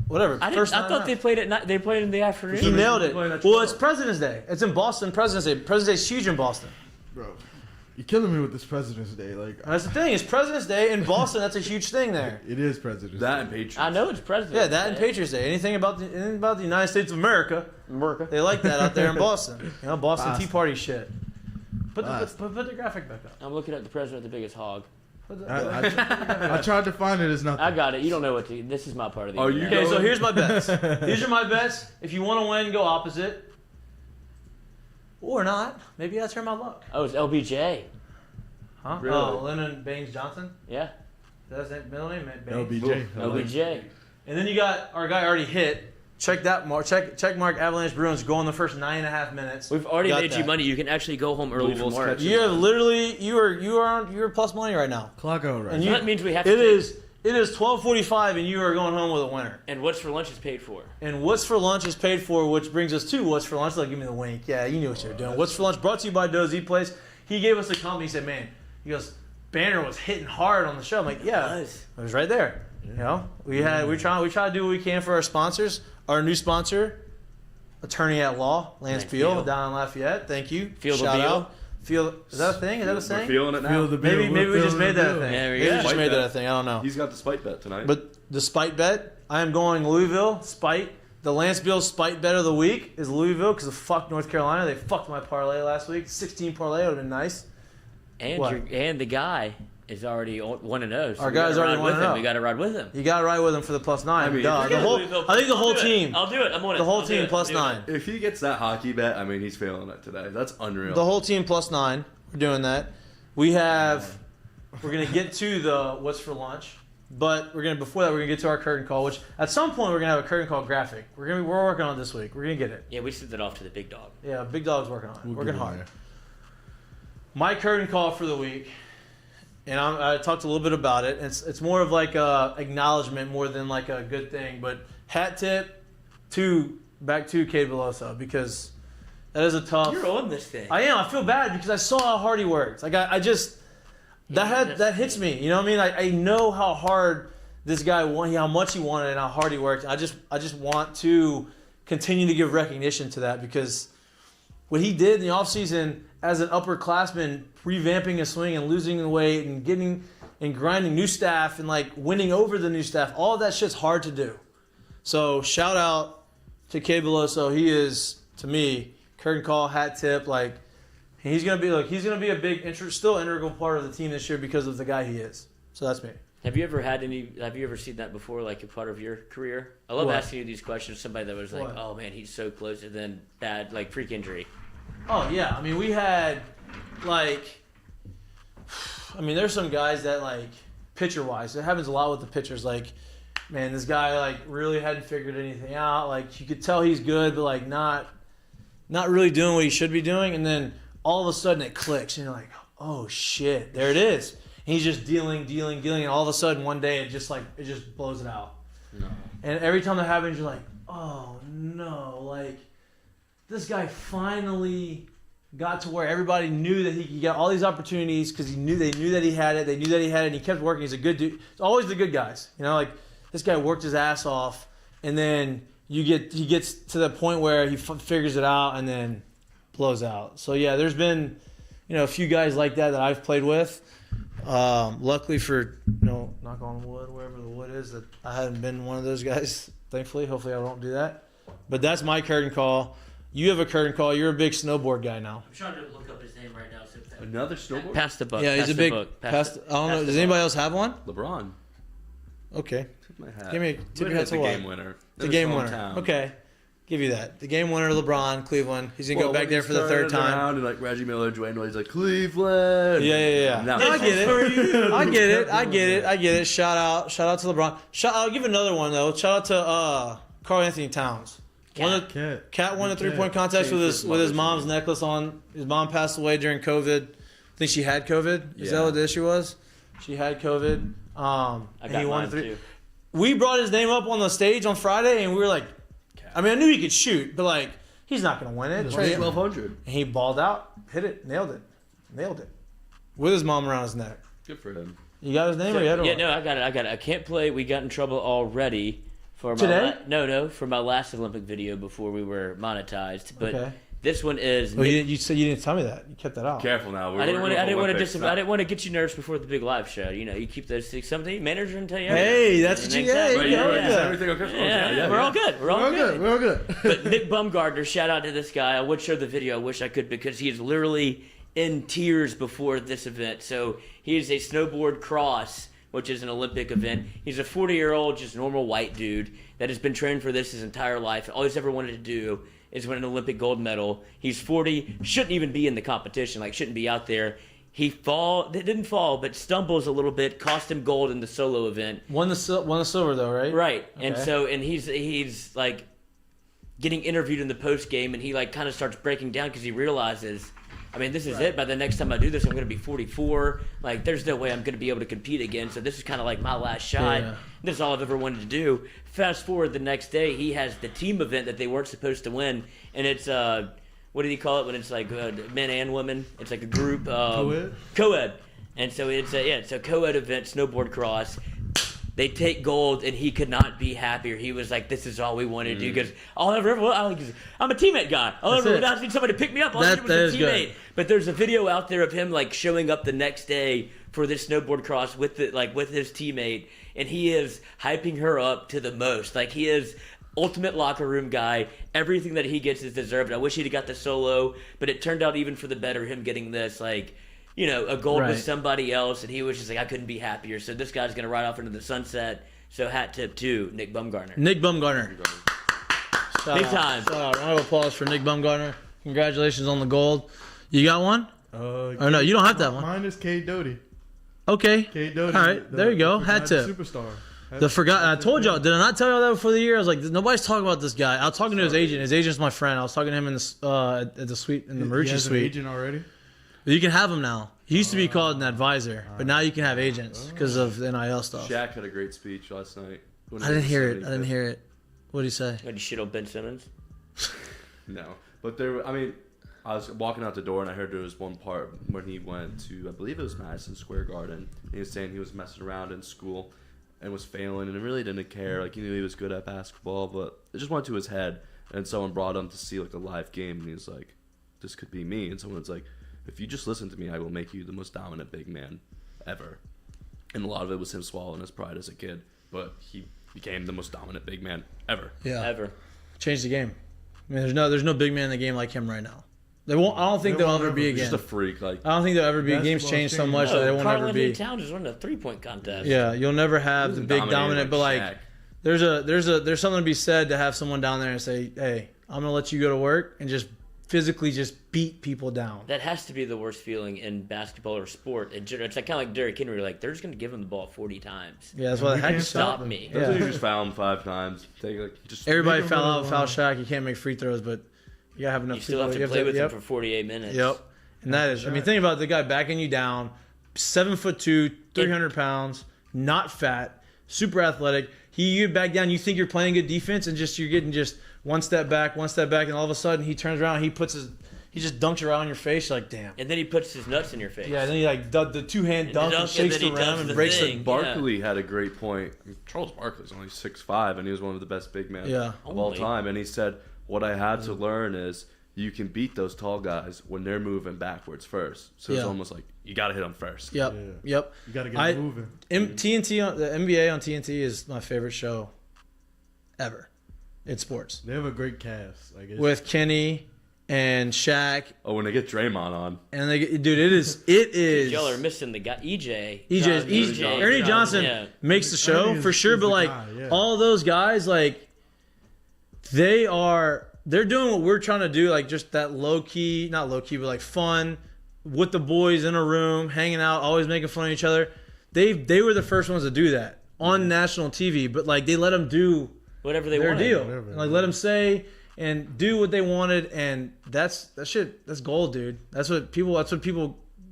Whatever. I thought they played at night. They played in the afternoon. He nailed it. Well, it's President's Day. It's in Boston. President's Day. President's Day's huge in Boston. Bro. You're killing me with this President's Day. That's the thing. It's President's Day in Boston. That's a huge thing there. It is President's Day. That and Patriots. I know it's President's Yeah, that Day. and Patriots Day. Anything about the United States of America. They like that out there in Boston. Boston Tea Party shit. Put the graphic back up. I'm looking at the president of the biggest hog. I tried to find it. It's nothing. I got it. You don't know what to. This is my part of the. Are you Okay, so here's my bets. These are my bets. If you want to win, go opposite. Or not. Maybe I turn my luck. Oh, it's LBJ. Huh? Really? Oh, Lennon Baines Johnson? Yeah. That's his middle name? Baines? LBJ. LBJ. And then you got our guy already hit. Check that mark. Check mark Avalanche Bruins go in the first 9.5 minutes. We've already Got made you that. money. You can actually go home early Louisville's from work. catching. You have literally you're plus money right now. Clock out right. And So you, that means we have to. it is 12:45 and you are going home with a winner. And what's for lunch is paid for. And What's for Lunch is paid for, which brings us to What's for Lunch. Like, give me the wink. Yeah, you knew what you were doing. What's for Lunch brought to you by Dozy Place. He gave us a compliment. He said, man, he goes, Banner was hitting hard on the show. I'm like, yeah, it was right there. We try to do what we can for our sponsors. Our new sponsor, attorney at law, Lance Beal, down in Lafayette. Thank you. Feel the Shout Beal? out. Is that a thing? Is that a We're saying? feeling it now. Feel the Beal. Maybe we just made that a thing. There we Maybe go. we just Spite made that bet. a thing. I don't know. He's got the spite bet tonight. But the spite bet, I am going Louisville. Spite. The Lance Beal spite bet of the week is Louisville because of fuck North Carolina. They fucked my parlay last week. 16 parlay would have been nice. And What? and the guy is already 1-0. So Our we guy's gotta already ride with 1-0. him. We got to ride with him. You got to ride with him for the +9. I mean, Duh. if you I think the whole team. I'll do it. I'm on it. The whole I'll do team it. I'll do it. +9. if he gets that hockey bet, I mean, he's feeling it today. That's unreal. The whole team +9. We're doing that. We're gonna get to the What's for Lunch, but before that we're gonna get to our curtain call, which at some point we're gonna have a curtain call graphic. We're working on it this week. We're gonna get it. Yeah, we sent it off to the big dog. Yeah, Big Dog's working on it. We'll Working get it hard. there. My curtain call for the week, and I talked a little bit about it. It's more of like a acknowledgement more than like a good thing. But hat tip back to Cade Veloso because that is a tough. You're on this thing. I am. I feel bad because I saw how hard he worked. Like that hits me. You know what I mean? I know how hard this guy wanted, how much he wanted, and how hard he worked. I just want to continue to give recognition to that because what he did in the offseason as an upperclassman, revamping his swing and losing the weight and getting and grinding new staff and like winning over the new staff, all of that shit's hard to do. So shout out to Cade Veloso. He is, to me, curtain call, hat tip, like he's gonna be a big still integral part of the team this year because of the guy he is. So that's me. Have you ever seen that before, like a part of your career? I love What? asking you these questions. Somebody that was like, What? oh man, he's so close, and then bad, like freak injury. Oh yeah, I mean we had there's some guys that like pitcher wise, it happens a lot with the pitchers. Like, man, this guy like really hadn't figured anything out. Like you could tell he's good, but like not really doing what he should be doing. And then all of a sudden it clicks, and you're like, oh shit, there it is. And he's just dealing, and all of a sudden one day it just blows it out. No. And every time that happens, you're like, oh no, like this guy finally got to where everybody knew that he could get all these opportunities because they knew that he had it. They knew that he had it, and he kept working. He's a good dude. It's always the good guys, like this guy worked his ass off, and then he gets to the point where he figures it out and then blows out. So yeah, there's been a few guys like that I've played with. Luckily for knock on wood, wherever the wood is, that I haven't been one of those guys. Thankfully, hopefully I don't do that. But that's my curtain call. You have a curtain call. You're a big snowboard guy now. I'm trying to look up his name right now. So Another snowboard? pass the buck. Yeah, he's pass a the big. book. I don't know. Does anybody else have one? LeBron. Okay. Tip my hat. Give me tip your hat to the what? game winner. The In game his winner. hometown. Okay. Give you that. The game winner, LeBron, Cleveland. He's gonna go back when there he's for the third turning time. around And like Reggie Miller, Dwayne Wade's like Cleveland. Yeah. Now, No, I get it. I get it. Shout out to LeBron. I'll give another one though. Shout out to Karl Anthony Towns. Cat won the 3-point contest with his mom's necklace on. His mom passed away during COVID. I think she had COVID. Is that what the issue was? She had COVID. I and got he won mine too. We brought his name up on the stage on Friday, and we were like, I mean, I knew he could shoot, but like, he's not going to win it. 1200. And he balled out, hit it, nailed it. With his mom around his neck. Good for him. You got his name or you had it? Yeah, no, I got it. I can't play. We got in trouble already for my Today? no, for my last Olympic video before we were monetized. But Okay. This one is. Oh, you said you didn't tell me that. You kept that out. Careful now. I didn't want to get you nervous before the big live show. You know, you keep those things. Something manager and tell you. Hey, that's what you. Hey, everything okay? Yeah, we're all good. We're all good. We're all good. But Nick Bumgardner, shout out to this guy. I would show the video. I wish I could because he is literally in tears before this event. So he is a snowboard cross, which is an Olympic event. He's a 40-year-old, just normal white dude that has been training for this his entire life. All he's ever wanted to do is win an Olympic gold medal. He's 40, shouldn't even be in the competition, shouldn't be out there. He didn't fall, but stumbles a little bit, cost him gold in the solo event. Won the silver though, right? Right, Okay. and he's like getting interviewed in the post game, and he kind of starts breaking down because he realizes, I mean, this is it. By the next time I do this, I'm going to be 44. There's no way I'm going to be able to compete again. So this is kind of like my last shot. Yeah. This is all I've ever wanted to do. Fast forward the next day, he has the team event that they weren't supposed to win. And it's, what do you call it when it's men and women? It's like a group. Co-ed? Co-ed. And so it's a co-ed event, snowboard cross. They take gold, and he could not be happier. He was like, "This is all we wanted to do." Because I'm a teammate guy. I need somebody to pick me up. All I needed was a teammate. Good. But there's a video out there of him showing up the next day for this snowboard cross with his teammate, and he is hyping her up to the most. He is ultimate locker room guy. Everything that he gets is deserved. I wish he'd have got the solo, but it turned out even for the better him getting this a gold with somebody else, and he was just I couldn't be happier. So this guy's going to ride off into the sunset. So hat tip to Nick Bumgardner. Nick Bumgardner. Big time. Shout out. Round of applause for Nick Bumgardner. Congratulations on the gold. You got one? Or no, you don't have that one. Mine is K. Doty. Okay. K. Doty. All right, there you go. Hat tip. Superstar. I told y'all. Did I not tell y'all that before the year? I was like, nobody's talking about this guy. I was talking to his agent. His agent's my friend. I was talking to him in the at the suite in the Marucci suite. An agent already. You can have him now. He used to be called an advisor, but now you can have agents because of the NIL stuff. Shaq had a great speech last night. I didn't hear it. What did he say? Did you shit on Ben Simmons? No, but I was walking out the door and I heard there was one part when he went to, I believe it was Madison Square Garden. And he was saying he was messing around in school and was failing and really didn't care. He knew he was good at basketball, but it just went to his head. And someone brought him to see a live game, and he was like, "This could be me." And someone's like, "If you just listen to me, I will make you the most dominant big man ever." And a lot of it was him swallowing his pride as a kid, but he became the most dominant big man ever. Yeah, ever. Changed the game. I mean, there's no big man in the game like him right now. They won't. I don't think there'll ever be again. Just a freak. I don't think there'll ever be. Games change so much that they won't ever be. Towns is running a 3-point contest. Yeah, you'll never have the big dominant, but there's something to be said to have someone down there and say, "Hey, I'm gonna let you go to work and just physically just beat people down." That has to be the worst feeling in basketball or sport. It's kind of like Derrick Henry. They're just going to give him the ball 40 times. Yeah, that's why they had to stop me. Yeah. You just foul him 5 times. Everybody foul out, foul Shaq. You can't make free throws, but you gotta have enough. You still have to play with him for 48 minutes. Yep. And that is, think about the guy backing you down, 7'2", 300 pounds, not fat, super athletic. You get back down, you think you're playing good defense, and you're getting just one step back, and all of a sudden he turns around, he just dunks around on your face. You're like, damn. And then he puts his nuts in your face. Yeah, and then he the 2-hand dunk and shakes the rim and breaks it. Barkley had a great point. Charles Barkley's only 6'5", and he was one of the best big men of all time. And he said, what I had to learn is you can beat those tall guys when they're moving backwards first. So it's almost like you got to hit them first. Yep. You got to get moving. TNT, the NBA on TNT is my favorite show ever in sports. They have a great cast. With Kenny and Shaq. Oh, when they get Draymond on. And it is. Y'all are missing the guy, EJ. Ernie Johnson makes the show for sure, but all those guys, they're doing what we're trying to do, just that low key, not low key, but fun with the boys in a room, hanging out, always making fun of each other. They were the first ones to do that on national TV, but they let them do whatever they their wanted. deal. Let them say and do what they wanted, and that's gold, dude. That's what people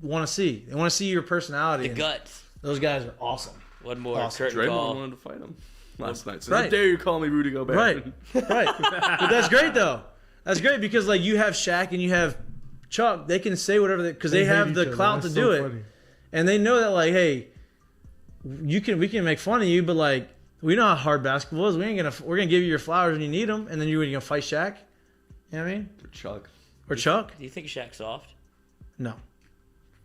want to see. They want to see your personality. The guts. Those guys are awesome. One more Draymond call. wanted to fight him last night. So how dare you call me Rudy Gobert? Right. But that's great though. That's great because you have Shaq and you have Chuck. They can say whatever because they have the clout to do it, and they know that hey, we can make fun of you, but we know how hard basketball is. We're gonna give you your flowers when you need them, and then you're gonna fight Shaq. You know what I mean? For Chuck. Or Chuck? Do you think Shaq's soft? No,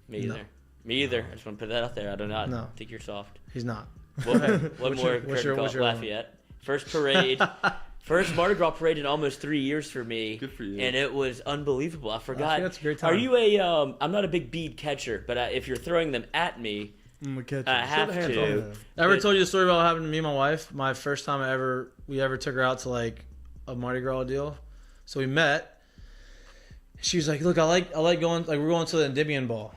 Me No. either. Me either. I just want to put that out there. I do not No. think you're soft. he's not. One What's more your- what's your- what's your one? Lafayette. First parade. First Mardi Gras parade in almost 3 years for me. Good for you. And it was unbelievable. I forgot. that's a great time. Are you a? I'm not a big bead catcher, but if you're throwing them at me, I'm gonna catch I it. have hands to. on I ever But- told you the story about what happened to me and my wife? My first time we ever took her out to like a Mardi Gras deal. So we met. She was like, "Look, I like going like we're going to the Endymion Ball,"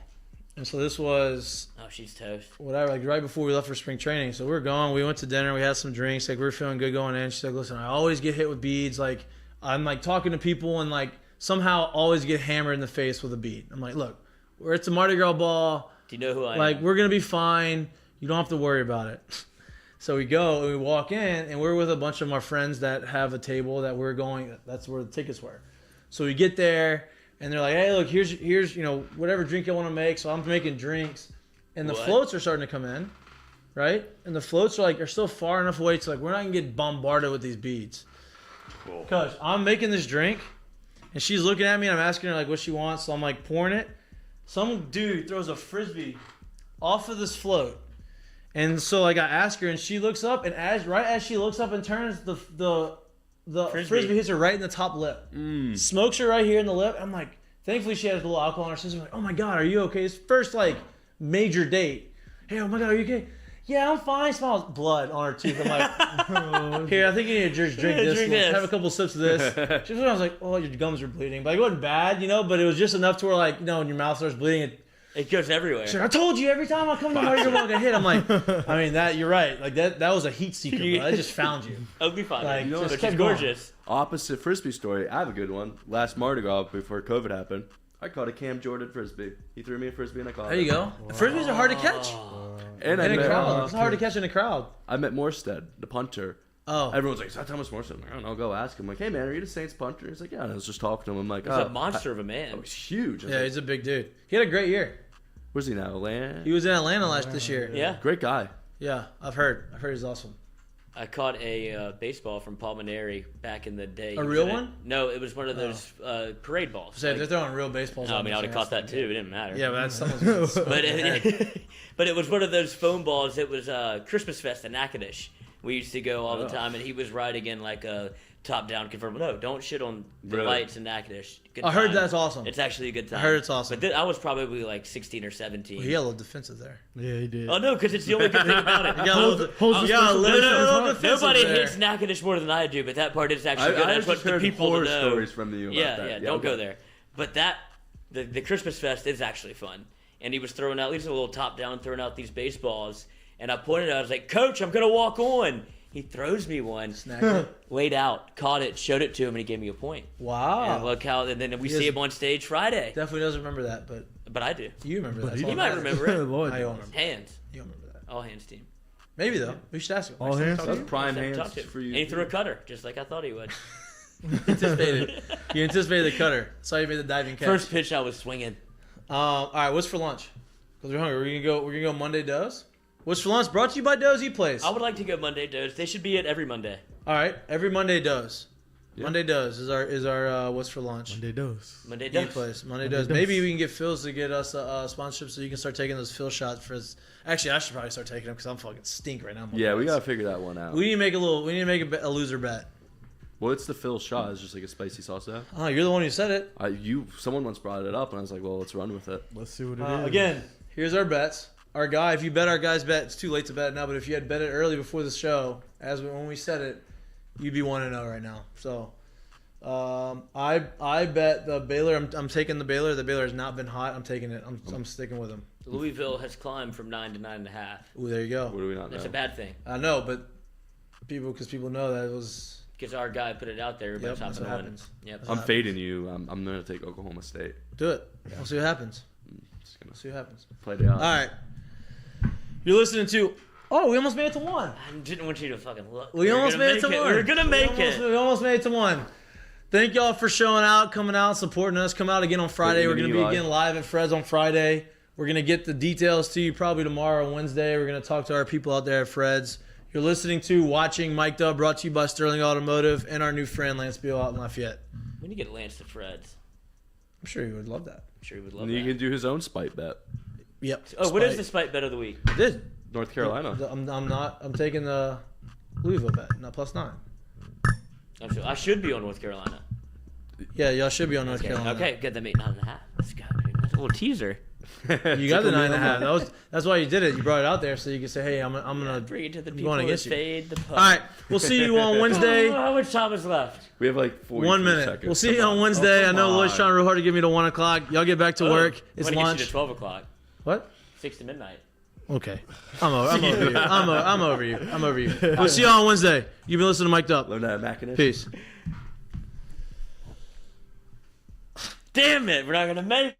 and so this was Oh, she's toast. whatever like right before we left for spring training. So we were going. We went to dinner. We had some drinks. Like we were feeling good going in. She's like, "Listen, I always get hit with beads. Like I'm like talking to people and like somehow always get hammered in the face with a bead." I'm like, "Look, we're at the Mardi Gras ball. Do you know who I Like am? we're gonna be fine. You don't have to worry about it." So we go and we walk in and we're with a bunch of our friends that have a table that we're going. That's where the tickets were. So we get there and they're like, "Hey, look, here's whatever drink you want to make." So I'm making drinks, and the What? floats are starting to come in, right? And the floats are still far enough away to like we're not gonna get bombarded with these beads. Cool. Cause I'm making this drink, and she's looking at me and I'm asking her like what she wants. So I'm like pouring it. Some dude throws a frisbee off of this float. And so like I ask her and she looks up and right as she looks up and turns the frisbee hits her right in the top lip. Smokes her right here in the lip. I'm like, thankfully she has a little alcohol in her system. I'm like, "Oh my God, are you okay?" It's first like major date. "Hey, oh my God, are you okay?" "Yeah, I'm fine." Smells blood on her tooth. I'm like, "Here, I think you need to just drink this. Drink this. Have a couple sips of this." I was like, "Oh, your gums are bleeding," but it wasn't bad, but it was just enough to where like, when your mouth starts bleeding, It goes everywhere. she's like, "I told you every time I come to Mardi Gras, I get hit." I'm like, I mean that you're right. Like that was a heat seeker, bro. I just found you. I'll be fine. Like, But just she's kept going. gorgeous. Opposite frisbee story. I have a good one. Last Mardi Gras before COVID happened, I caught a Cam Jordan frisbee. He threw me a frisbee and I caught it. There you go. Frisbees are hard to catch And I in a met, crowd. It's hard to catch in a crowd. I met Morstead, the punter. Oh, Everyone's like, "Is that Thomas Morstead?" I'm like, "I don't know. Go ask him." I'm like, "Hey man, are you the Saints punter?" He's like, "Yeah." And I was just talking to him. I'm like, He's "Oh, a monster of a man. Oh, he's huge." I was yeah, like, he's a big dude. He had a great year. where's he now? Atlanta. He was in Atlanta this year. Yeah. Great guy. Yeah, I've heard he's awesome. I caught a baseball from Palmineri back in the day. A He was real in it. one? No, it was one of those parade balls. So if Like- they're throwing real baseballs. no, I mean, I would have caught that too. It didn't matter. Yeah, but that's someone's. But but it was one of those foam balls. It was Christmas Fest in Natchitoches. We used to go all the time, and he was riding in like a top-down convertible. No, don't shit on the Really? lights in Natchitoches. Good I heard time. that's awesome. It's actually a good time. I heard it's awesome. But I was probably like 16 or 17. He got a little defensive there. Yeah, he did. Oh no, because it's the only good thing about it. He got a little, holds the he got a special little, place on his little heart. defensive Nobody there. hits Natchitoches more than I do, but that part is actually good. I That's what just the heard people horror to know. stories from you about Yeah, that. yeah, Yeah, don't okay. go there. But the Christmas Fest is actually fun. And he was throwing out, at least a little top down, throwing out these baseballs. And I pointed out, I was like, "Coach, I'm going to walk on." He throws me one, Snagged it. laid out, caught it, showed it to him, and he gave me a point. Wow. And look how, and then we He see is- him on stage Friday. Definitely doesn't remember that, but But I do. you remember that. he That's all might that matters. remember it. Lord. I don't remember. Hands. You don't remember that. All hands team. Maybe though. We should ask him. All hands. That's prime Next time hands talk to him. for you. And he threw a cutter, just like I thought he would. anticipated. You anticipated the cutter. Saw you made the diving catch. First pitch, I was swinging. All right. What's for lunch? Because we're hungry. We're gonna go Monday Does. What's for lunch? Brought to you by Dozy Place. I would like to go Monday Does. They should be at every Monday. All right. Every Monday Does. Yeah. Monday Does is our what's for lunch. Monday does. Monday Eat Does. place. Monday Monday Does. Does. Maybe we can get Phil's to get us a sponsorship so you can start taking those Phil shots for his. Actually, I should probably start taking them because I'm fucking stink right now. Yeah, we gotta figure that one out. We need to make a loser bet. Well, it's the Phil shot. It's just like a spicy salsa. Oh, you're the one who said it. Someone once brought it up, and I was like, "Well, let's run with it." Let's see what it is. Again, here's our bets. Our guy, if you bet our guy's bet, it's too late to bet now. But if you had bet it early before the show, when we said it, you'd be 1-0 right now. So, I bet the Baylor. I'm taking the Baylor. The Baylor has not been hot. I'm taking it. I'm sticking with him. Louisville has climbed from 9 to 9.5. Ooh, there you go. What do we not know? That's a bad thing I know, but people know that it was. because our guy put it out there. Yep, Everybody's that's not what going to win. happens. Yep. I'm fading you. I'm gonna take Oklahoma State. Do it. We'll see what happens. Just gonna See what happens. play it out. All right. You're listening to. Oh, we almost made it to 1. I didn't want you to fucking look. We almost made it to 1. We're going to make it. We almost made it to 1. Thank y'all for showing out, coming out, supporting us. Come out again on Friday. We're going to be again live at Fred's on Friday. We're going to get the details to you probably tomorrow, Wednesday. We're going to talk to our people out there at Fred's. You're listening to Watching Mik'd, brought to you by Sterling Automotive and our new friend Lance Beal out in Lafayette. When you get Lance to Fred's. I'm sure he would love that. I'm sure he would love And that. he can do his own spite bet. Yep. Oh, what is the spite bet of the week? I did. North Carolina. I'm taking the Louisville bet, not +9. I should be on North Carolina. Yeah, y'all should be on North Okay, Carolina. okay, get them 8.5. Let's go, dude. That's a little teaser. You got the 9.5. That's why you did it. You brought it out there so you could say, "Hey, I'm gonna Bring it to the I'm people going and against you." fade the puck. All right, we'll see you on Wednesday. How much time is left? We have like 43 1 minute. seconds. We'll see you Come on Wednesday. I come know Lloyd's on. trying real hard to get me to 1 o'clock. Y'all get back to work. It's I'm gonna lunch. get you to 12 o'clock. What? 6 to midnight. Okay. I'm over you. I'm over you. I'm over you. We'll see you on Wednesday. You've been listening to Mic'd Up. Learn that Mackinist. Peace. Damn it, we're not gonna make